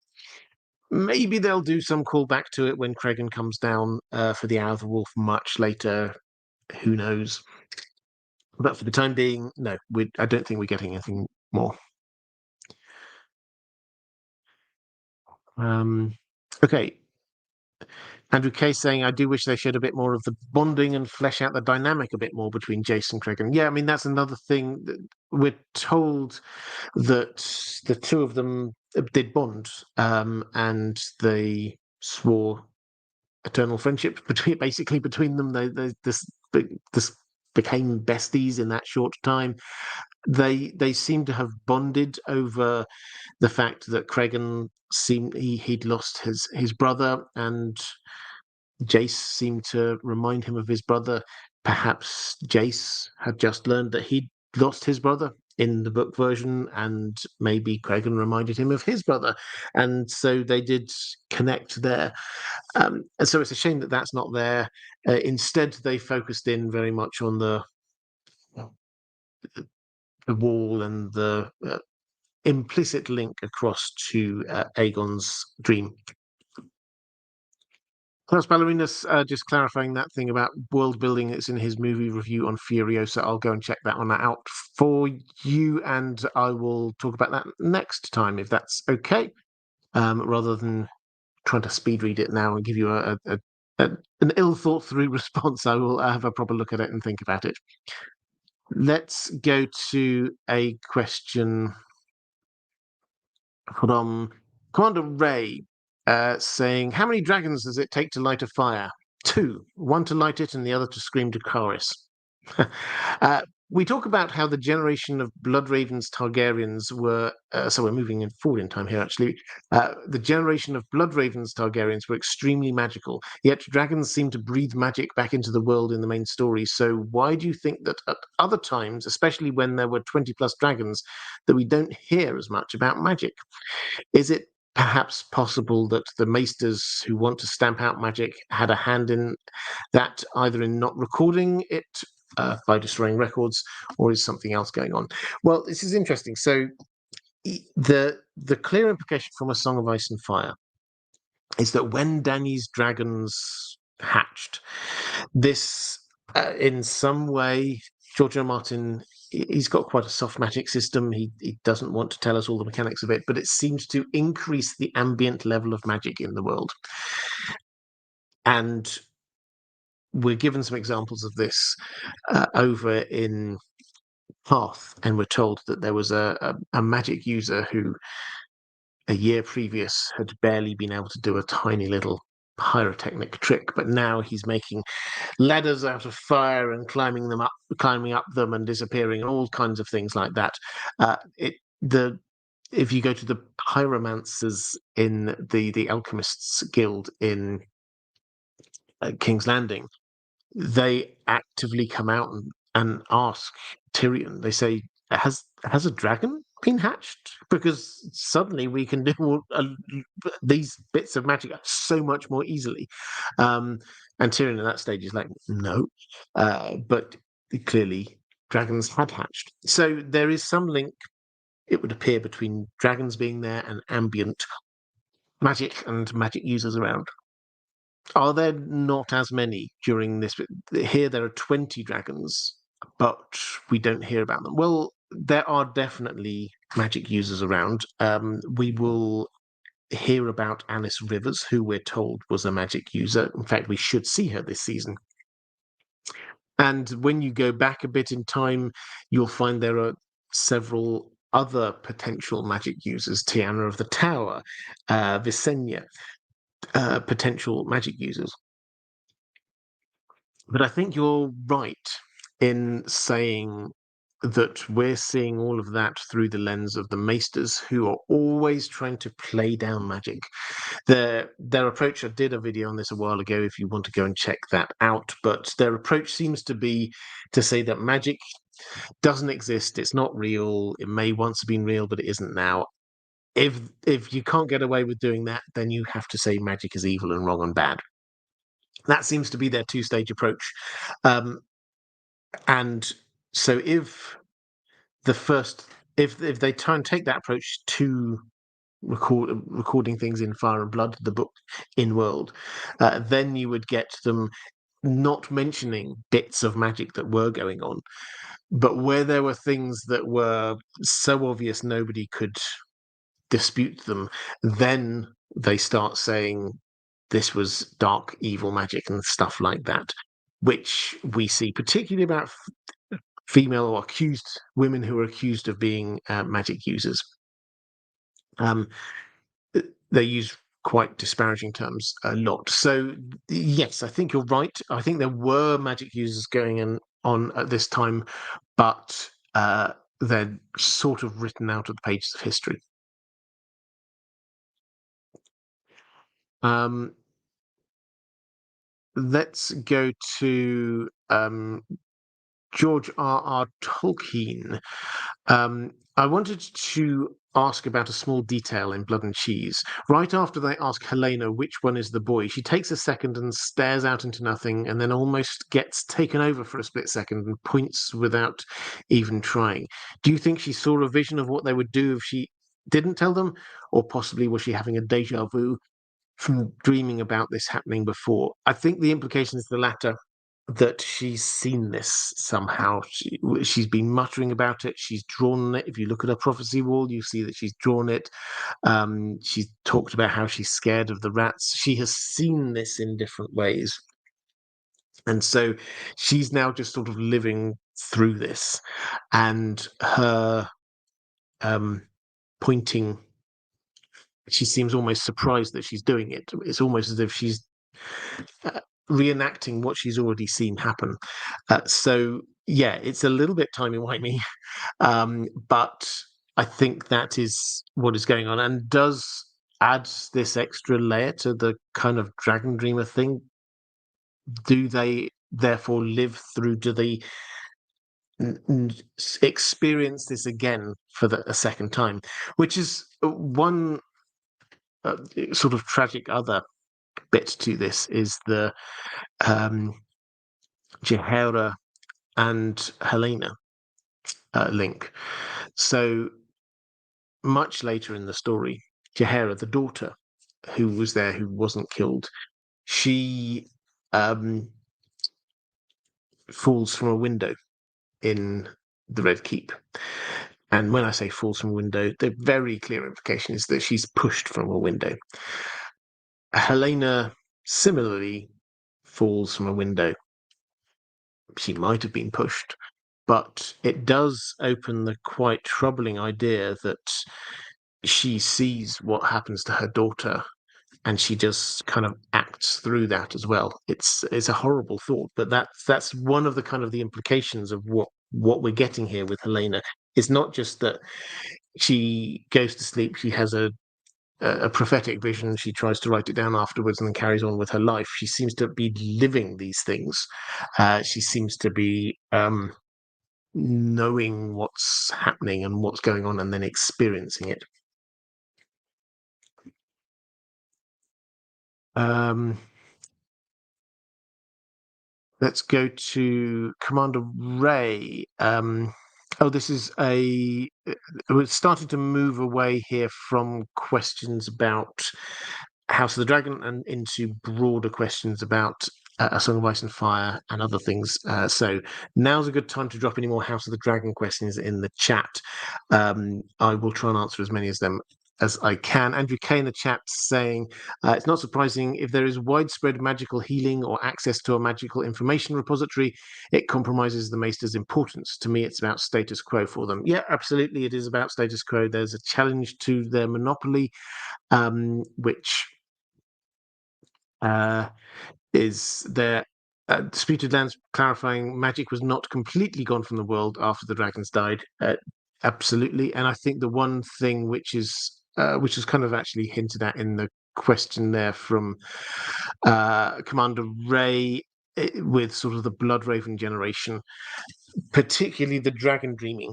Maybe they'll do some callback to it when Cregan comes down for the Hour of the Wolf much later. Who knows? But for the time being, no, I don't think we're getting anything more. Okay. Andrew K saying, I do wish they showed a bit more of the bonding and flesh out the dynamic a bit more between Jace and Cregan. Yeah, I mean, that's another thing. That we're told that the two of them did bond, and they swore eternal friendship between them. This became besties in that short time. They seem to have bonded over the fact that Cregan seemed he'd lost his brother, and Jace seemed to remind him of his brother. Perhaps Jace had just learned that he'd lost his brother in the book version, and maybe Cregan reminded him of his brother, and so they did connect there. And so it's a shame that that's not there. Instead, they focused in very much on the Wall and the implicit link across to Aegon's dream. Plus, Ballerinas just clarifying that thing about world building. It's in his movie review on Furiosa. I'll go and check that one out for you, and I will talk about that next time if that's okay. Rather than trying to speed read it now and give you an ill thought through response, I will have a proper look at it and think about it. Let's go to a question from Commander Ray, saying, "How many dragons does it take to light a fire?" Two. One to light it and the other to scream to Charis. We talk about how the generation of Bloodravens Targaryens were, so we're moving forward in time here actually, the generation of Bloodravens Targaryens were extremely magical, yet dragons seem to breathe magic back into the world in the main story. So why do you think that at other times, especially when there were 20 plus dragons, that we don't hear as much about magic? Is it perhaps possible that the maesters who want to stamp out magic had a hand in that, either in not recording it by destroying records, or is something else going on? Well, this is interesting. So the clear implication from A Song of Ice and Fire is that when Dany's dragons hatched, this in some way, George R. Martin, he's got quite a soft magic system. He doesn't want to tell us all the mechanics of it, but it seems to increase the ambient level of magic in the world. And we're given some examples of this over in Path, and we're told that there was a magic user who a year previous had barely been able to do a tiny little pyrotechnic trick, but now he's making ladders out of fire and climbing up them and disappearing, and all kinds of things like that. If you go to the pyromancers in the alchemists guild in King's Landing, they actively come out and ask Tyrion. They say, "Has a dragon been hatched? Because suddenly we can do these bits of magic so much more easily." And Tyrion at that stage is like, "No," but clearly dragons had hatched. So there is some link, it would appear, between dragons being there and ambient magic and magic users around. Are there not as many during this? Here there are 20 dragons, but we don't hear about them. Well, there are definitely magic users around. We will hear about Alice Rivers, who we're told was a magic user. In fact, we should see her this season. And when you go back a bit in time, you'll find there are several other potential magic users. Tiana of the Tower, Visenya, potential magic users. But I think you're right in saying that we're seeing all of that through the lens of the maesters, who are always trying to play down magic. Their approach, I did a video on this a while ago if you want to go and check that out, but their approach seems to be to say that magic doesn't exist, it's not real, it may once have been real, but it isn't now. If you can't get away with doing that, then you have to say magic is evil and wrong and bad. That seems to be their two-stage approach. And so if they try and take that approach to recording things in Fire and Blood, the book in world, then you would get them not mentioning bits of magic that were going on, but where there were things that were so obvious nobody could dispute them, then they start saying this was dark, evil magic and stuff like that, which we see particularly about female or accused women who are accused of being magic users. They use quite disparaging terms a lot. So yes, I think you're right. I think there were magic users going on at this time, but they're sort of written out of the pages of history. Let's go to George R.R. Tolkien. I wanted to ask about a small detail in Blood and Cheese. Right after they ask Helena which one is the boy, she takes a second and stares out into nothing, and then almost gets taken over for a split second and points without even trying. Do you think she saw a vision of what they would do if she didn't tell them, or possibly was she having a deja vu? from dreaming about this happening before. I think the implication is the latter, that she's seen this somehow. She's been muttering about it. She's drawn it. If you look at her prophecy wall, you see that she's drawn it. She's talked about how she's scared of the rats. She has seen this in different ways. And so she's now just sort of living through this. And her pointing, she seems almost surprised that she's doing it. It's almost as if she's reenacting what she's already seen happen. So yeah, it's a little bit timey-wimey, but I think that is what is going on, and does add this extra layer to the kind of Dragon Dreamer thing. Do they therefore live through? Do they experience this again for a second time? Which is one sort of tragic other bit to this, is the Geer and Helena link. So much later in the story, Geer, the daughter who was there, who wasn't killed, she falls from a window in the Red Keep. And when I say falls from a window, the very clear implication is that she's pushed from a window. Helena similarly falls from a window. She might have been pushed, but it does open the quite troubling idea that she sees what happens to her daughter, and she just kind of acts through that as well. It's a horrible thought, but that's one of the kind of the implications of what we're getting here with Helena. It's not just that she goes to sleep, she has a prophetic vision, she tries to write it down afterwards and then carries on with her life. She seems to be living these things. She seems to be knowing what's happening and what's going on, and then experiencing it. Let's go to Commander Ray. This is we're starting to move away here from questions about House of the Dragon and into broader questions about A Song of Ice and Fire and other things. So now's a good time to drop any more House of the Dragon questions in the chat. I will try and answer as many of them as I can. Andrew K in the chat saying, it's not surprising if there is widespread magical healing or access to a magical information repository, it compromises the Maester's importance. To me, it's about status quo for them. Yeah, absolutely, it is about status quo. There's a challenge to their monopoly, which is their Disputed Lands clarifying magic was not completely gone from the world after the dragons died. Absolutely, and I think the one thing which is kind of actually hinted at in the question there from Commander Ray, with sort of the Blood Raven generation, particularly the dragon dreaming,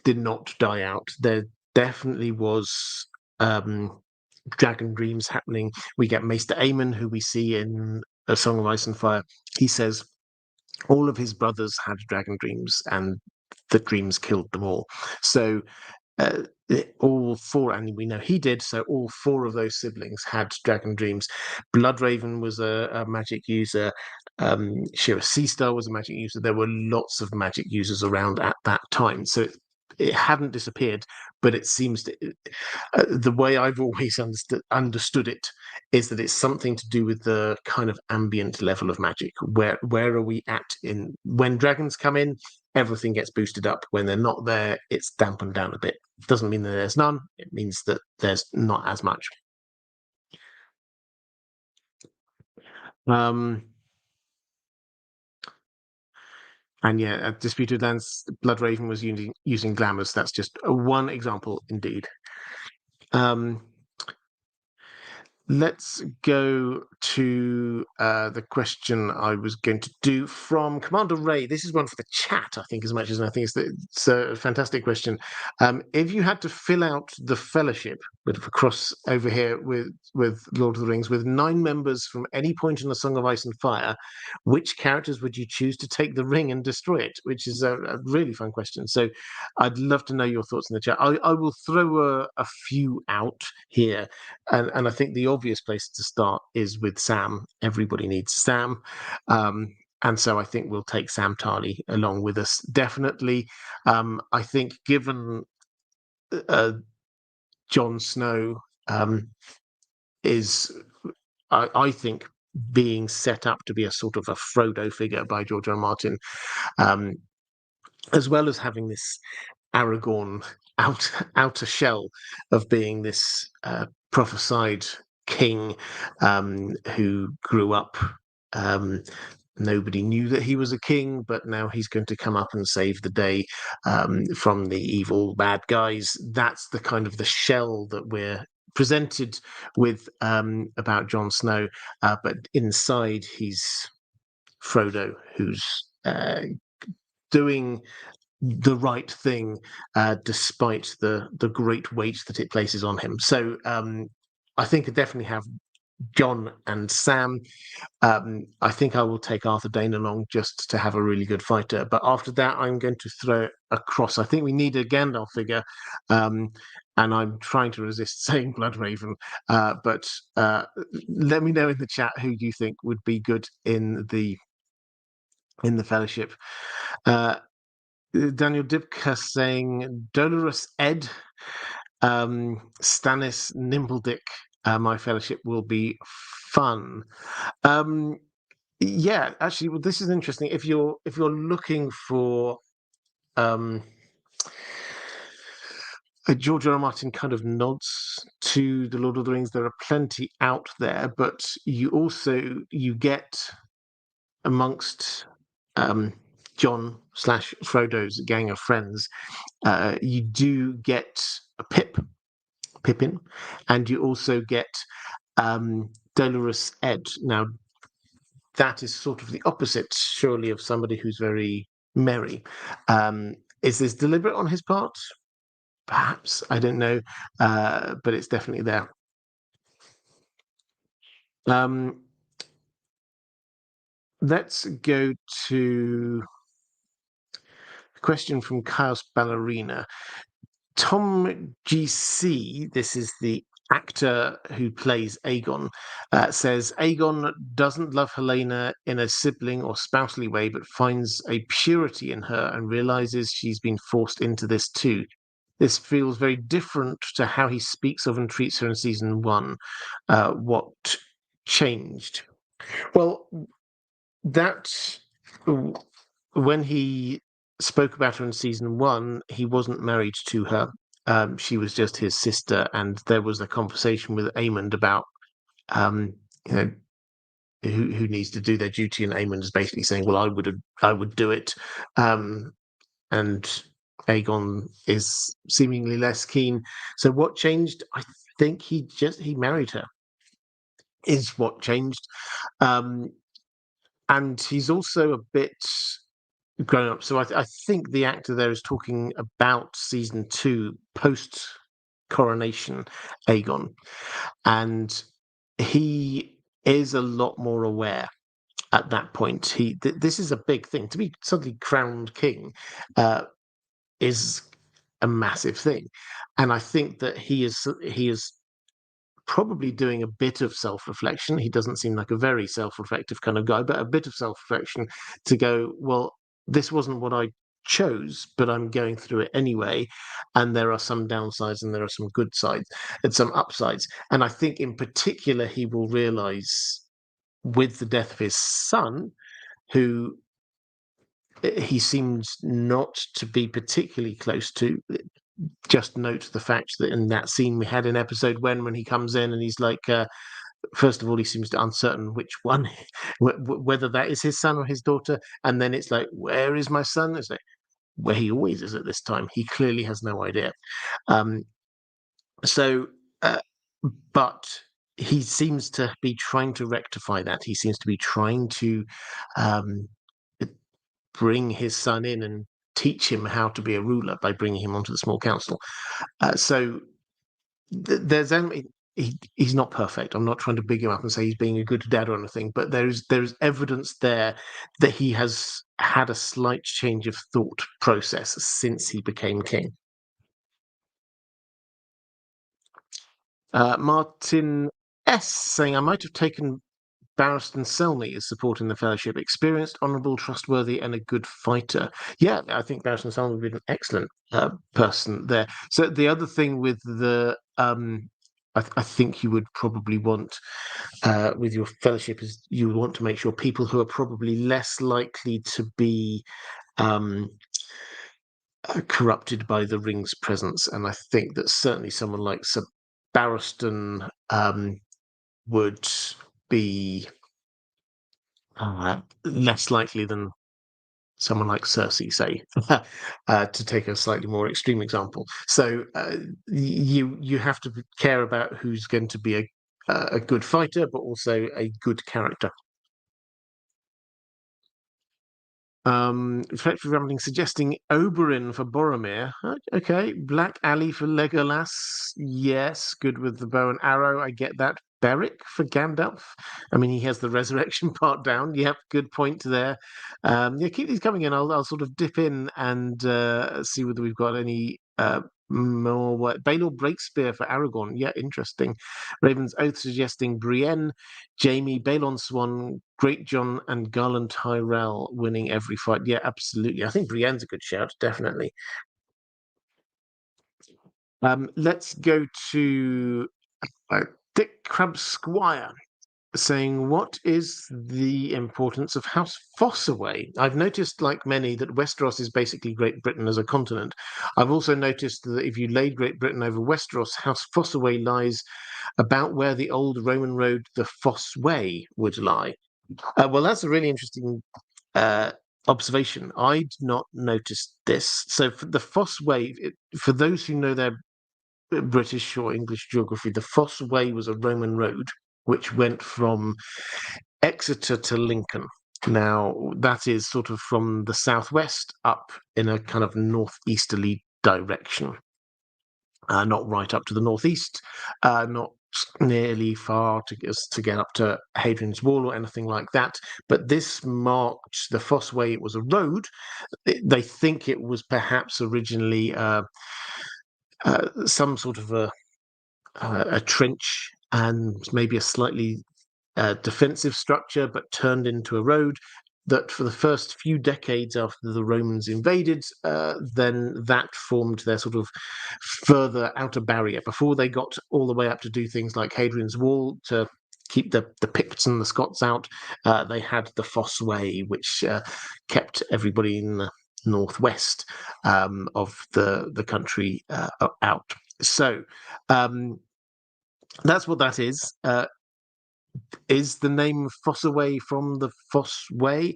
did not die out. There definitely was dragon dreams happening. We get Maester Aemon, who we see in A Song of Ice and Fire. He says all of his brothers had dragon dreams, and the dreams killed them all. So all four, and we know he did, so all four of those siblings had dragon dreams. Bloodraven was a magic user. Charis Seastar was a magic user. There were lots of magic users around at that time. So it hadn't disappeared, but it seems to, the way I've always understood it is that it's something to do with the kind of ambient level of magic. Where are we at in when dragons come in? Everything gets boosted up. When they're not there, it's dampened down a bit. It doesn't mean that there's none. It means that there's not as much. And yeah, Disputed Lands, Bloodraven was using glamours. That's just one example, indeed. Let's go to the question I was going to do from Commander Ray. This is one for the chat, I think, as much as I think it's a fantastic question. If you had to fill out the Fellowship across over here with Lord of the Rings with 9 members from any point in the Song of Ice and Fire, which characters would you choose to take the ring and destroy it? Which is a really fun question. So I'd love to know your thoughts in the chat. I will throw a few out here, and I think the obvious place to start is with Sam. Everybody needs Sam. And so I think we'll take Sam Tarly along with us, definitely. I think given Jon Snow is, I think, being set up to be a sort of a Frodo figure by George R. R. Martin, as well as having this Aragorn outer shell of being this prophesied king who grew up. Nobody knew that he was a king, but now he's going to come up and save the day from the evil bad guys. That's the kind of the shell that we're presented with about Jon Snow, but inside he's Frodo, who's doing the right thing despite the great weight that it places on him. So I think I definitely have Jon and Sam. I think I will take Arthur Dayne along just to have a really good fighter. But after that, I'm going to throw it across. I think we need a Gandalf figure. And I'm trying to resist saying Bloodraven. But let me know in the chat who you think would be good in the Fellowship. Daniel Dibka saying Dolorous Ed, Stannis Nimbledick. My Fellowship will be fun. Yeah, actually, well, this is interesting. If you're looking for George R. R. Martin kind of nods to the Lord of the Rings, there are plenty out there, but you get amongst Jon/Frodo's gang of friends, you do get a Pippin, and you also get Dolorous Ed. Now, that is sort of the opposite, surely, of somebody who's very merry. Is this deliberate on his part? Perhaps, I don't know, but it's definitely there. Let's go to a question from Chaos Ballerina. Tom GC, this is the actor who plays Aegon, says Aegon doesn't love Helena in a sibling or spousely way, but finds a purity in her and realizes she's been forced into this too. This feels very different to how he speaks of and treats her in season 1. What changed? Well, that when he spoke about her in season 1, he wasn't married to her. She was just his sister, and there was a conversation with Aemond about who needs to do their duty, and Aemond is basically saying, "Well, I would do it," and Aegon is seemingly less keen. So what changed? I think he married her. Is what changed, and he's also a bit grown up. So I think the actor there is talking about season 2 post coronation Aegon, and he is a lot more aware at that point. This is a big thing to be suddenly crowned king. Is a massive thing, and I think that he is probably doing a bit of self-reflection. He doesn't seem like a very self-reflective kind of guy, but a bit of self-reflection to go, well, this wasn't what I chose, but I'm going through it anyway, and there are some downsides and there are some good sides and some upsides. And I think in particular he will realize with the death of his son, who he seems not to be particularly close to. Just note the fact that in that scene we had in episode 1, when he comes in and he's like, first of all, he seems uncertain which one, whether that is his son or his daughter, and then it's like, where is my son? It's like, where he always is at this time. He clearly has no idea. But he seems to be trying to rectify that. He seems to be trying to bring his son in and teach him how to be a ruler by bringing him onto the small council. There's he's not perfect. I'm not trying to big him up and say he's being a good dad or anything, but there's evidence there that he has had a slight change of thought process since he became king. Martin S saying, I might have taken Barristan Selmy as supporting the Fellowship. Experienced, honourable, trustworthy, and a good fighter. Yeah, I think Barristan Selmy would be an excellent person there. So the other thing with the I think you would probably want with your fellowship is you would want to make sure people who are probably less likely to be corrupted by the ring's presence. And I think that certainly someone like Sir Barristan would be less likely than someone like Cersei, say, to take a slightly more extreme example. So you have to care about who's going to be a good fighter, but also a good character. Fletcher Rambling suggesting Oberyn for Boromir. Okay, Black Alley for Legolas. Yes, good with the bow and arrow. I get that. Beric for Gandalf. I mean, he has the resurrection part down. Yep, good point there. Yeah, keep these coming in. I'll sort of dip in and see whether we've got any more. Baelor Breakspear for Aragorn. Yeah, interesting. Raven's Oath suggesting Brienne, Jamie, Balon Swan, Great John, and Garland Tyrell winning every fight. Yeah, absolutely. I think Brienne's a good shout, definitely. Let's go to DickCrabb'sSquire saying, what is the importance of House Fossaway? I've noticed, like many, that Westeros is basically Great Britain as a continent. I've also noticed that if you laid Great Britain over Westeros, House Fossaway lies about where the old Roman road, the Foss Way, would lie. Well, that's a really interesting observation. I'd not noticed this. So for the Foss Way, for those who know their British or English geography, the Foss Way was a Roman road which went from Exeter to Lincoln. Now, that is sort of from the southwest up in a kind of northeasterly direction. Not right up to the northeast, not nearly far to get up to Hadrian's Wall or anything like that. But this marked the Foss Way. It was a road. They think it was perhaps originally some sort of a trench and maybe a slightly defensive structure, but turned into a road. That for the first few decades after the Romans invaded, then that formed their sort of further outer barrier before they got all the way up to do things like Hadrian's Wall to keep the Picts and the Scots out. They had the Foss Way, which kept everybody in the northwest of the country out. So that's what that is. Is the name Fossaway from the Foss Way?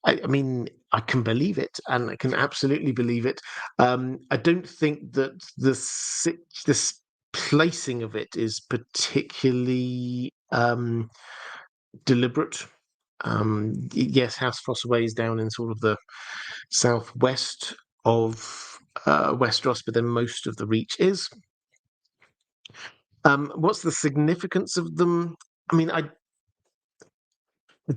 I mean, I can believe it, and I can absolutely believe it. I don't think that this placing of it is particularly deliberate. Yes, House Fossaway is down in sort of the southwest of Westeros, but then most of the Reach is. What's the significance of them? I mean, I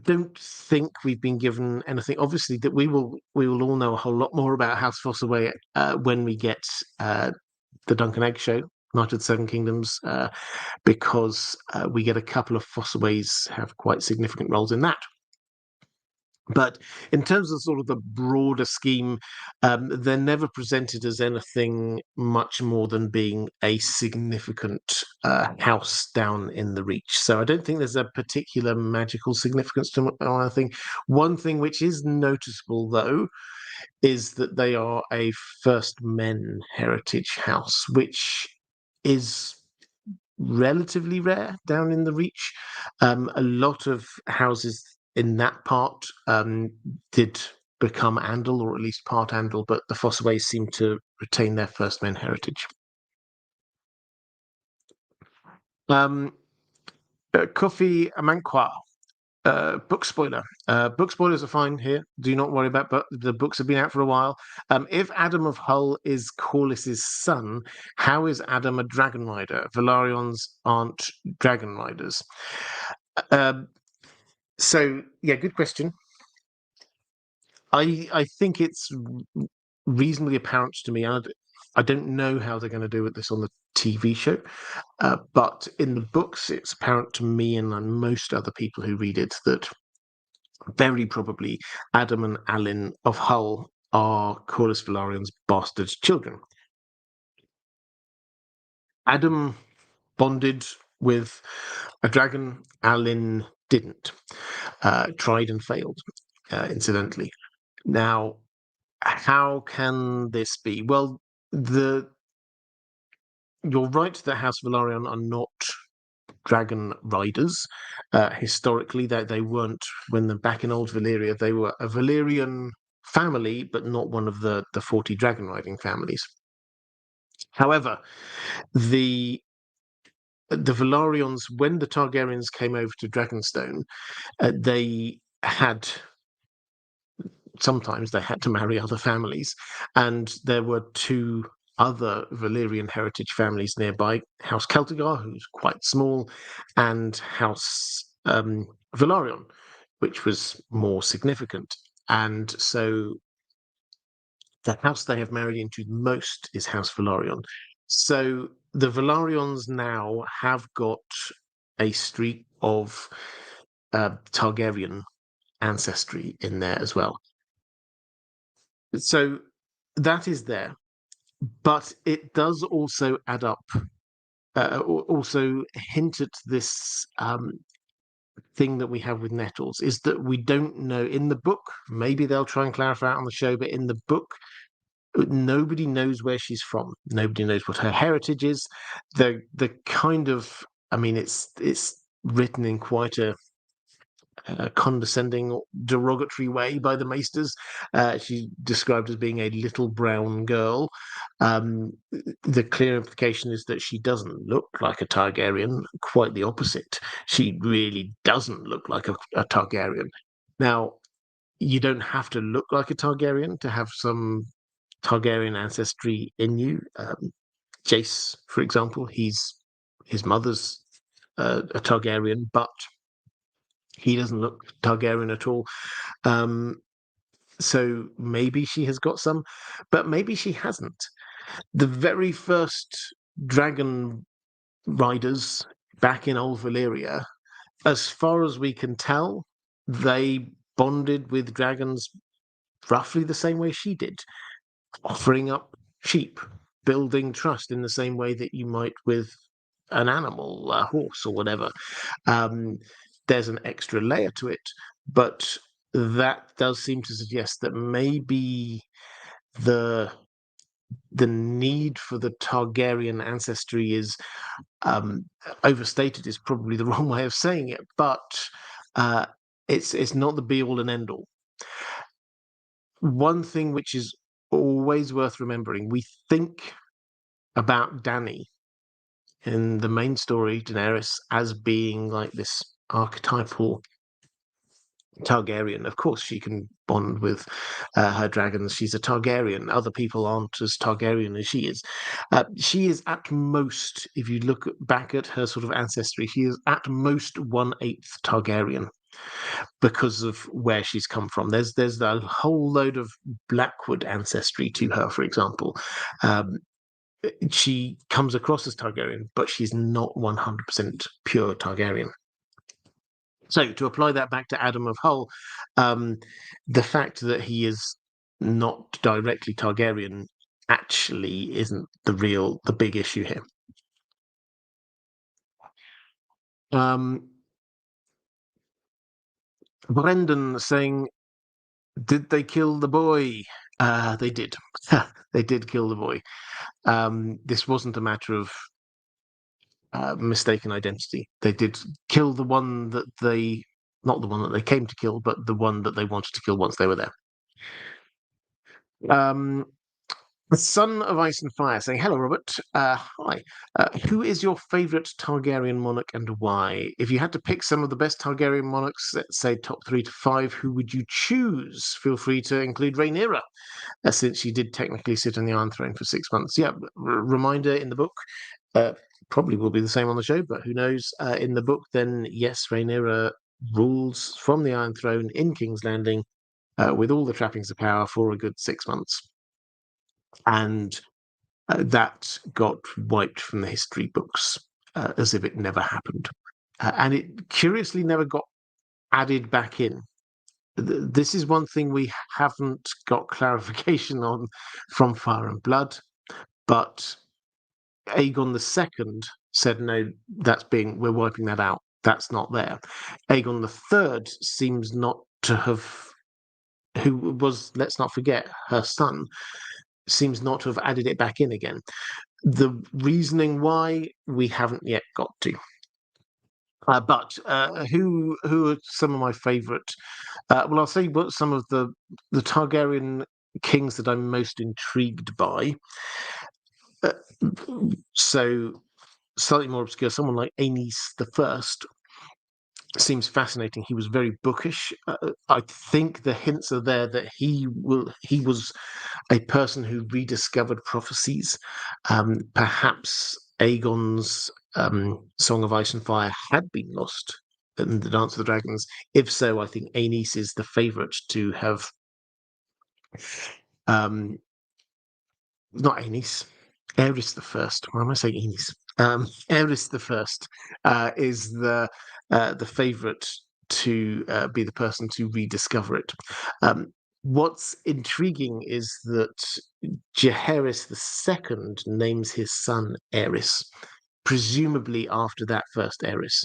don't think we've been given anything. Obviously, that we will all know a whole lot more about House Fossaway when we get the Duncan Egg show, Night of the Seven Kingdoms, because we get a couple of Fossaways have quite significant roles in that. But in terms of sort of the broader scheme, they're never presented as anything much more than being a significant house down in the Reach. So I don't think there's a particular magical significance to anything. One thing which is noticeable, though, is that they are a First Men heritage house, which is relatively rare down in the Reach. A lot of houses in that part did become Andal, or at least part Andal, but the Fossaways seem to retain their First Men heritage. Kofi Amankwa, book spoiler. Book spoilers are fine here. Do not worry about, but the books have been out for a while. If Adam of Hull is Corlys's son, how is Adam a dragon rider? Valarians aren't dragon riders. So yeah, good question. I think it's reasonably apparent to me. I don't know how they're going to do with this on the TV show, but in the books, it's apparent to me and most other people who read it that very probably Adam and Alyn of Hull are Corlys Velaryon's bastard children. Adam bonded with a dragon. Alyn didn't. Tried and failed, incidentally. Now, how can this be? Well, you're right that House Velaryon are not dragon riders. Historically, they weren't. When they're back in Old Valyria, they were a Valyrian family, but not one of the 40 dragon riding families. However, the Velaryons, when the Targaryens came over to Dragonstone, they had sometimes they had to marry other families, and there were two other Valyrian heritage families nearby: House Celtigar, who's quite small, and House Velaryon, which was more significant. And so the house they have married into most is House Velaryon. So the Velaryons now have got a streak of Targaryen ancestry in there as well. So that is there, but it does also add up, also hint at this thing that we have with Nettles, is that we don't know in the book. Maybe they'll try and clarify it on the show, but in the book, nobody knows where she's from. Nobody knows what her heritage is. The kind of, I mean, it's written in quite a condescending, derogatory way by the Maesters. She's described as being a little brown girl. The clear implication is that she doesn't look like a Targaryen. Quite the opposite. She really doesn't look like a Targaryen. Now, you don't have to look like a Targaryen to have some Targaryen ancestry in you. Jace, for example, his mother's a Targaryen, but he doesn't look Targaryen at all. So maybe she has got some, but maybe she hasn't. The very first dragon riders back in Old Valyria, as far as we can tell, they bonded with dragons roughly the same way she did, offering up sheep, building trust in the same way that you might with an animal, a horse or whatever. There's an extra layer to it, but that does seem to suggest that maybe the need for the Targaryen ancestry is overstated, is probably the wrong way of saying it, but it's not the be all and end all. One thing which is always worth remembering: we think about Dany in the main story, Daenerys, as being like this archetypal Targaryen. Of course, she can bond with her dragons. She's a Targaryen. Other people aren't as Targaryen as she is. She is at most, if you look back at her sort of ancestry, she is at most 1/8 Targaryen because of where she's come from. There's a whole load of Blackwood ancestry to her, for example. She comes across as Targaryen, but she's not 100% pure Targaryen. So to apply that back to Adam of Hull, the fact that he is not directly Targaryen actually isn't the big issue here. Brendan saying, "Did they kill the boy?" They did. They did kill the boy. This wasn't a matter of mistaken identity. They did kill the one that not the one that they came to kill, but the one that they wanted to kill once they were there. The Son of Ice and Fire saying, "Hello, Robert. Hi. Who is your favourite Targaryen monarch and why? If you had to pick some of the best Targaryen monarchs, let's say top 3 to 5, who would you choose? Feel free to include Rhaenyra, since she did technically sit on the Iron Throne for 6 months." Yeah, reminder in the book, probably will be the same on the show, but who knows? In the book, then, yes, Rhaenyra rules from the Iron Throne in King's Landing with all the trappings of power for a good 6 months. And that got wiped from the history books as if it never happened. And it curiously never got added back in. This is one thing we haven't got clarification on from Fire and Blood, but Aegon II said, no, we're wiping that out. That's not there. Aegon III seems not to have, who was, let's not forget, her son, seems not to have added it back in again. The reasoning why, we haven't yet got to. But who are some of my favourite? Well, I'll say what some of the Targaryen kings that I'm most intrigued by. So slightly more obscure, someone like Aenys the First seems fascinating. He was very bookish. I think the hints are there that he was a person who rediscovered prophecies. Perhaps Aegon's Song of Ice and Fire had been lost in the Dance of the Dragons. If so, I think Aenys is the favourite to have. Not Aenys, Aerys the First. Why am I saying Aenys? Aerys the First is the favourite to be the person to rediscover it. What's intriguing is that Jaehaerys II names his son Aerys, presumably after that first Aerys,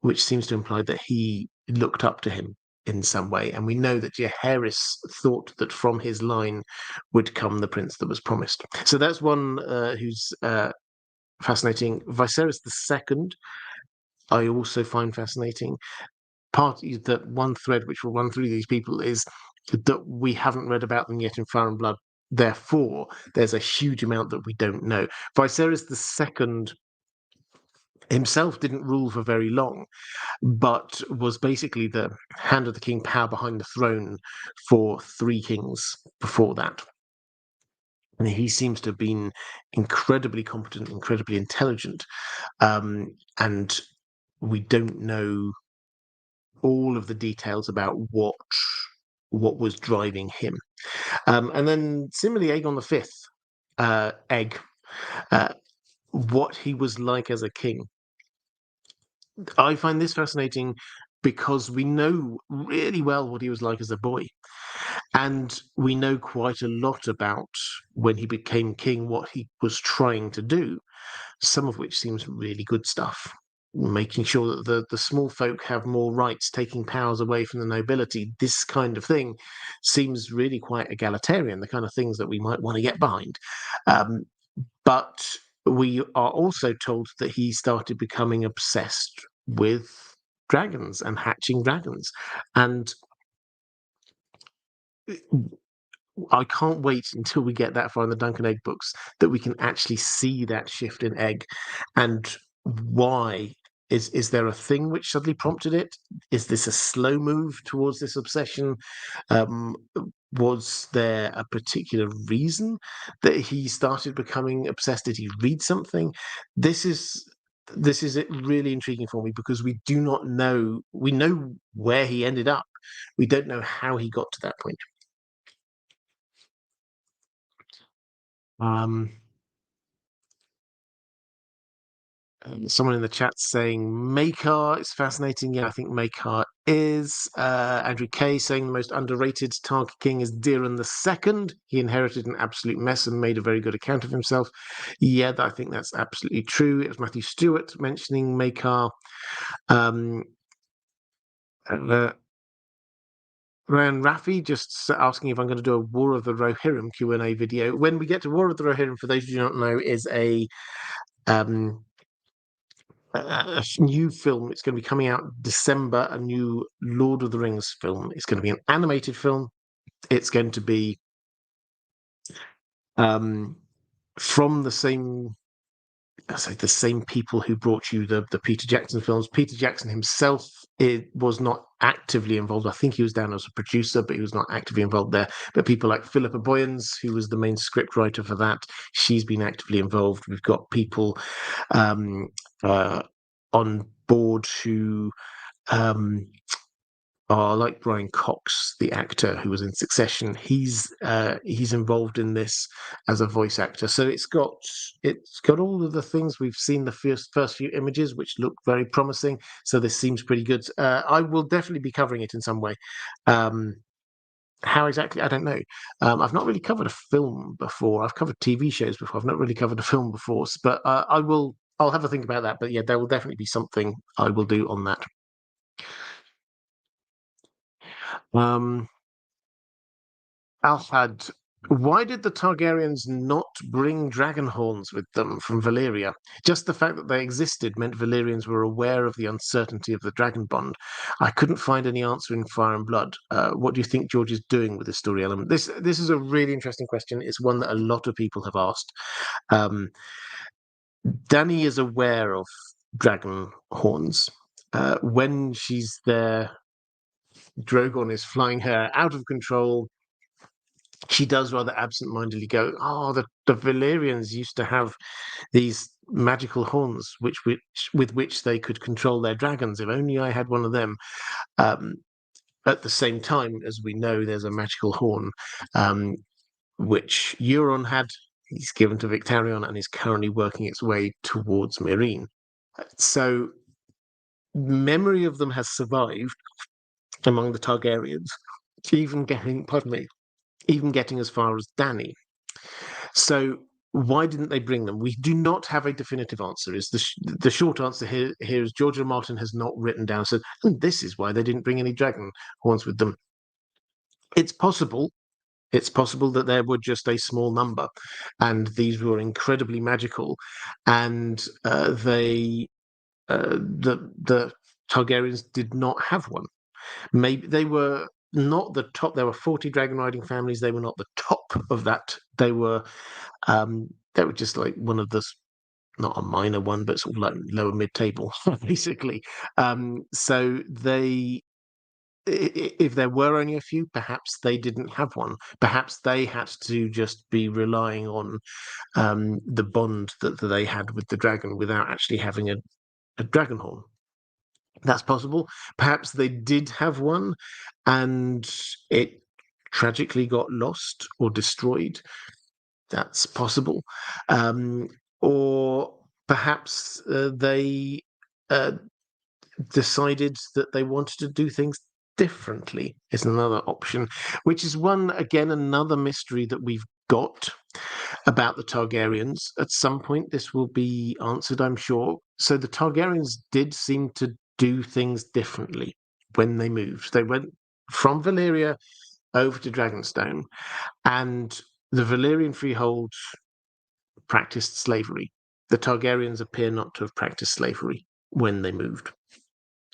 which seems to imply that he looked up to him in some way. And we know that Jaehaerys thought that from his line would come the prince that was promised. So that's one who's fascinating. Viserys II, I also find fascinating. That one thread which will run through these people is that we haven't read about them yet in Fire and Blood. Therefore, there's a huge amount that we don't know. Viserys II himself didn't rule for very long, but was basically the hand of the king, power behind the throne for 3 kings before that. And he seems to have been incredibly competent, incredibly intelligent, and we don't know all of the details about what was driving him. And then similarly, Aegon V, Egg, what he was like as a king. I find this fascinating because we know really well what he was like as a boy. And we know quite a lot about when he became king, what he was trying to do, some of which seems really good stuff. Making sure that the small folk have more rights, taking powers away from the nobility, this kind of thing seems really quite egalitarian, the kind of things that we might want to get behind. But we are also told that he started becoming obsessed with dragons and hatching dragons. And I can't wait until we get that far in the Dunk and Egg books that we can actually see that shift in Egg. And why? Is there a thing which suddenly prompted it? Is this a slow move towards this obsession? Was there a particular reason that he started becoming obsessed? Did he read something? This is really intriguing for me because we do not know. We know where he ended up. We don't know how he got to that point. Someone in the chat saying Maekar is fascinating. Yeah, I think Maekar is. Andrew K saying the most underrated Targ king is Diran II. He inherited an absolute mess and made a very good account of himself. Yeah, I think that's absolutely true. It was Matthew Stewart mentioning Maekar. Ryan Raffi just asking if I'm going to do a War of the Rohirrim Q&A video. When we get to War of the Rohirrim, for those who do not know, is a new film. It's going to be coming out December, a new Lord of the Rings film. It's going to be an animated film. It's going to be from the same people who brought you the Peter Jackson films. Peter Jackson himself was not actively involved. I think he was down as a producer, but he was not actively involved there. But people like Philippa Boyens, who was the main script writer for that, she's been actively involved. We've got people on board who like Brian Cox, the actor who was in Succession. He's involved in this as a voice actor. So it's got all of the things we've seen the first few images, which look very promising. So this seems pretty good. I will definitely be covering it in some way. How exactly? I don't know. I've not really covered a film before. I've covered TV shows before. I've not really covered a film before. But I will. I'll have a think about that. But yeah, there will definitely be something I will do on that. Alhad, why did the Targaryens not bring dragon horns with them from Valyria? Just the fact that they existed meant Valyrians were aware of the uncertainty of the dragon bond. I couldn't find any answer in Fire and Blood. What do you think George is doing with this story element? This is a really interesting question. It's one that a lot of people have asked. Dany is aware of dragon horns. When she's there, Drogon is flying her out of control. She does rather absent-mindedly go, "Oh, the Valyrians used to have these magical horns, with which they could control their dragons. If only I had one of them." Um, at the same time, as we know, there's a magical horn which Euron had. He's given to Victarion and is currently working its way towards Meereen. So, memory of them has survived among the Targaryens, even getting as far as Dany. So why didn't they bring them? We do not have a definitive answer. Is the short answer here is George R. R. Martin has not written down, said, this is why they didn't bring any dragon horns with them. It's possible. It's possible that there were just a small number, and these were incredibly magical, and the Targaryens did not have one. Maybe they were not the top. There were 40 dragon riding families. They were not the top of that. They were just like one of the, not a minor one, but sort of like lower mid table, basically. So if there were only a few, perhaps they didn't have one. Perhaps they had to just be relying on the bond that they had with the dragon without actually having a dragon horn. That's possible. Perhaps they did have one and it tragically got lost or destroyed. That's possible. Or perhaps they decided that they wanted to do things differently, is another option, which is another mystery that we've got about the Targaryens. At some point, this will be answered, I'm sure. So the Targaryens did seem to do things differently when they moved. They went from Valyria over to Dragonstone, and the Valyrian freehold practiced slavery. The Targaryens appear not to have practiced slavery when they moved.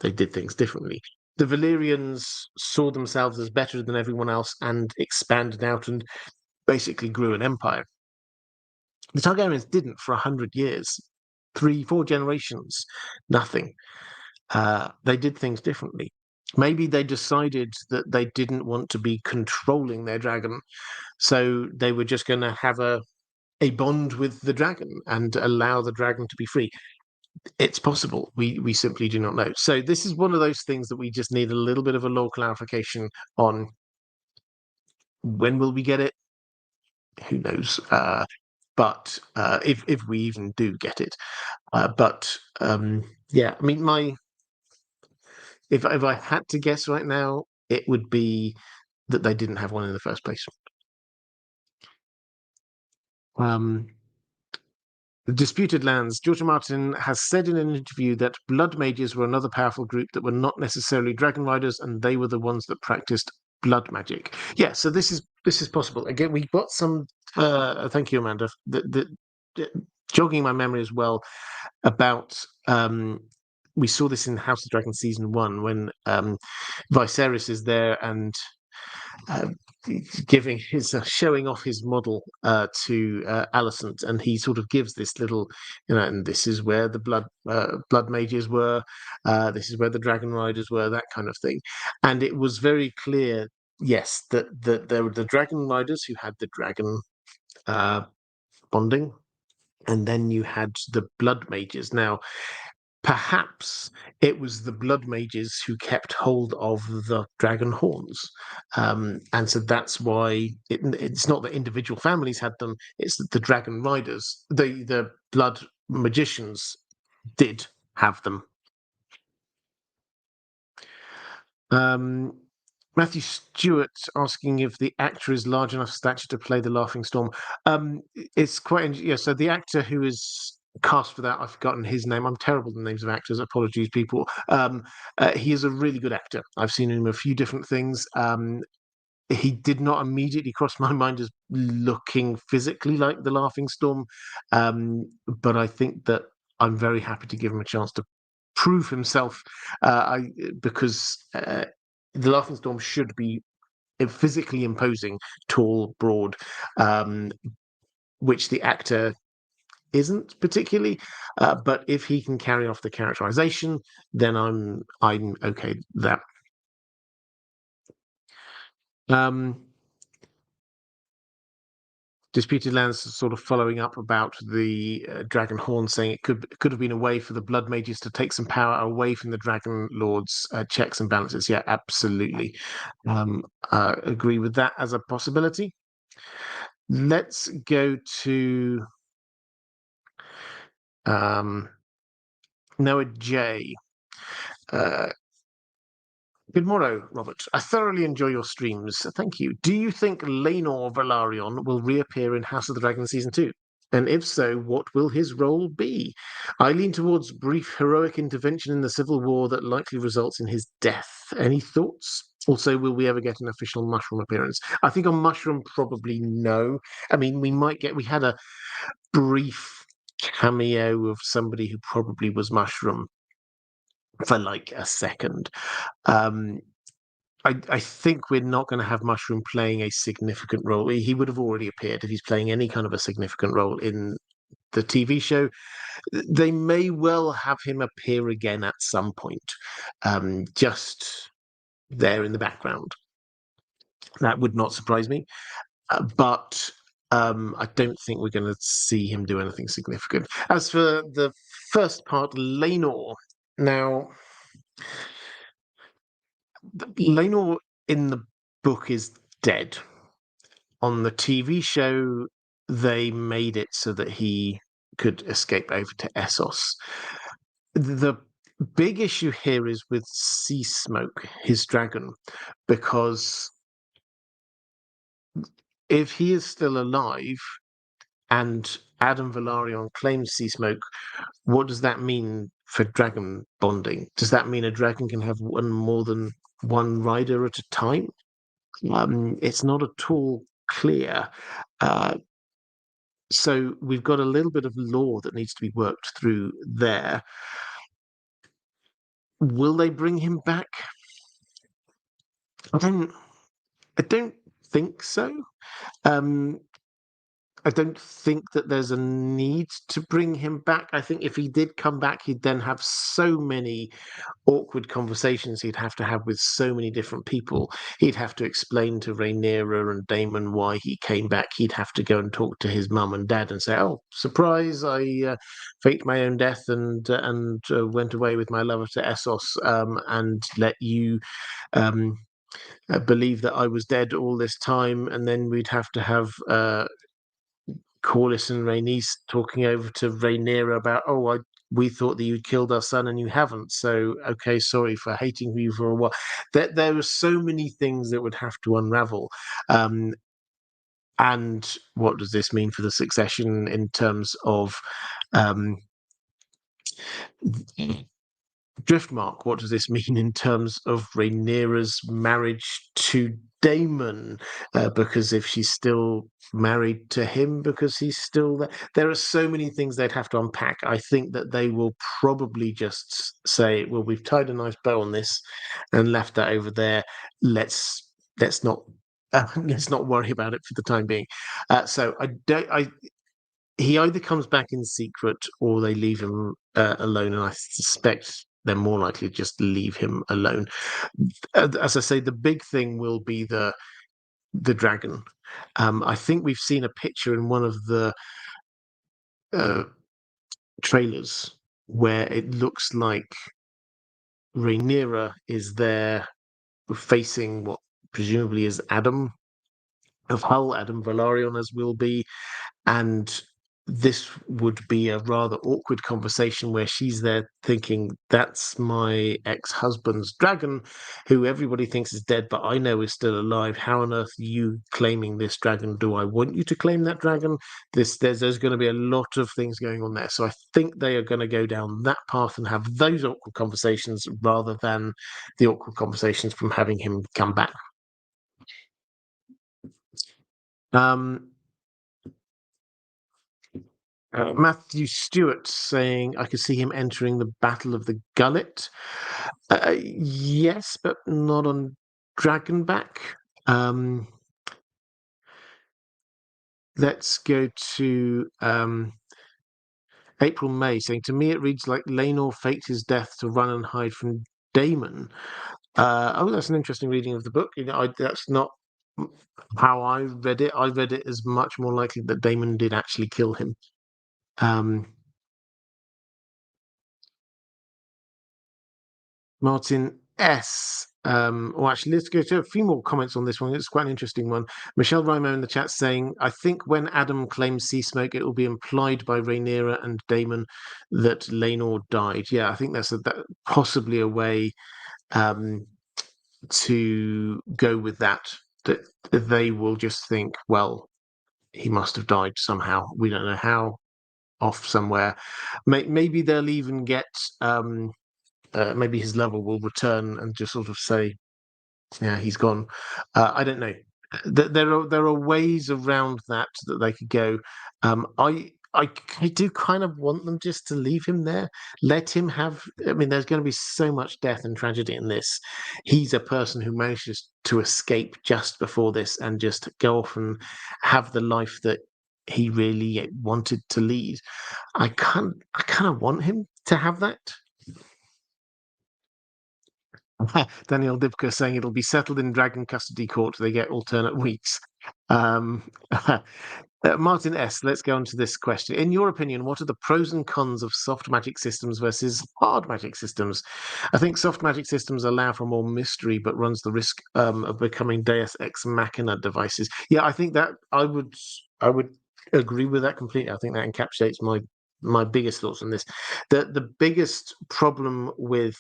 They did things differently. The Valyrians saw themselves as better than everyone else and expanded out and basically grew an empire. The Targaryens didn't for 100 years, 3-4 generations, nothing. They did things differently. Maybe they decided that they didn't want to be controlling their dragon, so they were just going to have a bond with the dragon and allow the dragon to be free. It's possible. We simply do not know. So this is one of those things that we just need a little bit of a lore clarification on. When will we get it? Who knows? But if we even do get it, yeah, I mean, if I had to guess right now, it would be that they didn't have one in the first place. The Disputed Lands. George R. Martin has said in an interview that blood mages were another powerful group that were not necessarily dragon riders, and they were the ones that practiced blood magic. Yeah, so this is possible. Again, we got some. Thank you, Amanda. Jogging my memory as well about. We saw this in House of Dragons season 1 when Viserys is there and showing off his model to Alicent, and he sort of gives this little, and this is where the blood mages were, this is where the dragon riders were, that kind of thing. And it was very clear, yes, that there were the dragon riders who had the dragon bonding, and then you had the blood mages. Now, perhaps it was the blood mages who kept hold of the dragon horns. And so that's why it's not that individual families had them, it's that the dragon riders, the blood magicians, did have them. Matthew Stewart asking if the actor is large enough stature to play the Laughing Storm. It's quite, yeah. So the actor who is cast for that, I've forgotten his name. I'm terrible with the names of actors. Apologies, people. He is a really good actor. I've seen him in a few different things. He did not immediately cross my mind as looking physically like the Laughing Storm, but I think that I'm very happy to give him a chance to prove himself, because the Laughing Storm should be physically imposing, tall, broad, which the actor isn't particularly. But if he can carry off the characterization, then I'm okay with that. Disputed Lands sort of following up about the Dragon Horn, saying it could have been a way for the Blood Mages to take some power away from the Dragon Lord's checks and balances. Yeah, absolutely. Agree with that as a possibility. Let's go to Noah J. Good morrow, Robert. I thoroughly enjoy your streams. Thank you. Do you think Laenor Velaryon will reappear in House of the Dragon Season 2? And if so, what will his role be? I lean towards brief heroic intervention in the Civil War that likely results in his death. Any thoughts? Also, will we ever get an official Mushroom appearance? I think on Mushroom, probably no. I mean, we had a brief cameo of somebody who probably was Mushroom for like a second. I think we're not going to have Mushroom playing a significant role. He would have already appeared if he's playing any kind of a significant role in the TV show. They may well have him appear again at some point, just there in the background. That would not surprise me. But I don't think we're going to see him do anything significant. As for the first part, Laenor. Now, Laenor in the book is dead. On the TV show, they made it so that he could escape over to Essos. The big issue here is with Sea Smoke, his dragon, because if he is still alive and Adam Velaryon claims Sea Smoke, what does that mean for dragon bonding? Does that mean a dragon can have more than one rider at a time? It's not at all clear. So we've got a little bit of lore that needs to be worked through there. Will they bring him back? I don't think so. I don't think that there's a need to bring him back. I think if he did come back, he'd then have so many awkward conversations he'd have to have with so many different people. He'd have to explain to Rhaenyra and Daemon why he came back. He'd have to go and talk to his mum and dad and say, "Oh, surprise! I faked my own death and went away with my lover to Essos, and let you." Believe that I was dead all this time, and then we'd have to have Corlys and Rhaenys talking over to Rhaenyra about, we thought that you'd killed our son and you haven't. So, okay, sorry for hating you for a while. There are so many things that would have to unravel. And what does this mean for the succession in terms of Driftmark? What does this mean in terms of Rhaenyra's marriage to Daemon? Because if she's still married to him because he's still there are so many things they'd have to unpack. I think that they will probably just say, well, we've tied a nice bow on this and left that over there. Let's not let's not worry about it for the time being. So he either comes back in secret or they leave him alone, and I suspect they're more likely to just leave him alone. As I say, the big thing will be the dragon. I think we've seen a picture in one of the trailers where it looks like Rhaenyra is there facing what presumably is Adam of Hull, Adam Velaryon as will be, and this would be a rather awkward conversation where she's there thinking, that's my ex-husband's dragon, who everybody thinks is dead, but I know is still alive. How on earth are you claiming this dragon? Do I want you to claim that dragon? There's going to be a lot of things going on there. So I think they are going to go down that path and have those awkward conversations rather than the awkward conversations from having him come back. Matthew Stewart saying, I could see him entering the Battle of the Gullet. Yes, but not on Dragonback. Let's go to April May saying, to me it reads like Laenor faked his death to run and hide from Daemon. That's an interesting reading of the book. That's not how I read it. I read it as much more likely that Daemon did actually kill him. Martin S. Actually, let's go to a few more comments on this one. It's quite an interesting one. Michelle Rimo in the chat saying, I think when Adam claims sea smoke, it will be implied by Rhaenyra and Daemon that Laenor died. Yeah, I think that's possibly a way to go with that they will just think, well, he must have died somehow. We don't know how, off somewhere. Maybe they'll even get... maybe his lover will return and just sort of say, yeah, he's gone. I don't know. There are ways around that they could go. I do kind of want them just to leave him there. Let him have... I mean, there's going to be so much death and tragedy in this. He's a person who manages to escape just before this and just go off and have the life that he really wanted to lead. I kind of want him to have that. Daniel Dibka saying it'll be settled in Dragon Custody Court. They get alternate weeks. Martin S., let's go on to this question. In your opinion, what are the pros and cons of soft magic systems versus hard magic systems? I think soft magic systems allow for more mystery, but runs the risk of becoming Deus Ex Machina devices. Yeah, I think that I would agree with that completely. I think that encapsulates my biggest thoughts on this. The biggest problem with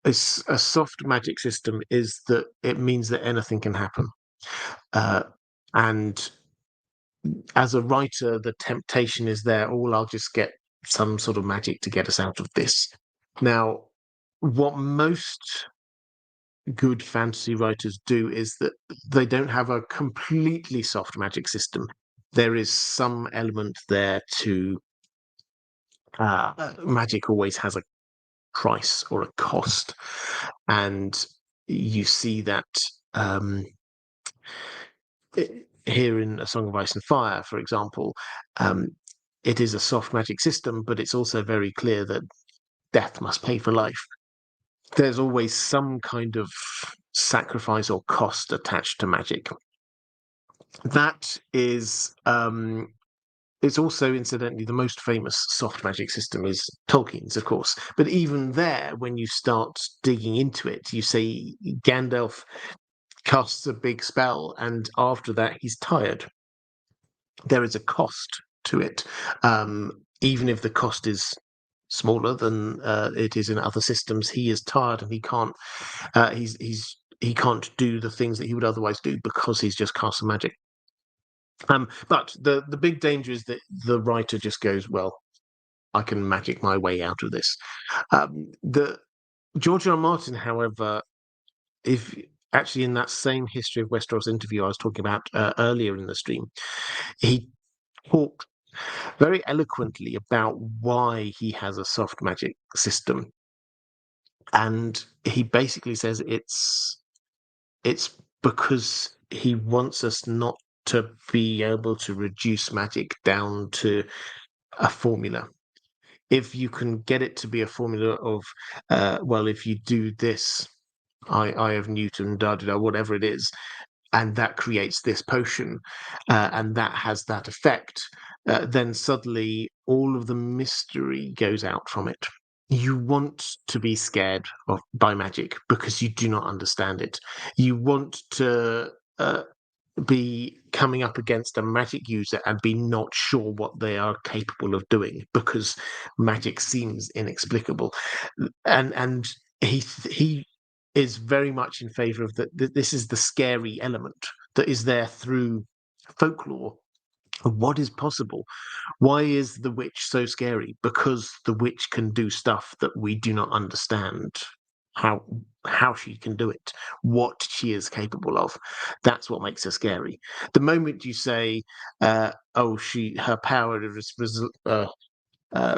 a soft magic system is that it means that anything can happen. And as a writer, the temptation is there, oh, I'll just get some sort of magic to get us out of this. Now, what most good fantasy writers do is that they don't have a completely soft magic system. There is some element there to... magic always has a price or a cost, and you see that here in A Song of Ice and Fire, for example. It is a soft magic system, but it's also very clear that death must pay for life. There's always some kind of sacrifice or cost attached to magic. That is... it's also, incidentally, the most famous soft magic system is Tolkien's, of course. But even there, when you start digging into it, you say Gandalf casts a big spell, and after that, he's tired. There is a cost to it, even if the cost is smaller than it is in other systems. He is tired, and he can't. He can't do the things that he would otherwise do because he's just cast some magic. But the big danger is that the writer just goes, well, I can magic my way out of this. The George R. R. Martin, however, if actually in that same History of Westeros interview I was talking about earlier in the stream, he talked very eloquently about why he has a soft magic system. And he basically says it's because he wants us not to be able to reduce magic down to a formula. If you can get it to be a formula of, well, if you do this, I of Newton, whatever it is, and that creates this potion, and that has that effect, then suddenly all of the mystery goes out from it. You want to be scared by magic because you do not understand it. You want to be coming up against a magic user and be not sure what they are capable of doing because magic seems inexplicable. And he is very much in favor of that. This is the scary element that is there through folklore. What is possible? Why is the witch so scary? Because the witch can do stuff that we do not understand how how she can do it, what she is capable of. That's what makes her scary. The moment you say, "Oh, her power is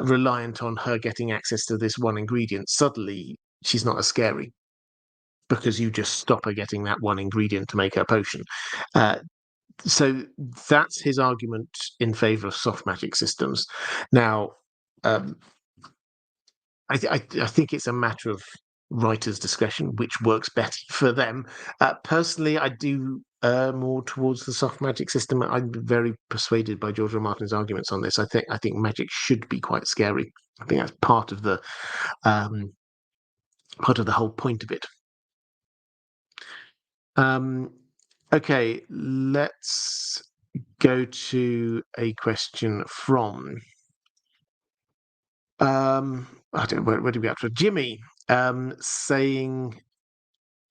reliant on her getting access to this one ingredient," suddenly she's not as scary because you just stop her getting that one ingredient to make her potion. So that's his argument in favor of soft magic systems. Now, um, I think it's a matter of writers' discretion, which works better for them. Personally, I do more towards the soft magic system. I'm very persuaded by George R. Martin's arguments on this. I think magic should be quite scary. I think that's um, part of the whole point of it. Okay, let's go to a question from I don't know, where do we get to? Jimmy, saying,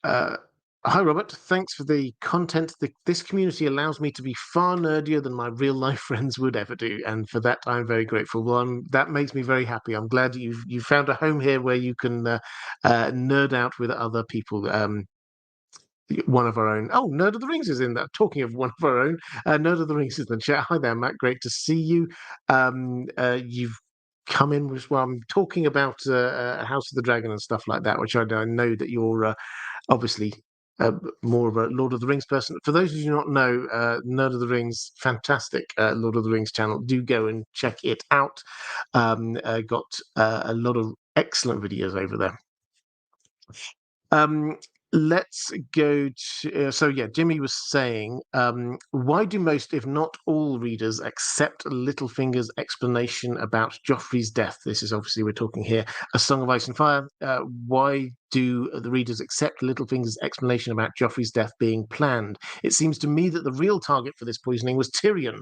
"Hi Robert, thanks for the content. This community allows me to be far nerdier than my real life friends would ever do, and for that I'm very grateful. Well, that makes me very happy. I'm glad you've found a home here where you can nerd out with other people." One of our own. Oh, Nerd of the Rings is in that. Talking of one of our own, Nerd of the Rings is in the chat. Hi there, Matt. Great to see you. You've come in with, well, I'm talking about House of the Dragon and stuff like that, which I know that you're obviously more of a Lord of the Rings person. For those of you who do not know, Nerd of the Rings, fantastic Lord of the Rings channel. Do go and check it out. Got a lot of excellent videos over there. Let's go to so yeah, Jimmy was saying, why do most, if not all, readers accept Littlefinger's explanation about Joffrey's death? This is obviously, we're talking here, A Song of Ice and Fire. Why do the readers accept Littlefinger's explanation about Joffrey's death being planned? It seems to me that the real target for this poisoning was Tyrion,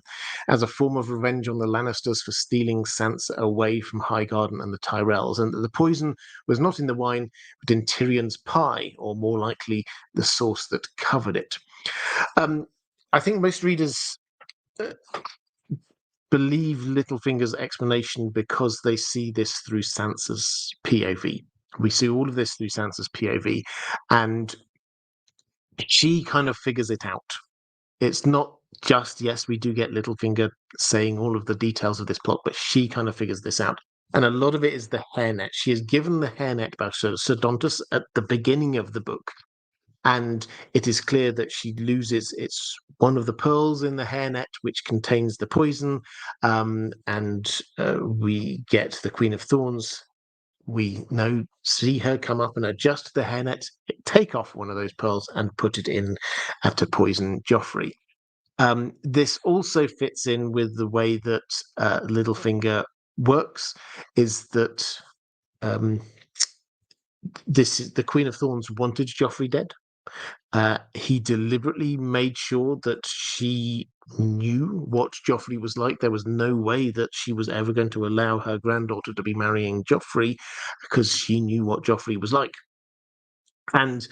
as a form of revenge on the Lannisters for stealing Sansa away from Highgarden and the Tyrells, and that the poison was not in the wine but in Tyrion's pie, or more likely the sauce that covered it. I think most readers believe Littlefinger's explanation because they see this through Sansa's POV. We see all of this through Sansa's POV, and she kind of figures it out. It's not just, yes, we do get Littlefinger saying all of the details of this plot, but she kind of figures this out. And a lot of it is the hairnet. She is given the hairnet by Sir Dontus at the beginning of the book. And it is clear that she loses, it's one of the pearls in the hairnet which contains the poison. And we get the Queen of Thorns. We see her come up and adjust the hairnet, take off one of those pearls and put it in to poison Joffrey. This also fits in with the way that Littlefinger works, is that this is the Queen of Thorns wanted Joffrey dead. He deliberately made sure that she knew what Joffrey was like. There was no way that she was ever going to allow her granddaughter to be marrying Joffrey because she knew what Joffrey was like. And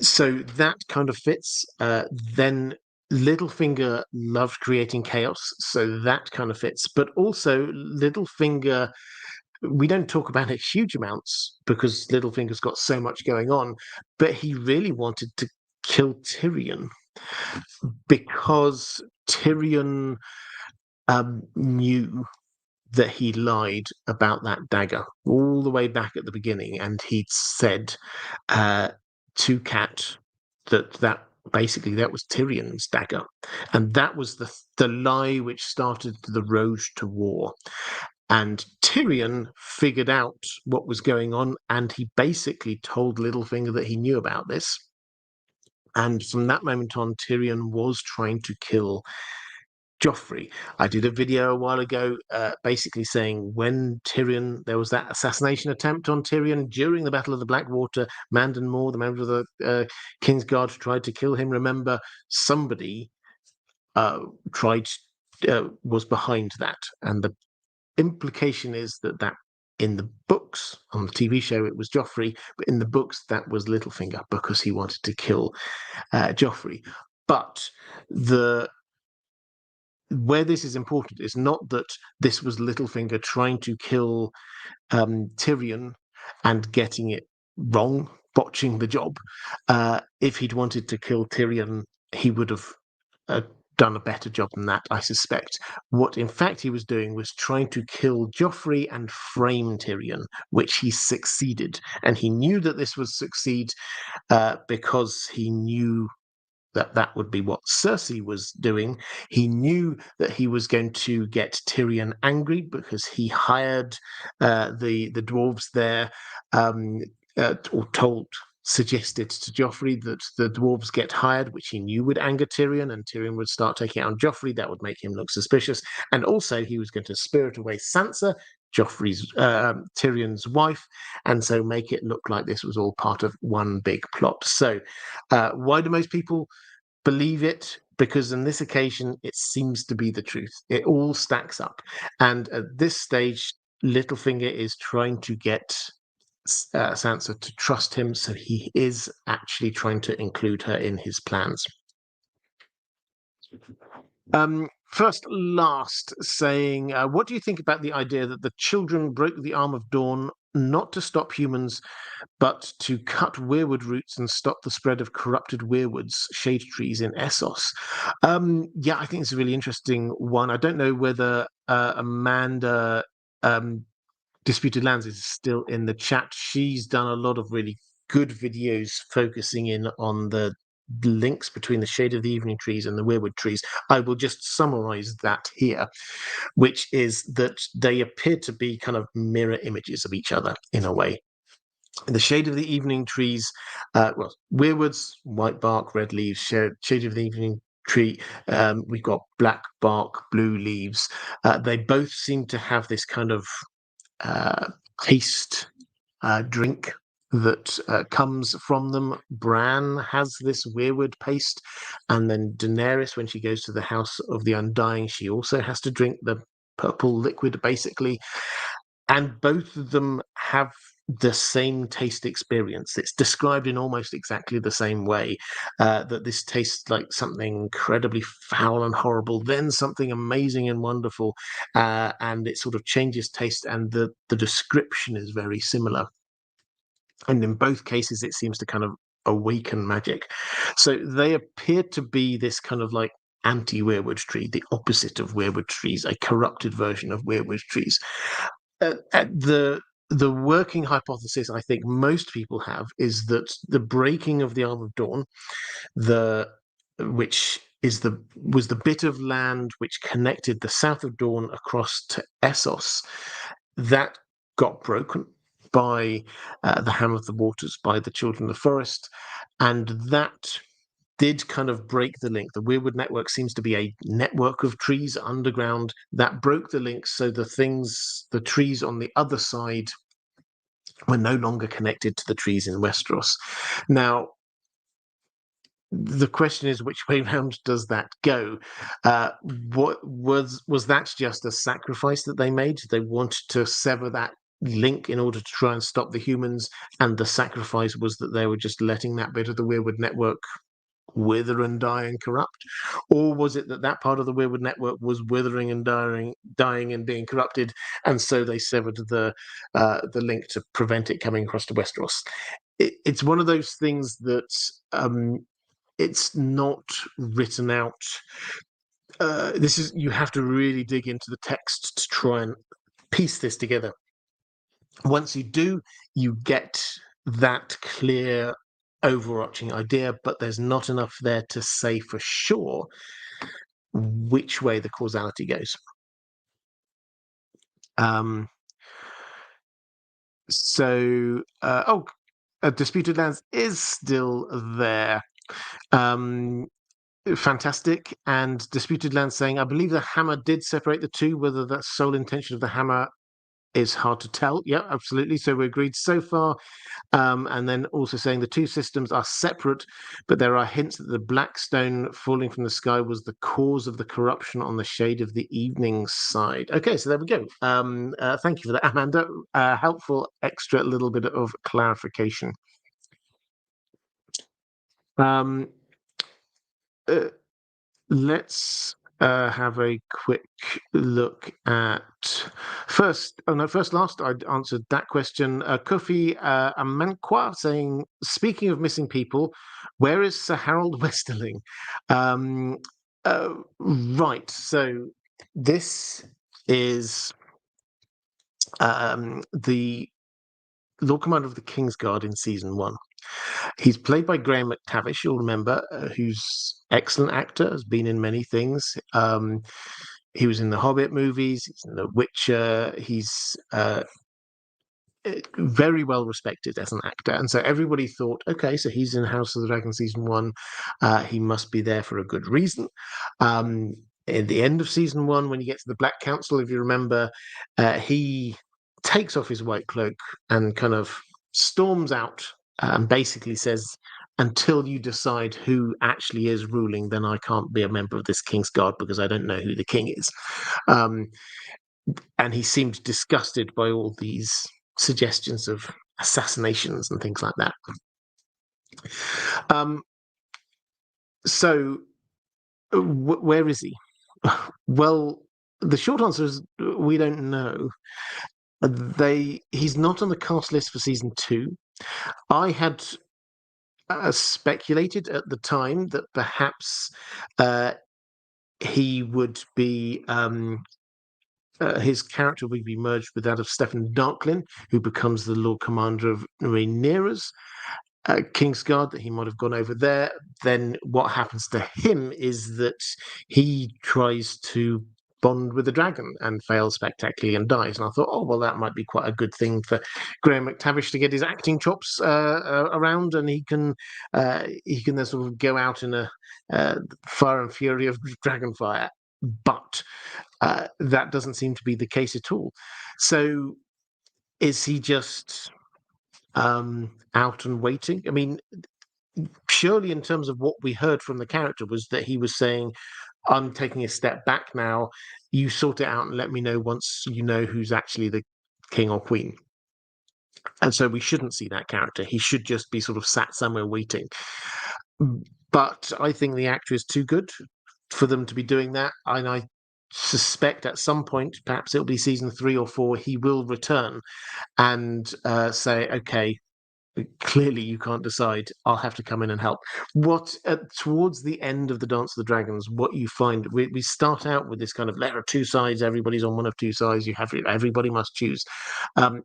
so that kind of fits. Then Littlefinger loved creating chaos, so that kind of fits. But also, Littlefinger, we don't talk about it huge amounts because Littlefinger's got so much going on, but he really wanted to kill Tyrion because Tyrion knew that he lied about that dagger all the way back at the beginning, and he'd said to Cat that basically that was Tyrion's dagger, and that was the lie which started the road to war. And Tyrion figured out what was going on, and he basically told Littlefinger that he knew about this. And from that moment on, Tyrion was trying to kill Joffrey. I did a video a while ago basically saying when there was that assassination attempt on Tyrion during the Battle of the Blackwater, Mandon Moore, the member of the King's Guard, tried to kill him. Remember, somebody was behind that. And the implication is that in the books, on the TV show, it was Joffrey, but in the books, that was Littlefinger because he wanted to kill Joffrey. But where this is important is not that this was Littlefinger trying to kill Tyrion and getting it wrong, botching the job. If he'd wanted to kill Tyrion, he would have done a better job than that, I suspect. What, in fact, he was doing was trying to kill Joffrey and frame Tyrion, which he succeeded. And he knew that this would succeed because he knew that would be what Cersei was doing. He knew that he was going to get Tyrion angry because he hired the dwarves there, suggested to Joffrey that the dwarves get hired, which he knew would anger Tyrion, and Tyrion would start taking it on Joffrey. That would make him look suspicious. And also, he was going to spirit away Sansa, Tyrion's wife, and so make it look like this was all part of one big plot. So why do most people believe it? Because on this occasion, it seems to be the truth. It all stacks up. And at this stage, Littlefinger is trying to get Sansa to trust him, so he is actually trying to include her in his plans. First, last, saying, what do you think about the idea that the children broke the arm of Dawn not to stop humans, but to cut weirwood roots and stop the spread of corrupted weirwoods, shade trees in Essos? Yeah, I think it's a really interesting one. I don't know whether Amanda Disputed Lands is still in the chat. She's done a lot of really good videos focusing in on the links between the Shade of the Evening trees and the weirwood trees. I will just summarize that here, which is that they appear to be kind of mirror images of each other in a way. The Shade of the Evening trees, weirwoods, white bark, red leaves. Shade of the Evening tree, we've got black bark, blue leaves. They both seem to have this kind of taste drink that comes from them. Bran has this weirwood paste, and then Daenerys, when she goes to the House of the Undying, she also has to drink the purple liquid, basically. And both of them have the same taste experience. It's described in almost exactly the same way, that this tastes like something incredibly foul and horrible, then something amazing and wonderful, and it sort of changes taste, and the description is very similar. And in both cases, it seems to kind of awaken magic. So they appear to be this kind of like anti-weirwood tree, the opposite of weirwood trees, a corrupted version of weirwood trees. The working hypothesis I think most people have is that the breaking of the Arm of Dawn, which was the bit of land which connected the south of Dawn across to Essos, that got broken by the Ham of the Waters, by the Children of the Forest, and that did kind of break the link. The Weirwood network seems to be a network of trees underground that broke the link, so the trees on the other side were no longer connected to the trees in Westeros. Now, the question is, which way round does that go? What was that just a sacrifice that they made? They wanted to sever that link in order to try and stop the humans, and the sacrifice was that they were just letting that bit of the Weirwood network wither and die and corrupt? Or was it that part of the Weirwood network was withering and dying and being corrupted, and so they severed the link to prevent it coming across to Westeros? It's one of those things that it's not written out. You have to really dig into the text to try and piece this together. Once you do, you get that clear overarching idea, but there's not enough there to say for sure which way the causality goes. Disputed Lands is still there. fantastic. And Disputed Land saying, I believe the hammer did separate the two. Whether that sole intention of the hammer is hard to tell. Yeah, absolutely. So we agreed so far. And then also saying the two systems are separate, but there are hints that the black stone falling from the sky was the cause of the corruption on the Shade of the Evening side. Okay, so there we go. Thank you for that, Amanda. Helpful extra little bit of clarification. Um, let's have a quick look at first last. I answered that question. Kofi Amankwa saying, speaking of missing people, where is Sir Harold Westerling? Right, so this is the Lord Commander of the Kingsguard in season 1. He's played by Graham McTavish, you'll remember, who's excellent actor, has been in many things. He was in the Hobbit movies, he's in The Witcher, he's very well respected as an actor. And so everybody thought, okay, so he's in House of the Dragon season 1, he must be there for a good reason. At the end of season 1, when you get to the Black Council, if you remember, he takes off his white cloak and kind of storms out and basically says, until you decide who actually is ruling, then I can't be a member of this King's Guard because I don't know who the king is. And he seemed disgusted by all these suggestions of assassinations and things like that. So where is he? Well, the short answer is we don't know. He's not on the cast list for season 2. I had speculated at the time that perhaps he would be his character would be merged with that of Stefan Darklin, who becomes the Lord Commander of Rhaenyra's Kingsguard, that he might have gone over there. Then what happens to him is that he tries to bond with the dragon and fails spectacularly and dies. And I thought, oh, well, that might be quite a good thing for Graham McTavish to get his acting chops around, and he can then sort of go out in a fire and fury of dragonfire. But that doesn't seem to be the case at all. So is he just out and waiting? I mean, surely in terms of what we heard from the character was that he was saying, I'm taking a step back now. You sort it out and let me know once you know who's actually the king or queen. And so we shouldn't see that character. He should just be sort of sat somewhere waiting. But I think the actor is too good for them to be doing that. And I suspect at some point, perhaps it'll be season 3 or 4, he will return and say, okay, clearly you can't decide, I'll have to come in and help. What towards the end of the Dance of the Dragons, what you find, we start out with this kind of, there are two sides, everybody's on one of two sides, everybody must choose.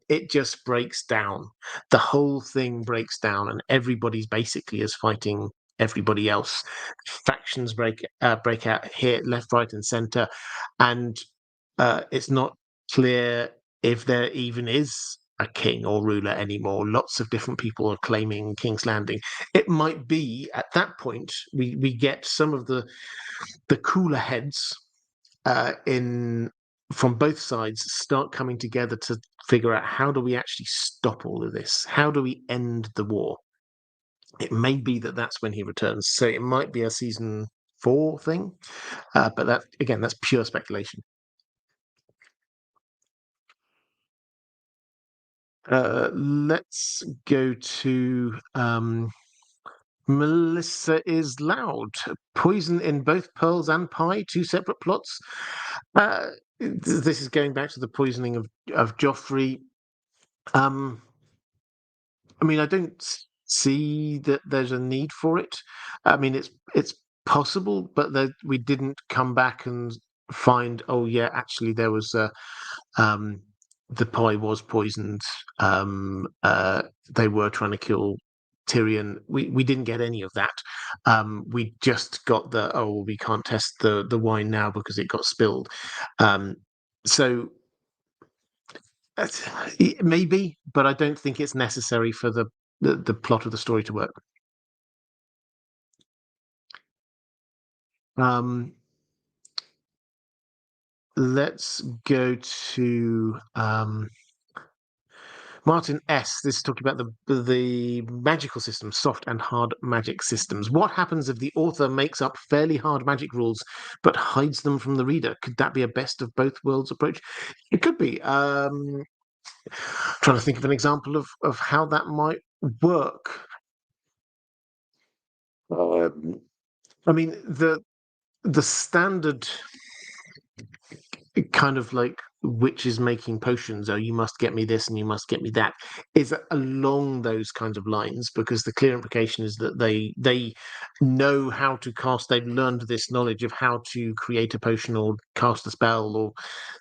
It just breaks down. The whole thing breaks down, and everybody's basically is fighting everybody else. Factions break out here, left, right, and center, and it's not clear if there even is a king or ruler anymore. Lots of different people are claiming King's Landing. It might be at that point we get some of the cooler heads in from both sides start coming together to figure out, how do we actually stop all of this? How do we end the war? It may be that that's when he returns. So it might be a season 4 thing, but that again, that's pure speculation. Let's go to Melissa is loud. Poison in both pearls and pie, 2 separate plots. This is going back to the poisoning of Joffrey. I mean, I don't see that there's a need for it. I mean, it's possible, but we didn't come back and find, oh yeah, actually there was the pie was poisoned. They were trying to kill Tyrion. We didn't get any of that. We just got we can't test the wine now because it got spilled. So maybe, but I don't think it's necessary for the plot of the story to work. Let's go to Martin S. This is talking about the magical systems, soft and hard magic systems. What happens if the author makes up fairly hard magic rules but hides them from the reader? Could that be a best of both worlds approach? It could be. Trying to think of an example of how that might work. I mean, the standard kind of like witches making potions, oh, you must get me this and you must get me that, is along those kinds of lines, because the clear implication is that they know how to cast, they've learned this knowledge of how to create a potion or cast a spell or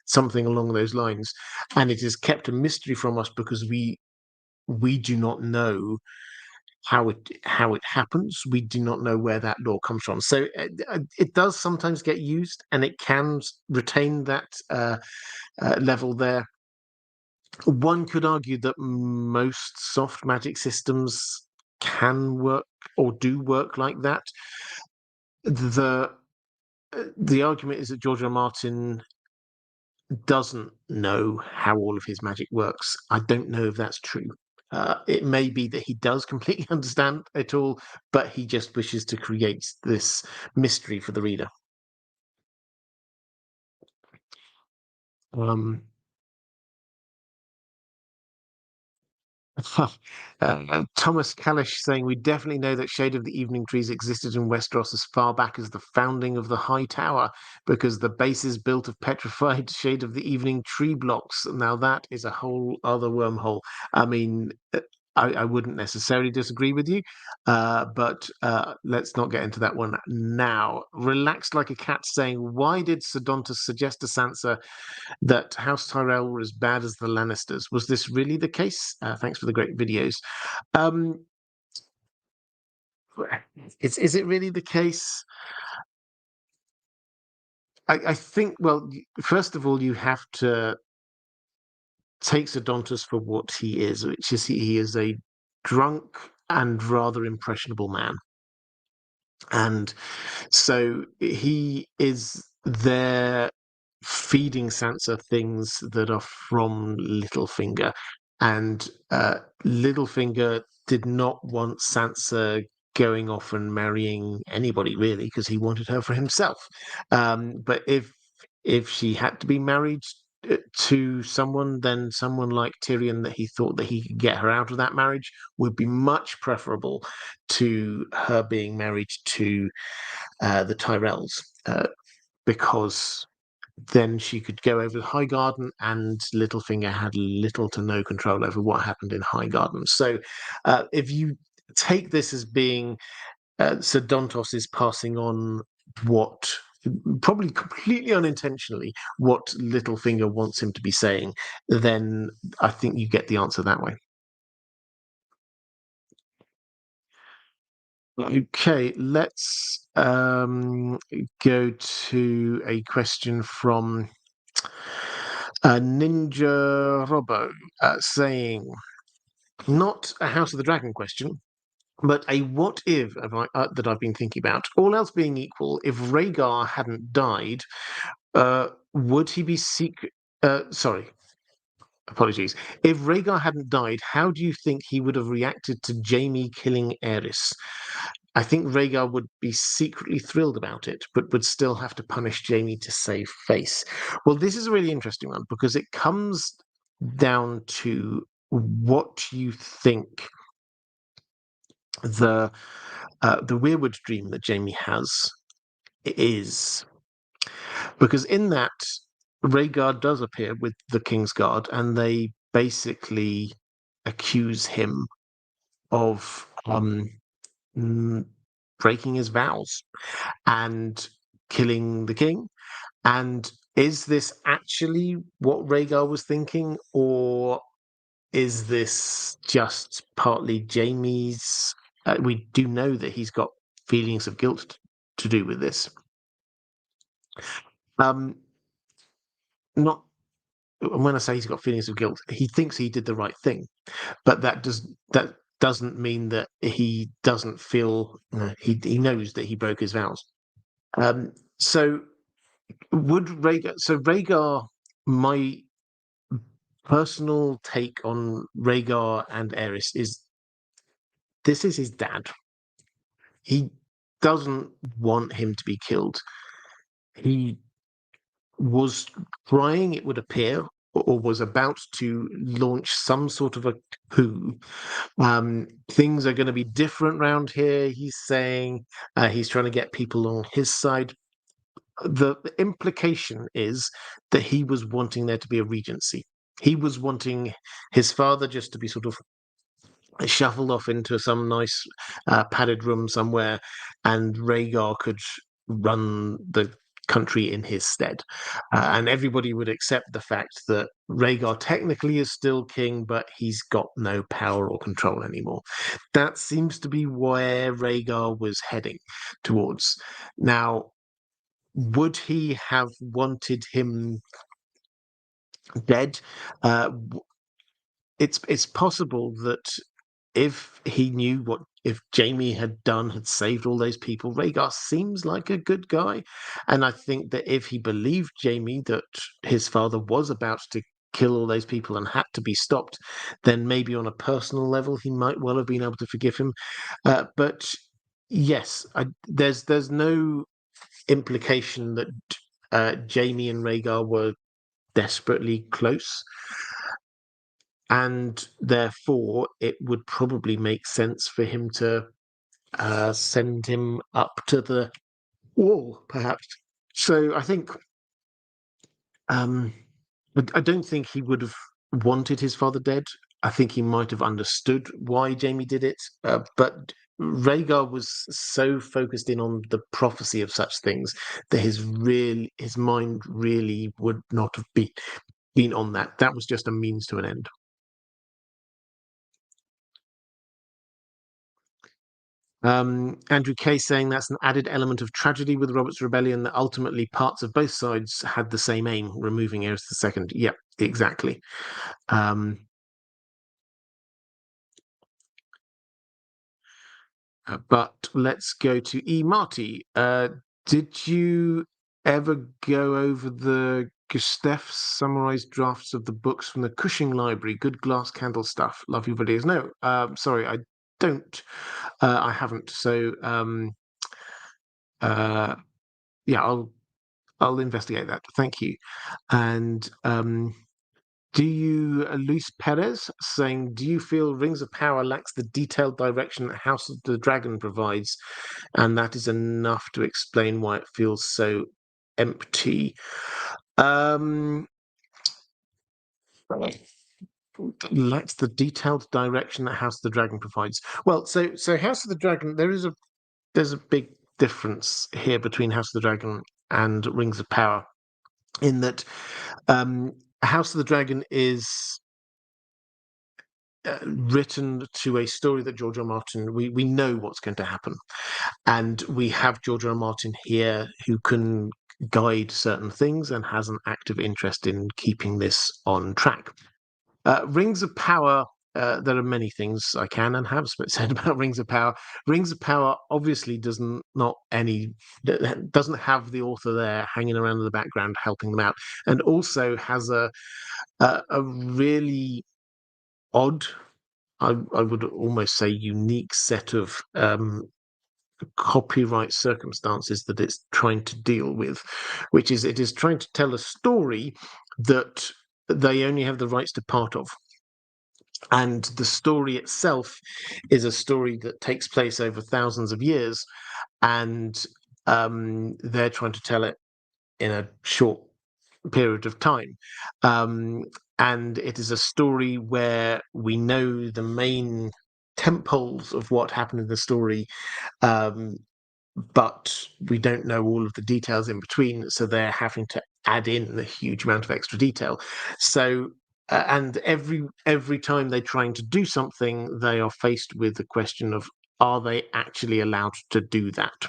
something along those lines, and it is kept a mystery from us because we do not know how it happens. We do not know where that law comes from. So it does sometimes get used, and it can retain that level there. One could argue that most soft magic systems can work or do work like that. The argument is that George R. R. Martin doesn't know how all of his magic works. I don't know if that's true. It may be that he does completely understand it all, but he just wishes to create this mystery for the reader. Thomas Kalish saying, we definitely know that Shade of the Evening Trees existed in Westeros as far back as the founding of the High Tower, because the base is built of petrified Shade of the Evening tree blocks. Now that is a whole other wormhole. I mean, I wouldn't necessarily disagree with you, but let's not get into that one now. Relaxed Like a Cat saying, why did Sodontus suggest to Sansa that House Tyrell were as bad as the Lannisters? Was this really the case? Thanks for the great videos. Is it really the case? I think, well, first of all, you have to take Sodontus for what he is, which is he is a drunk and rather impressionable man. And so he is there feeding Sansa things that are from Littlefinger. And Littlefinger did not want Sansa going off and marrying anybody, really, because he wanted her for himself. But if she had to be married to someone, then someone like Tyrion, that he thought that he could get her out of that marriage, would be much preferable to her being married to the Tyrells, because then she could go over to Highgarden, and Littlefinger had little to no control over what happened in Highgarden. So if you take this as being Sir Dontos is passing on what, probably completely unintentionally, what Littlefinger wants him to be saying, then I think you get the answer that way. Okay, let's go to a question from Ninja Robo saying, not a House of the Dragon question, but a what if that I've been thinking about. All else being equal, if Rhaegar hadn't died, would he be secret? Sorry, apologies. If Rhaegar hadn't died, how do you think he would have reacted to Jaime killing Aerys? I think Rhaegar would be secretly thrilled about it, but would still have to punish Jaime to save face. Well, this is a really interesting one, because it comes down to what you think the weirwood dream that Jaime has is. Because in that, Rhaegar does appear with the King's Guard, and they basically accuse him of breaking his vows and killing the king. And is this actually what Rhaegar was thinking, or is this just partly Jaime's? We do know that he's got feelings of guilt to do with this. Not when I say he's got feelings of guilt, he thinks he did the right thing, but that doesn't mean that he doesn't feel. He knows that he broke his vows. So would Rhaegar? So Rhaegar, my personal take on Rhaegar and Aerys is this is his dad. He doesn't want him to be killed. He was trying, it would appear, or was about to launch some sort of a coup. Things are going to be different round here, he's saying. He's trying to get people on his side. The implication is that he was wanting there to be a regency. He was wanting his father just to be sort of shuffled off into some nice padded room somewhere, and Rhaegar could run the country in his stead. And everybody would accept the fact that Rhaegar technically is still king, but he's got no power or control anymore. That seems to be where Rhaegar was heading towards. Now, would he have wanted him dead? It's possible that if he knew what if Jaime had done, had saved all those people, Rhaegar seems like a good guy. And I think that if he believed Jaime that his father was about to kill all those people and had to be stopped, then maybe on a personal level he might well have been able to forgive him. But yes, there's no implication that Jaime and Rhaegar were desperately close. And therefore, it would probably make sense for him to send him up to the wall, perhaps. So I think I don't think he would have wanted his father dead. I think he might have understood why Jaime did it, but Rhaegar was so focused in on the prophecy of such things that his mind really would not have been on that. That was just a means to an end. Andrew Kay saying that's an added element of tragedy with Robert's Rebellion that ultimately parts of both sides had the same aim, removing Aerys II. Yep, exactly. But let's go to E. Marty. Did you ever go over the Gustave summarized drafts of the books from the Cushing Library? Good glass candle stuff. Love your videos. No, sorry, I don't. I haven't. So, yeah, I'll investigate that. Thank you. And do you, Luis Perez, saying, do you feel Rings of Power lacks the detailed direction that House of the Dragon provides, and that is enough to explain why it feels so empty? Lacks the detailed direction that House of the Dragon provides. Well, so House of the Dragon, there's a big difference here between House of the Dragon and Rings of Power, in that House of the Dragon is written to a story that George R. R. Martin, we know what's going to happen. And we have George R. R. Martin here who can guide certain things and has an active interest in keeping this on track. Rings of Power, there are many things I can and have said about Rings of Power. Rings of Power obviously doesn't have the author there hanging around in the background helping them out, and also has a really odd, I would almost say unique set of copyright circumstances that it's trying to deal with, which is it is trying to tell a story that they only have the rights to part of. And the story itself is a story that takes place over thousands of years, and they're trying to tell it in a short period of time. And it is a story where we know the main tentpoles of what happened in the story, but we don't know all of the details in between, so they're having to add in a huge amount of extra detail. So and every time they're trying to do something, they are faced with the question of, are they actually allowed to do that?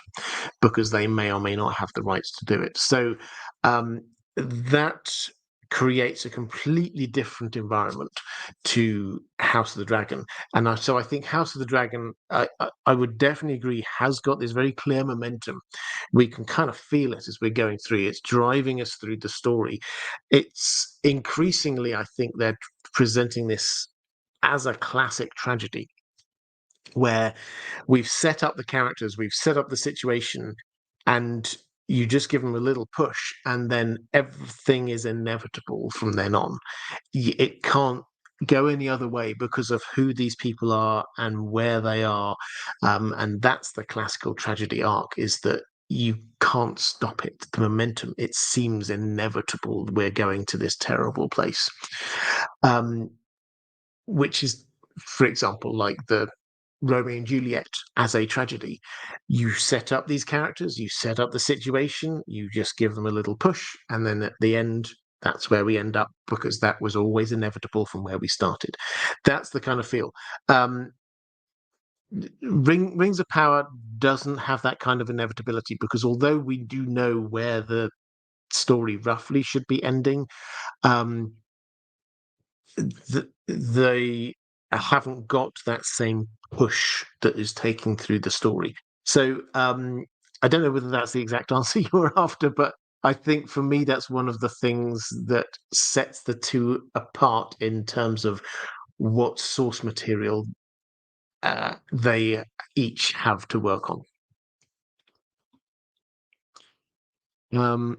Because they may or may not have the rights to do it. So that creates a completely different environment. to House of the Dragon. And so I think House of the Dragon, I would definitely agree, has got this very clear momentum. We can kind of feel it as we're going through. It's driving us through the story. It's increasingly, I think, they're presenting this as a classic tragedy where we've set up the characters, we've set up the situation, and you just give them a little push, and then everything is inevitable from then on. It can't go any other way because of who these people are and where they are. And that's the classical tragedy arc, is that you can't stop it. The momentum, it seems inevitable. We're going to this terrible place. Which is, for example, like the Romeo and Juliet as a tragedy. You set up these characters, you set up the situation, you just give them a little push, and then at the end, that's where we end up, because that was always inevitable from where we started. That's the kind of feel. Rings of Power doesn't have that kind of inevitability, because although we do know where the story roughly should be ending, they haven't got that same push that is taking through the story. So I don't know whether that's the exact answer you're after, but I think for me that's one of the things that sets the two apart in terms of what source material they each have to work on.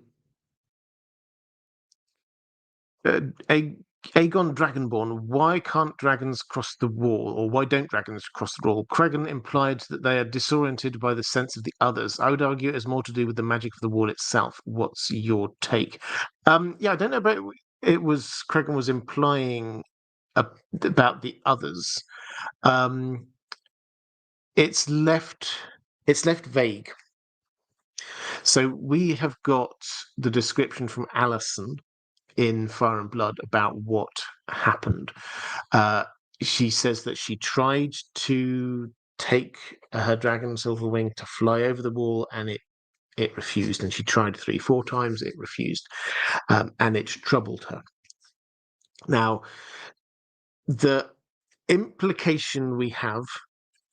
Aegon Dragonborn, why can't dragons cross the wall, or why don't dragons cross the wall? Cregan implied that they are disoriented by the sense of the others. I would argue it has more to do with the magic of the wall itself. What's your take? Yeah, I don't know about it. Cregan was implying about the others. It's left vague. So we have got the description from Alison in Fire and Blood about what happened. She says that she tried to take her dragon Silverwing to fly over the wall, and it refused. And she tried 3-4 times, it refused, and it troubled her. Now, the implication we have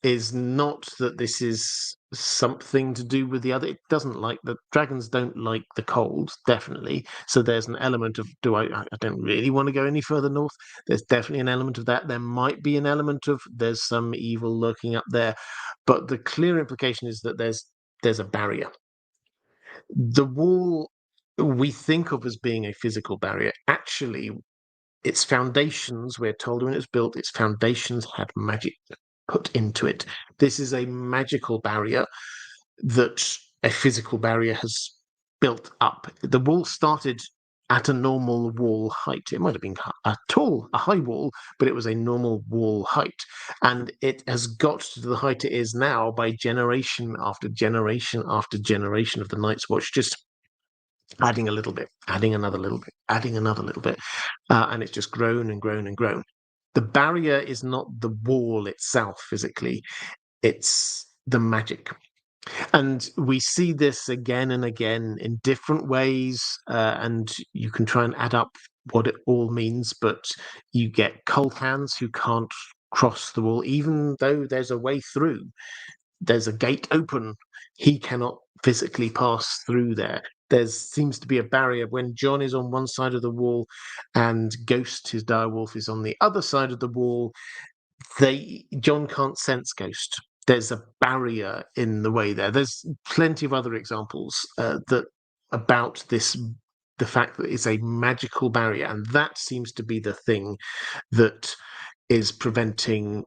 is not that this is something to do with the other. It doesn't like the dragons don't like the cold, definitely. So there's an element of I don't really want to go any further north. There's definitely an element of that. There might be an element of there's some evil lurking up there, but the clear implication is that there's a barrier. The wall we think of as being a physical barrier. Actually, its foundations, we're told when it was built, its foundations had magic put into it. This is a magical barrier that a physical barrier has built up. The wall started at a normal wall height. It might have been a high wall, but it was a normal wall height. And it has got to the height it is now by generation after generation after generation of the Night's Watch, just adding a little bit, adding another little bit, adding another little bit. And it's just grown and grown and grown. The barrier is not the wall itself physically, it's the magic. And we see this again and again in different ways, and you can try and add up what it all means, but you get cold hands who can't cross the wall, even though there's a way through. There's a gate open. He cannot physically pass through there. There seems to be a barrier when John is on one side of the wall and Ghost, his direwolf, is on the other side of the wall. John can't sense Ghost. There's a barrier in the way there. There's plenty of other examples about this, the fact that it's a magical barrier, and that seems to be the thing that is preventing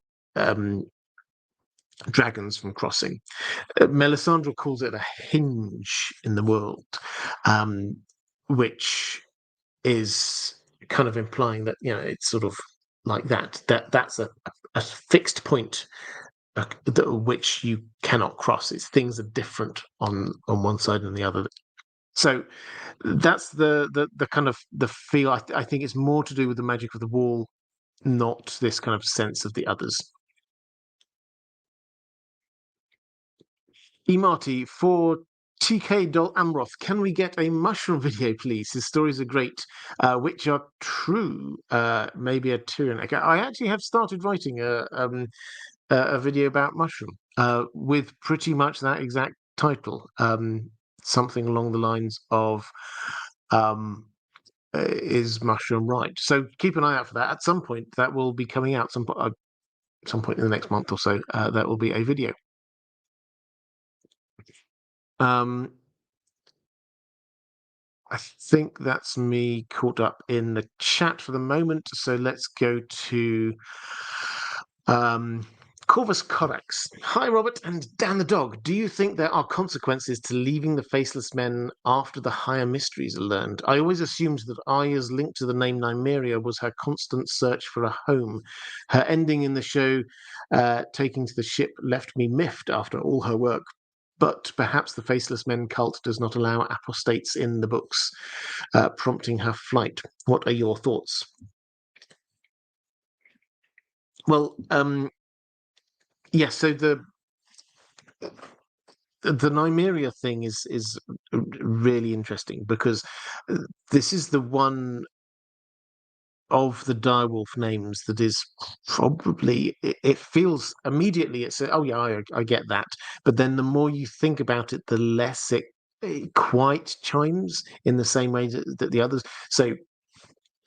dragons from crossing. Melisandre calls it a hinge in the world, which is kind of implying that it's sort of like that's a fixed point which you cannot cross. It's things are different on one side and the other. So that's the kind of the feel. I think it's more to do with the magic of the wall, not this kind of sense of the others. Marty, for TK Dol Amroth, can we get a mushroom video, please? His stories are great, which are true. Maybe a Tyrannic. I actually have started writing a video about mushroom with pretty much that exact title. Something along the lines of is mushroom right? So keep an eye out for that. At some point, that will be coming out. Some point in the next month or so, that will be a video. I think that's me caught up in the chat for the moment. So let's go to Corvus Corax. Hi, Robert and Dan the dog. Do you think there are consequences to leaving the Faceless Men after the higher mysteries are learned? I always assumed that Arya's link to the name Nymeria was her constant search for a home. Her ending in the show, taking to the ship, left me miffed after all her work. But perhaps the Faceless Men cult does not allow apostates in the books, prompting her flight. What are your thoughts? Well, yes. So the Nymeria thing is really interesting because this is the one of the direwolf names that is probably it feels immediately it's oh yeah, I get that, but then the more you think about it, the less it quite chimes in the same way that the others. So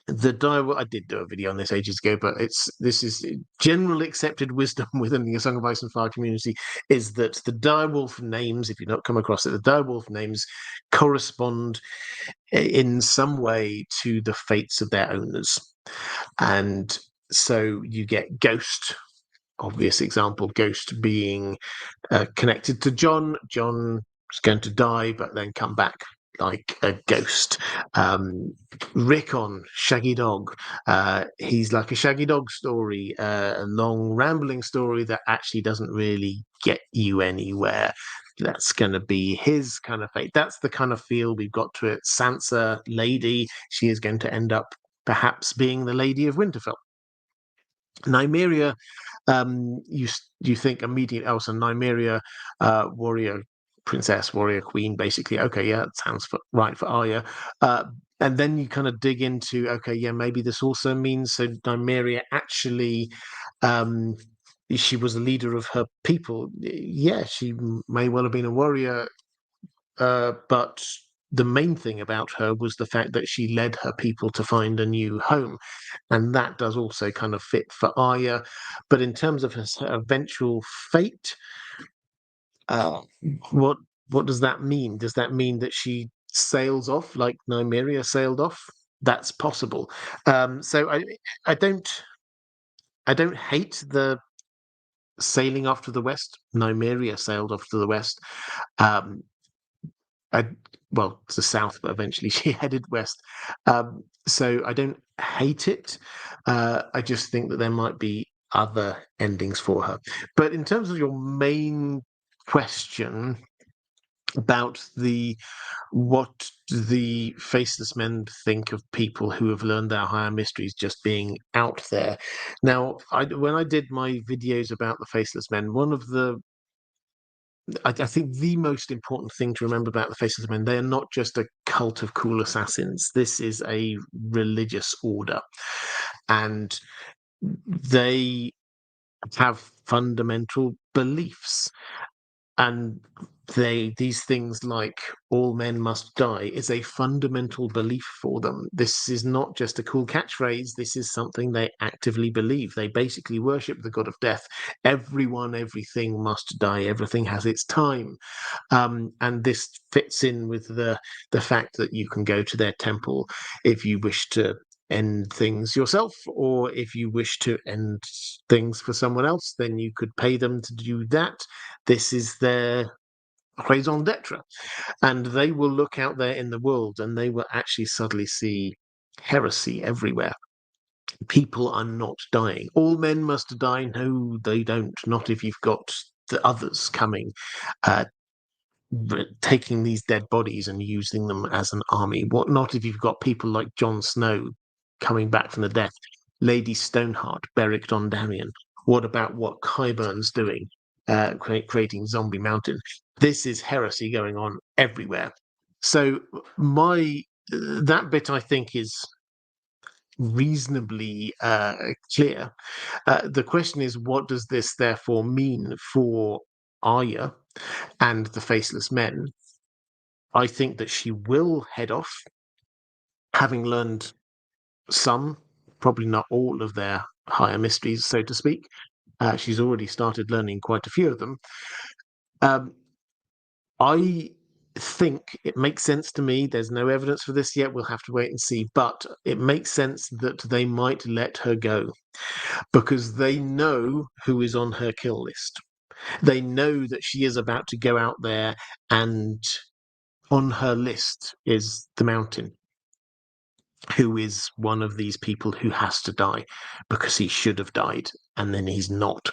the direwolf, I did do a video on this ages ago, but this is general accepted wisdom within the Song of Ice and Fire community, is that the direwolf names, if you've not come across it, the direwolf names correspond in some way to the fates of their owners. And so you get Ghost, obvious example, Ghost being connected to John. John is going to die, but then come back like a ghost. Rickon, Shaggy Dog. He's like a Shaggy Dog story, a long rambling story that actually doesn't really get you anywhere. That's going to be his kind of fate. That's the kind of feel we've got to it. Sansa, Lady, she is going to end up perhaps being the Lady of Winterfell. Nymeria, you think immediately, oh, so Nymeria, warrior princess, warrior queen, basically. Okay, yeah, that sounds right for Arya. And then you kind of dig into, okay, yeah, maybe this also means so Nymeria actually, she was the leader of her people. Yeah, she may well have been a warrior, but the main thing about her was the fact that she led her people to find a new home. And that does also kind of fit for Arya. But in terms of her eventual fate, what does that mean? Does that mean that she sails off like Nymeria sailed off? That's possible. So I don't hate the sailing off to the west. Nymeria sailed off to the west. Well, to the south, but eventually she headed west. So I don't hate it. I just think that there might be other endings for her. But in terms of your main question about what the Faceless Men think of people who have learned their higher mysteries just being out there. Now, when I did my videos about the Faceless Men, one of the I think the most important thing to remember about the Faceless Men, they are not just a cult of cool assassins. This is a religious order. And they have fundamental beliefs. And these things like all men must die is a fundamental belief for them. This is not just a cool catchphrase. This is something they actively believe. They basically worship the god of death. Everyone, everything must die. Everything has its time. And this fits in with the fact that you can go to their temple if you wish to end things yourself, or if you wish to end things for someone else, then you could pay them to do that. This is their raison d'etre, and they will look out there in the world and they will actually suddenly see heresy everywhere. People are not dying. All men must die. No, they don't. Not if you've got the others coming, taking these dead bodies and using them as an army. What not if you've got people like Jon Snow coming back from the death, Lady Stoneheart, Beric Dondarrion. What about what Qyburn's doing? creating zombie mountain. This is heresy going on everywhere. So my that bit I think is reasonably clear. The question is, what does this therefore mean for Arya and the Faceless Men? I think that she will head off, having learned some, probably not all of their higher mysteries, so to speak. She's already started learning quite a few of them. Um, I think it makes sense to me. There's no evidence for this yet. We'll have to wait and see. But it makes sense that they might let her go because they know who is on her kill list. They know that she is about to go out there, and on her list is the Mountain, who is one of these people who has to die because he should have died and then he's not.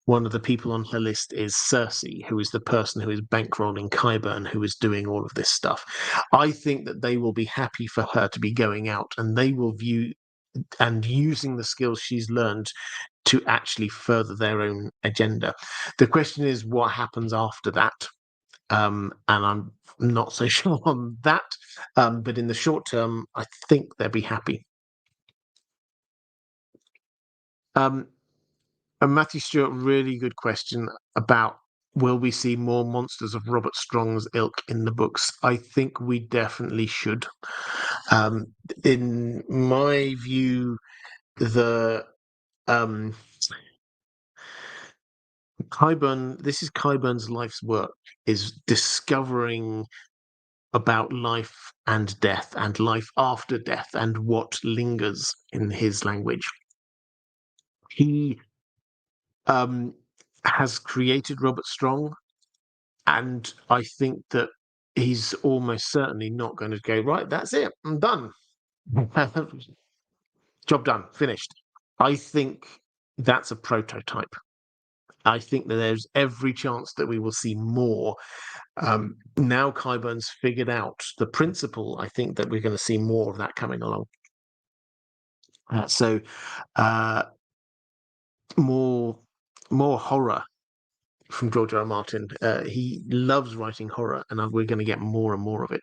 One of the people on her list is Cersei, who is the person who is bankrolling Qyburn, who is doing all of this stuff. I think that they will be happy for her to be going out, and they will view and using the skills she's learned to actually further their own agenda. The question is what happens after that. And I'm not so sure on that. But in the short term, I think they'll be happy. And Matthew Stewart, really good question about will we see more monsters of Robert Strong's ilk in the books? I think we definitely should. In my view, the this is Qyburn's life's work, is discovering about life and death and life after death and what lingers in his language. He has created Robert Strong, and I think that he's almost certainly not going to go, right, that's it, I'm done. Job done, finished. I think that's a prototype. I think that there's every chance that we will see more. Now Qyburn's figured out the principle. I think that we're going to see more of that coming along. So more horror from George R. R. Martin. He loves writing horror, and we're going to get more and more of it.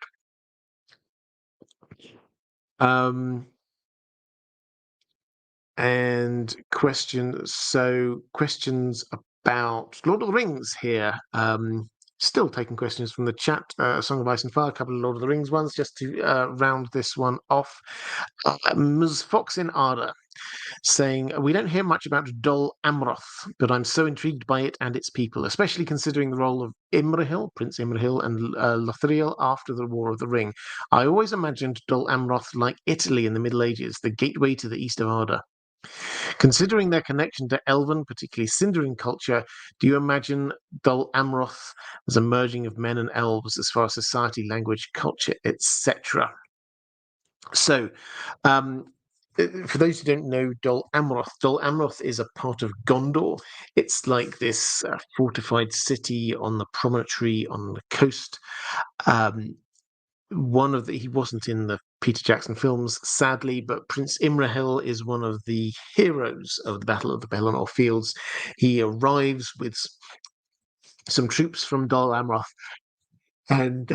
And questions about Lord of the Rings here. Still taking questions from the chat. Song of Ice and Fire, a couple of Lord of the Rings ones, just to round this one off. Ms. Fox in Arda saying, we don't hear much about Dol Amroth, but I'm so intrigued by it and its people, especially considering the role of Imrahil, Prince Imrahil, and Lothriel after the War of the Ring. I always imagined Dol Amroth like Italy in the Middle Ages, the gateway to the east of Arda. Considering their connection to Elven, particularly Sindarin culture, do you imagine Dol Amroth as a merging of men and elves as far as society, language, culture, etc.? So, for those who don't know Dol Amroth is a part of Gondor. It's like this fortified city on the promontory on the coast. He wasn't in the Peter Jackson films, sadly, but Prince Imrahil is one of the heroes of the Battle of the Pelennor Fields. He arrives with some troops from Dol Amroth, and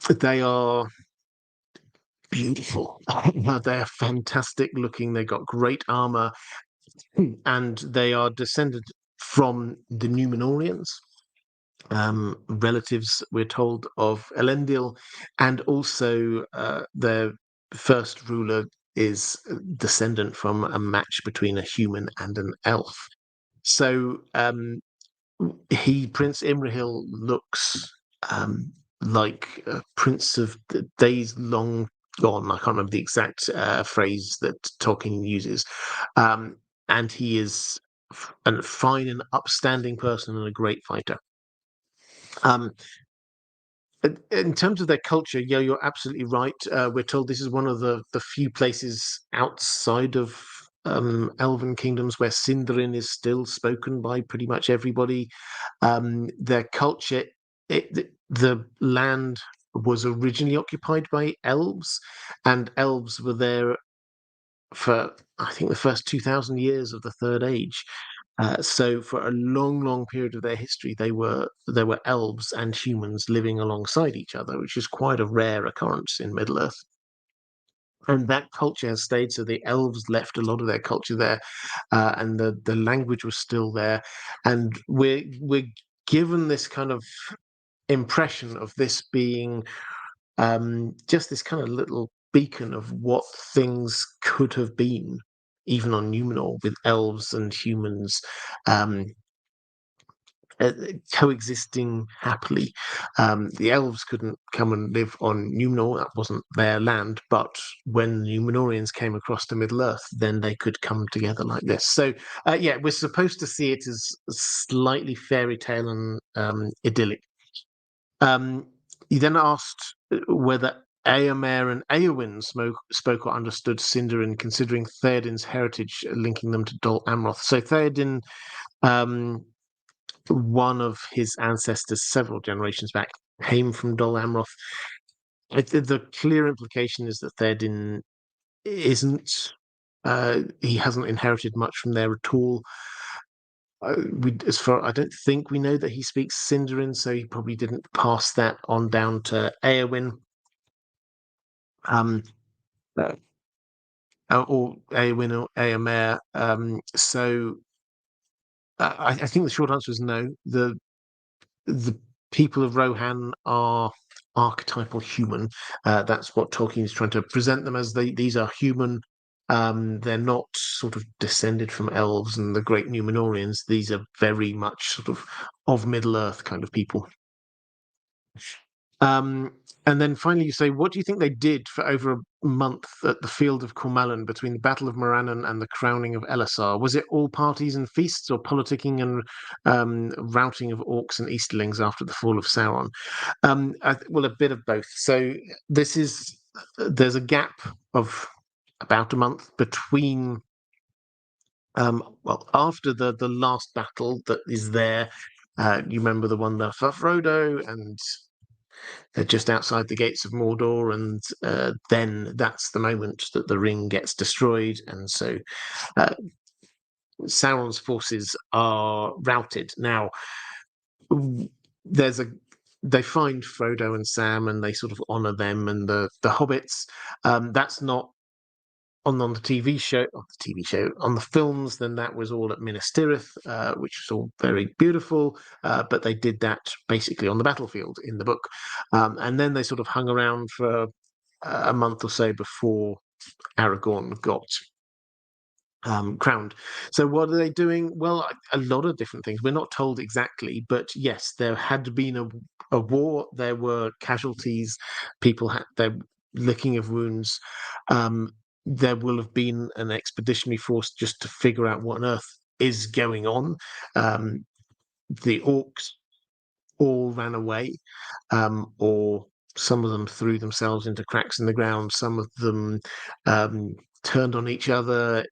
they are beautiful. They're fantastic looking. They've got great armor, and they are descended from the Númenóreans, relatives, we're told, of Elendil, and also their first ruler is descendant from a match between a human and an elf. So Prince Imrahil looks like a prince of the days long gone. I can't remember the exact phrase that Tolkien uses. And he is a fine and upstanding person and a great fighter. In terms of their culture, yeah, you're absolutely right. We're told this is one of the few places outside of Elven kingdoms where Sindarin is still spoken by pretty much everybody. Their culture, the land was originally occupied by elves, and elves were there for, I think, the first 2,000 years of the Third Age. So for a long, long period of their history, there were elves and humans living alongside each other, which is quite a rare occurrence in Middle Earth. And that culture has stayed. So the elves left a lot of their culture there, and the language was still there. And we're given this kind of impression of this being just this kind of little beacon of what things could have been, even on Numenor, with elves and humans um, coexisting happily. The elves couldn't come and live on Numenor; that wasn't their land. But when the Numenorians came across to Middle Earth, then they could come together like this. So, yeah, we're supposed to see it as slightly fairy tale and idyllic. Um, he then asked whether Eomer and Eowyn spoke or understood Sindarin, considering Theoden's heritage, linking them to Dol Amroth. So Theoden, one of his ancestors several generations back, came from Dol Amroth. The clear implication is that Theoden isn't. He hasn't inherited much from there at all. I don't think we know that he speaks Sindarin, so he probably didn't pass that on down to Eowyn, um, uh, or Eowyn or Eomer. So I think the short answer is no. The people of Rohan are archetypal human. That's what Tolkien is trying to present them as. These are human. They're not sort of descended from elves and the great Numenorians. These are very much sort of Middle Earth kind of people. Um, and then finally, you say, what do you think they did for over a month at the field of Cormallen between the Battle of Morannon and the crowning of Elisar? Was it all parties and feasts, or politicking and routing of orcs and Easterlings after the fall of Sauron? Well, a bit of both. So there's a gap of about a month between. Well, after the last battle that is there, you remember the one that for Frodo and they're just outside the gates of Mordor, and then that's the moment that the ring gets destroyed, and so uh, Sauron's forces are routed. Now, there's a they find Frodo and Sam, and they sort of honor them and the hobbits. That's not on the on the films. Then that was all at Minas Tirith, which was all very beautiful. But they did that basically on the battlefield in the book, and then they sort of hung around for a month or so before Aragorn got crowned. So what are they doing? Well, a lot of different things. We're not told exactly, but yes, there had been a war. There were casualties. People had they're licking of wounds. Um, there will have been an expeditionary force just to figure out what on earth is going on. The orcs all ran away, or some of them threw themselves into cracks in the ground. Some of them turned on each other.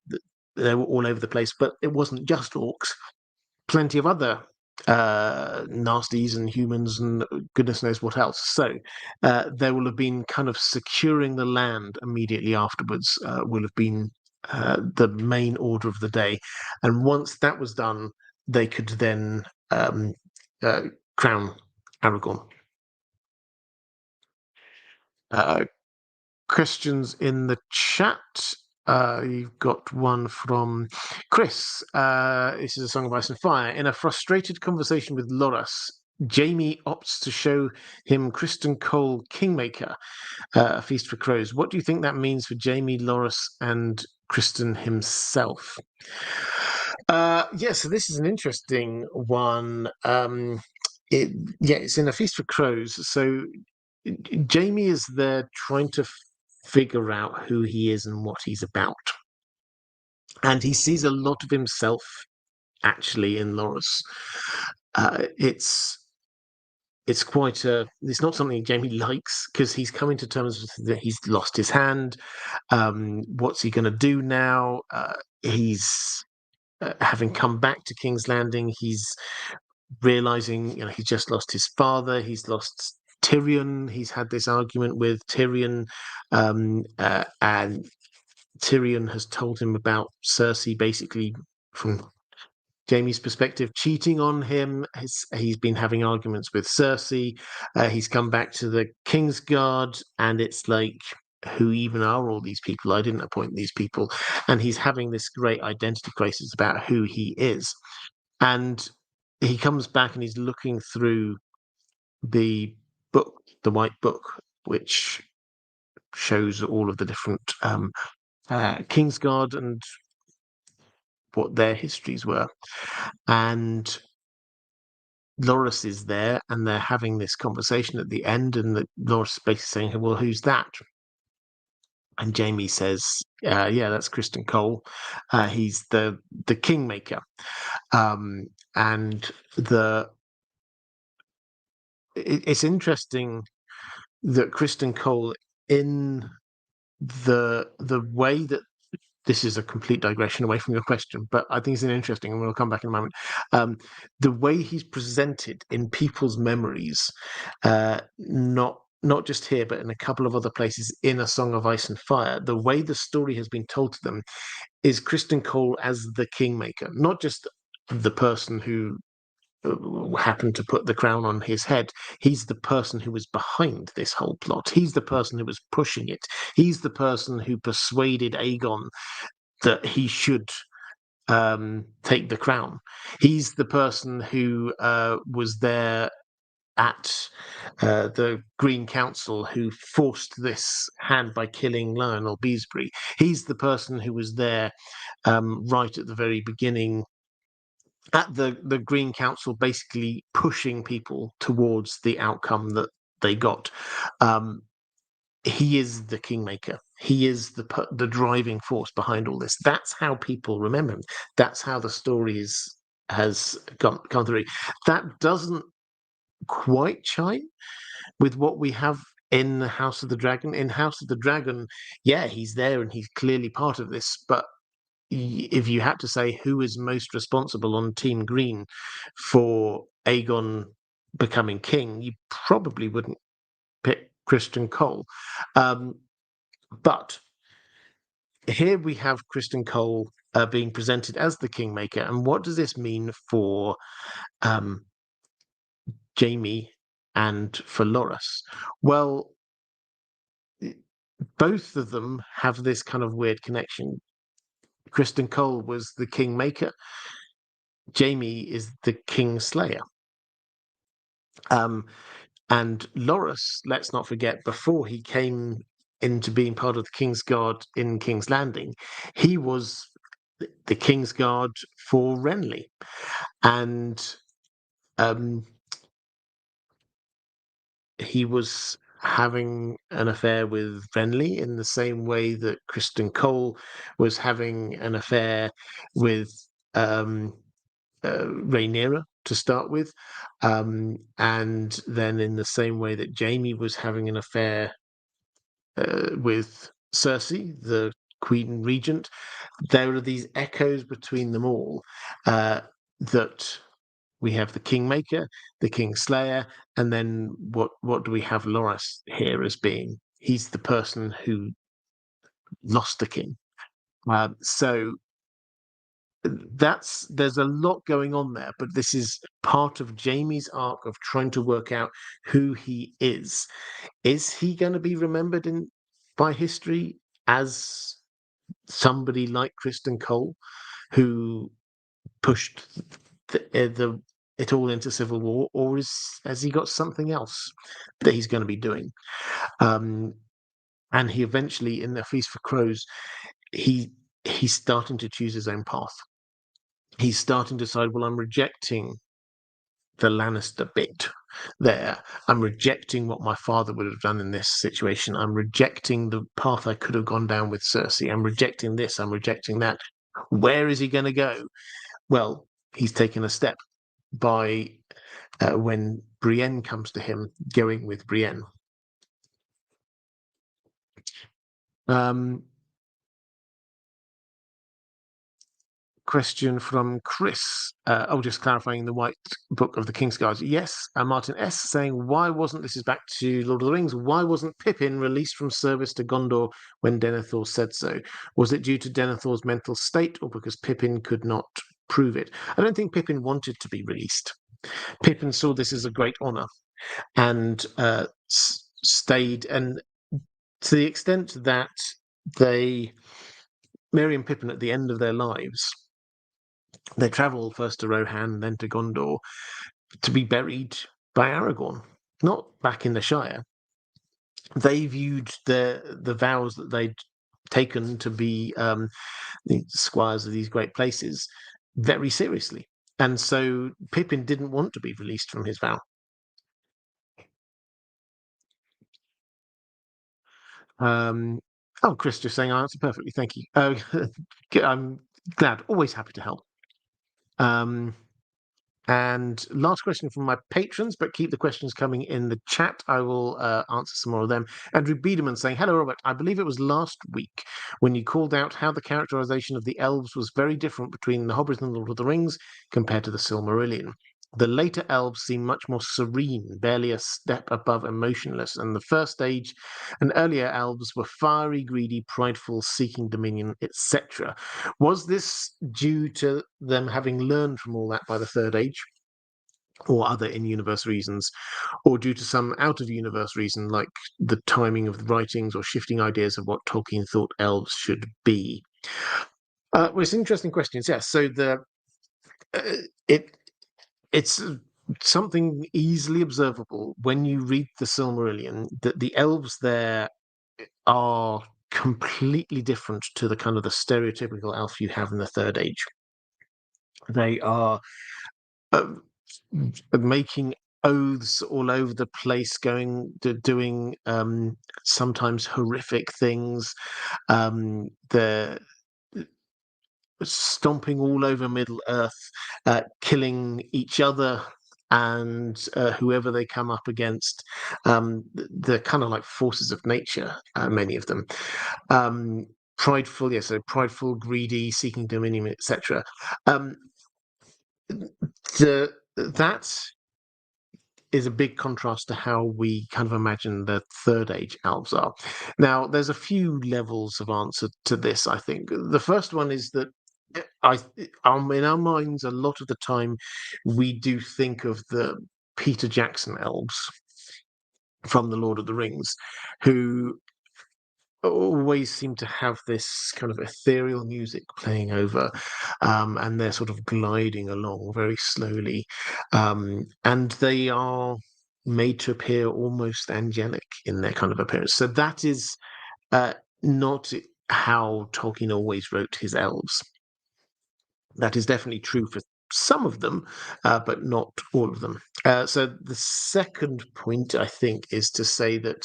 They were all over the place, but it wasn't just orcs. Plenty of other nasties and humans and goodness knows what else. So there will have been kind of securing the land immediately afterwards, will have been the main order of the day. And once that was done, they could then uh, crown Aragorn. Uh, Questions in the chat. You've got one from Chris. This is a Song of Ice and Fire. In a frustrated conversation with Loras, Jaime opts to show him Criston Cole Kingmaker, a feast for crows. What do you think that means for Jaime, Loras, and Criston himself? So this is an interesting one. It's in a feast for crows. So Jaime is there trying to figure out who he is and what he's about. And he sees a lot of himself actually in Loras. It's it's not something Jaime likes because he's coming to terms with that he's lost his hand. What's he going to do now? He's having come back to King's Landing. He's realizing, he's just lost his father. He's lost Tyrion. He's had this argument with Tyrion, and Tyrion has told him about Cersei basically from Jaime's perspective, cheating on him. He's been having arguments with Cersei. He's come back to the Kingsguard, and it's like, who even are all these people? I didn't appoint these people. And he's having this great identity crisis about who he is. And he comes back and he's looking through the book, the White Book, which shows all of the different Kingsguard and what their histories were. And Loras is there, and they're having this conversation at the end, and Loras is basically saying, well, who's that? And Jaime says, yeah, that's Criston Cole. He's the Kingmaker. And it's interesting that Criston Cole, in the way that, this is a complete digression away from your question, but I think it's interesting, and we'll come back in a moment. The way he's presented in people's memories, not just here, but in a couple of other places in A Song of Ice and Fire, the way the story has been told to them is Criston Cole as the Kingmaker, not just the person who happened to put the crown on his head. He's the person who was behind this whole plot. He's the person who was pushing it. He's the person who persuaded Aegon that he should take the crown. He's the person who was there at the Green Council who forced this hand by killing Lionel Beesbury. He's the person who was there right at the very beginning at the Green Council, basically pushing people towards the outcome that they got. He is the Kingmaker. He is the driving force behind all this. That's how people remember him. That's how the story has gone through. That doesn't quite chime with what we have in House of the Dragon. In House of the Dragon, yeah, he's there and he's clearly part of this, but if you had to say who is most responsible on Team Green for Aegon becoming king, you probably wouldn't pick Criston Cole. But here we have Criston Cole being presented as the Kingmaker. And what does this mean for Jaime and for Loras? Well, both of them have this kind of weird connection. Criston Cole was the Kingmaker. Jaime is the Kingslayer. And Loras, let's not forget, before he came into being part of the Kingsguard in King's Landing, he was the Kingsguard for Renly. And he was having an affair with Renly in the same way that Criston Cole was having an affair with Rhaenyra to start with, and then in the same way that Jaime was having an affair with Cersei, the Queen Regent. There are these echoes between them all, that we have the Kingmaker, the Kingslayer, and then what do we have Loras here as being? He's the person who lost the king. So there's a lot going on there, but this is part of Jaime's arc of trying to work out who he is. Is he going to be remembered by history as somebody like Criston Cole, who pushed it all into civil war, or has he got something else that he's going to be doing? And he eventually, in the Feast for Crows, he's starting to choose his own path. He's starting to decide, well, I'm rejecting the Lannister bit there. I'm rejecting what my father would have done in this situation. I'm rejecting the path I could have gone down with Cersei. I'm rejecting this. I'm rejecting that. Where is he going to go? Well, he's taken a step by when Brienne comes to him, going with Brienne. Question from Chris. Just clarifying the White Book of the Kingsguard. Yes, Martin S. saying, why wasn't, this is back to Lord of the Rings, why wasn't Pippin released from service to Gondor when Denethor said so? Was it due to Denethor's mental state, or because Pippin could not prove it. I don't think Pippin wanted to be released. Pippin saw this as a great honour and stayed. And to the extent that Merry and Pippin, at the end of their lives, they travel first to Rohan, then to Gondor, to be buried by Aragorn, not back in the Shire. They viewed the vows that they'd taken to be the squires of these great places very seriously. And so Pippin didn't want to be released from his vow. Chris just saying I answered perfectly. Thank you. I'm glad. Always happy to help. And last question from my patrons, but keep the questions coming in the chat. I will answer some more of them. Andrew Biederman saying, hello, Robert. I believe it was last week when you called out how the characterization of the elves was very different between The Hobbit and The Lord of the Rings compared to the Silmarillion. The later elves seem much more serene, barely a step above emotionless, and the first age and earlier elves were fiery, greedy, prideful, seeking dominion, etc. Was this due to them having learned from all that by the third age, or other in-universe reasons, or due to some out-of-universe reason like the timing of the writings or shifting ideas of what Tolkien thought elves should be? Well, it's interesting questions. Yes, so it's something easily observable when you read the Silmarillion that the elves there are completely different to the kind of the stereotypical elf you have in the third age. They are making oaths all over the place, doing sometimes horrific things. They're stomping all over Middle Earth, killing each other and whoever they come up against. They're kind of like forces of nature, many of them. Prideful, yes, so prideful, greedy, seeking dominion, etc. That is a big contrast to how we kind of imagine the third age elves are. Now, there's a few levels of answer to this, I think. The first one is that in our minds, a lot of the time, we do think of the Peter Jackson elves from The Lord of the Rings, who always seem to have this kind of ethereal music playing over, and they're sort of gliding along very slowly, and they are made to appear almost angelic in their kind of appearance. So that is not how Tolkien always wrote his elves. That is definitely true for some of them, but not all of them. So the second point, I think, is to say that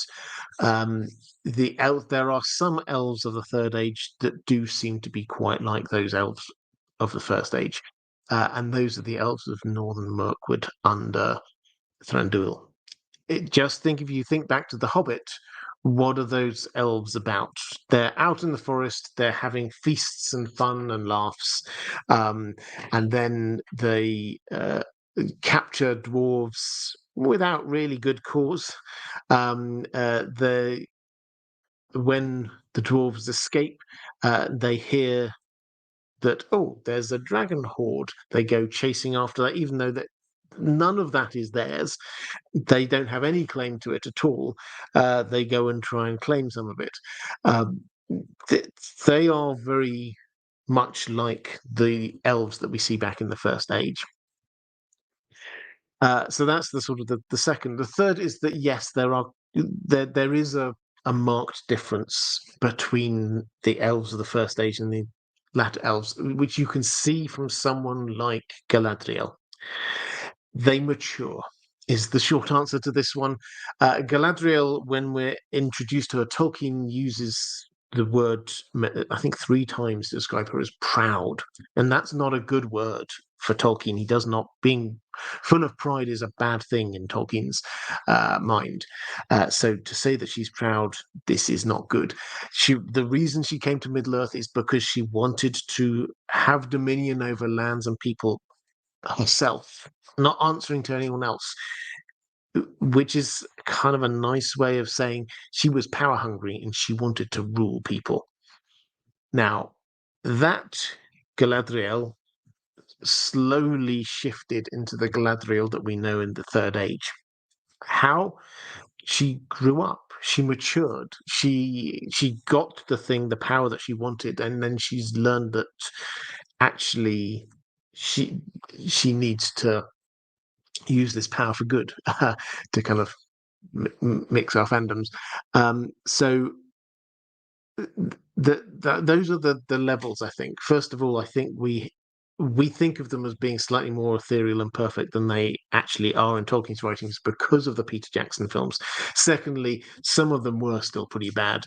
there are some elves of the third age that do seem to be quite like those elves of the first age, and those are the elves of Northern Mirkwood under Thranduil. Just think, if you think back to The Hobbit, what are those elves about? They're out in the forest, they're having feasts and fun and laughs, and then they capture dwarves without really good cause. When the dwarves escape, they hear that, oh, there's a dragon horde. They go chasing after that, even though that none of that is theirs. They don't have any claim to it at all. They go and try and claim some of it. They are very much like the elves that we see back in the First Age. So that's the sort of the second. The third is that yes, there is a marked difference between the elves of the First Age and the latter elves, which you can see from someone like Galadriel. They mature, is the short answer to this one. Galadriel, when we're introduced to her, Tolkien uses the word, I think 3 times to describe her as proud. And that's not a good word for Tolkien. He does not, being full of pride is a bad thing in Tolkien's mind. So to say that she's proud, this is not good. The reason she came to Middle-earth is because she wanted to have dominion over lands and people herself, not answering to anyone else, which is kind of a nice way of saying she was power hungry and she wanted to rule people. Now, that Galadriel slowly shifted into the Galadriel that we know in the Third Age. How? She grew up, she matured, she got the power that she wanted, and then she's learned that actually she she needs to use this power for good, to kind of mix our fandoms. So those are the levels. I think first of all, I think we think of them as being slightly more ethereal and perfect than they actually are in Tolkien's writings because of the Peter Jackson films. Secondly, some of them were still pretty bad.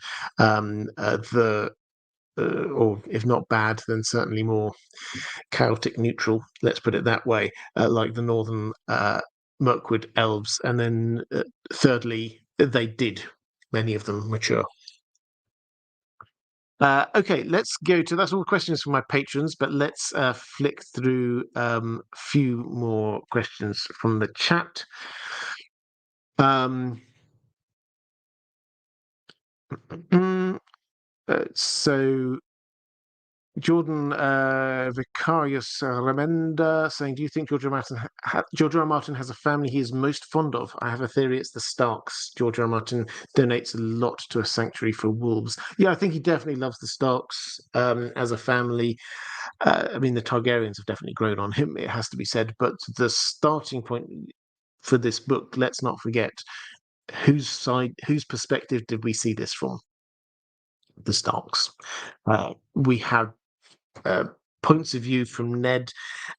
Or if not bad, then certainly more chaotic neutral. Let's put it that way, like the Northern Mirkwood elves. And then thirdly, they did many of them mature. Okay, let's go to that's all the questions from my patrons, but let's flick through a few more questions from the chat. So Jordan Vicarius Remenda saying, do you think George R. R. Martin has a family he is most fond of? I have a theory it's the Starks. George R. R. Martin donates a lot to a sanctuary for wolves. Yeah, I think he definitely loves the Starks as a family. I mean, the Targaryens have definitely grown on him, it has to be said. But the starting point for this book, let's not forget, whose perspective did we see this from? The Starks. We have points of view from Ned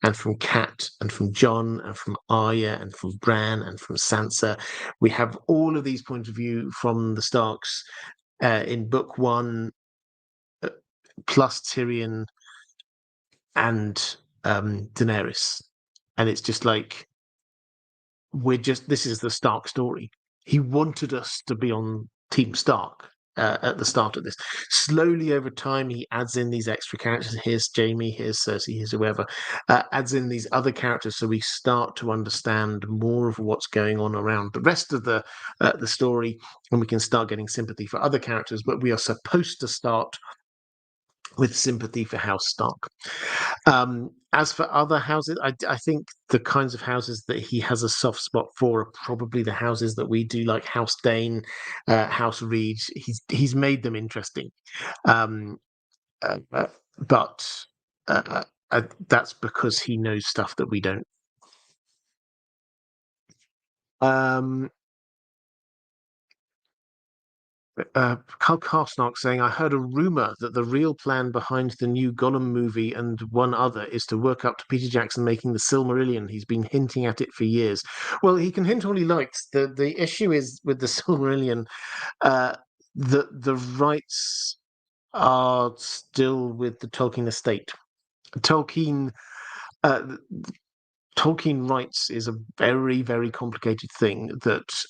and from Cat and from Jon and from Arya and from Bran and from Sansa. We have all of these points of view from the Starks in book one, plus Tyrion and Daenerys. And it's just like, this is the Stark story. He wanted us to be on Team Stark at the start of this. Slowly over time, he adds in these extra characters. Here's Jaime, here's Cersei, here's whoever. Adds in these other characters, so we start to understand more of what's going on around the rest of the story, and we can start getting sympathy for other characters. But we are supposed to start with sympathy for House Stark. As for other houses, I think the kinds of houses that he has a soft spot for are probably the houses that we do, like House Dayne, House Reed. He's made them interesting, but that's because he knows stuff that we don't. Carl Karsnark saying, I heard a rumor that the real plan behind the new Gollum movie and one other is to work up to Peter Jackson making the Silmarillion. He's been hinting at it for years. Well, he can hint all he likes. The issue is with the Silmarillion, the rights are still with the Tolkien estate. Tolkien Tolkien rights is a very, very complicated thing that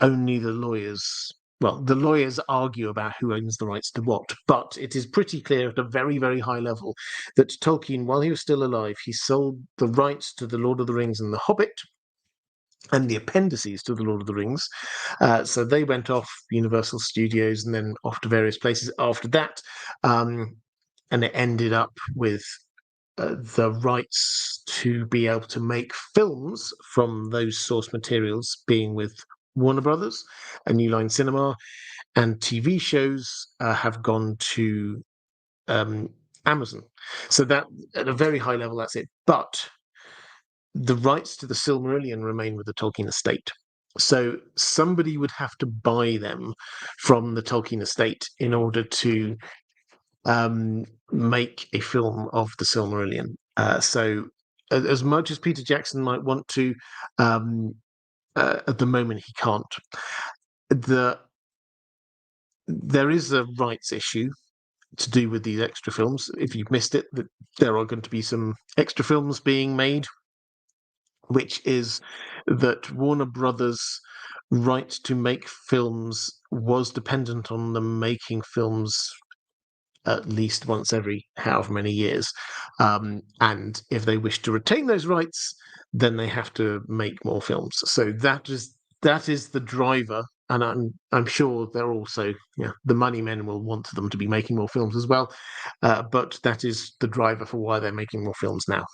only the lawyers. Well, the lawyers argue about who owns the rights to what, but it is pretty clear at a very, very high level that Tolkien, while he was still alive, he sold the rights to The Lord of the Rings and The Hobbit and the appendices to The Lord of the Rings. So they went off Universal Studios and then off to various places after that. And it ended up with the rights to be able to make films from those source materials being with Warner Brothers and New Line Cinema, and TV shows have gone to Amazon. So that, at a very high level, that's it. But the rights to the Silmarillion remain with the Tolkien estate. So somebody would have to buy them from the Tolkien estate in order to make a film of the Silmarillion. So as much as Peter Jackson might want to, at the moment he can't. There is a rights issue to do with these extra films. If you've missed it, there are going to be some extra films being made, which is that Warner Brothers' right to make films was dependent on them making films at least once every however many years. And if they wish to retain those rights, then they have to make more films. So that is the driver. And I'm sure they're also, the money men will want them to be making more films as well. But that is the driver for why they're making more films now.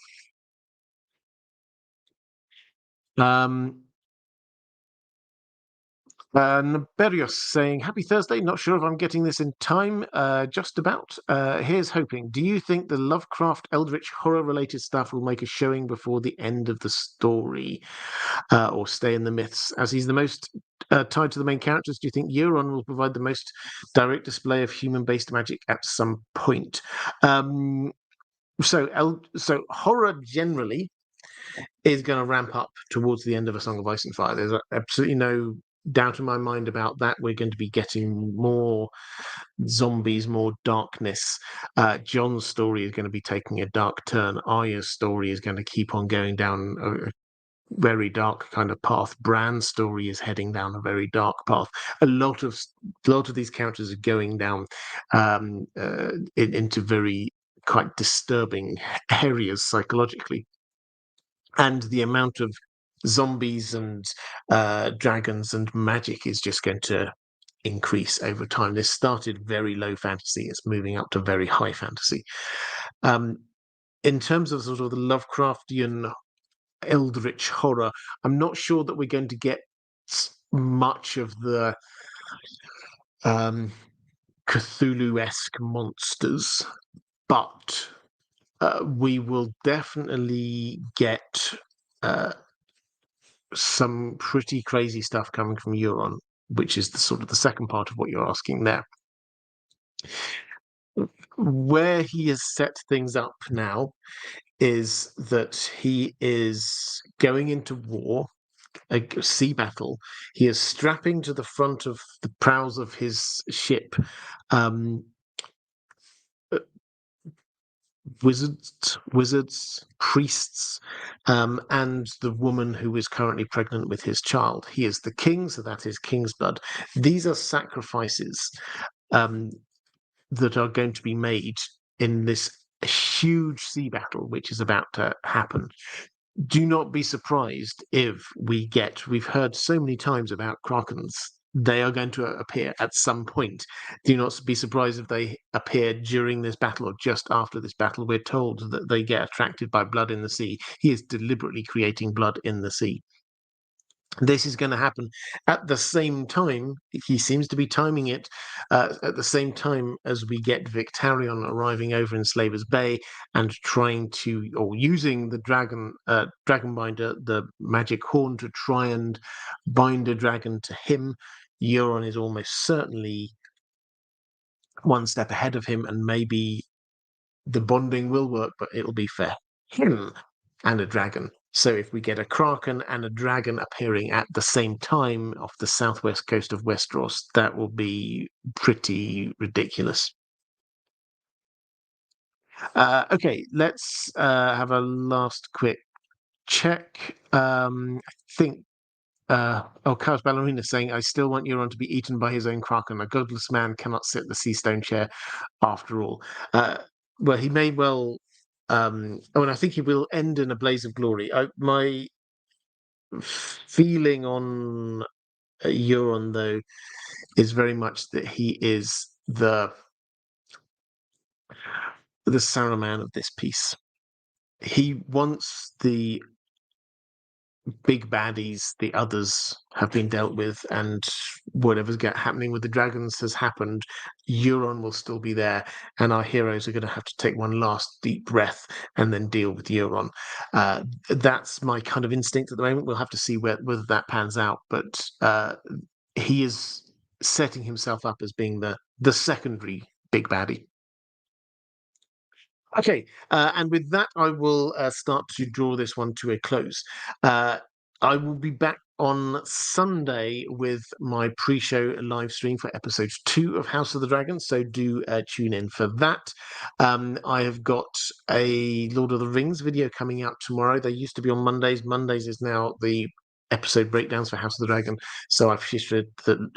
Naberios saying, Happy Thursday. Not sure if I'm getting this in time. Just about. Here's hoping. Do you think the Lovecraft Eldritch horror related stuff will make a showing before the end of the story or stay in the myths? As he's the most tied to the main characters, do you think Euron will provide the most direct display of human based magic at some point? So horror generally is going to ramp up towards the end of A Song of Ice and Fire. There's absolutely no doubt in my mind about that. We're going to be getting more zombies, more darkness. John's story is going to be taking a dark turn. Arya's story is going to keep on going down a very dark kind of path. Bran's story is heading down a very dark path. A lot of these characters are going down into very quite disturbing areas psychologically. And the amount of zombies and dragons and magic is just going to increase over time. This started very low fantasy. It's moving up to very high fantasy. In terms of sort of the Lovecraftian eldritch horror, I'm not sure that we're going to get much of the Cthulhu-esque monsters, but we will definitely get some pretty crazy stuff coming from Euron, which is the sort of the second part of what you're asking there. Where he has set things up now is that he is going into war, a sea battle. He is strapping to the front of the prows of his ship wizards, priests, and the woman who is currently pregnant with his child. He is the king, so that is king's blood. These are sacrifices that are going to be made in this huge sea battle which is about to happen. Do not be surprised if we've heard so many times about Krakens. They are going to appear at some point. Do not be surprised if they appear during this battle or just after this battle. We're told that they get attracted by blood in the sea. He is deliberately creating blood in the sea. This is going to happen at the same time. He seems to be timing it at the same time as we get Victarion arriving over in Slaver's Bay and trying to, or using the dragon binder, the magic horn, to try and bind a dragon to him. Euron is almost certainly one step ahead of him, and maybe the bonding will work, but it'll be for him and a dragon. So if we get a Kraken and a dragon appearing at the same time off the southwest coast of Westeros, that will be pretty ridiculous. Okay, let's have a last quick check. I think Chaos Ballerina saying, I still want Euron to be eaten by his own Kraken. A godless man cannot sit the sea stone chair after all. Well, he may well. And I think he will end in a blaze of glory. My feeling on Euron, though, is very much that he is the Saruman of this piece. He wants the big baddies, the others have been dealt with, and whatever's happening with the dragons has happened. Euron will still be there, and our heroes are going to have to take one last deep breath and then deal with Euron. That's my kind of instinct at the moment. We'll have to see whether that pans out, but he is setting himself up as being the secondary big baddie. Okay, and with that, I will start to draw this one to a close. I will be back on Sunday with my pre-show live stream for episode 2 of House of the Dragon, so do tune in for that. I have got a Lord of the Rings video coming out tomorrow. They used to be on Mondays. Mondays is now the episode breakdowns for House of the Dragon, so I've shifted the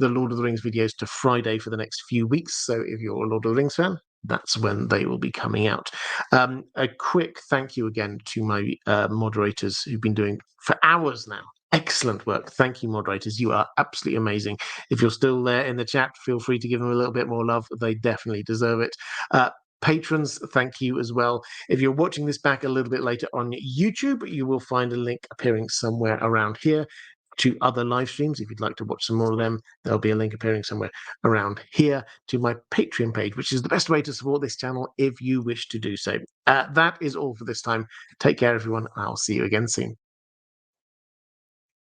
Lord of the Rings videos to Friday for the next few weeks. So if you're a Lord of the Rings fan, that's when they will be coming out. A quick thank you again to my moderators who've been doing for hours now. Excellent work. Thank you, moderators. You are absolutely amazing. If you're still there in the chat, feel free to give them a little bit more love. They definitely deserve it. patrons, thank you as well. If you're watching this back a little bit later on YouTube, you will find a link appearing somewhere around here to other live streams. If you'd like to watch some more of them, there'll be a link appearing somewhere around here to my Patreon page, which is the best way to support this channel if you wish to do so. That is all for this time. Take care, everyone. I'll see you again soon.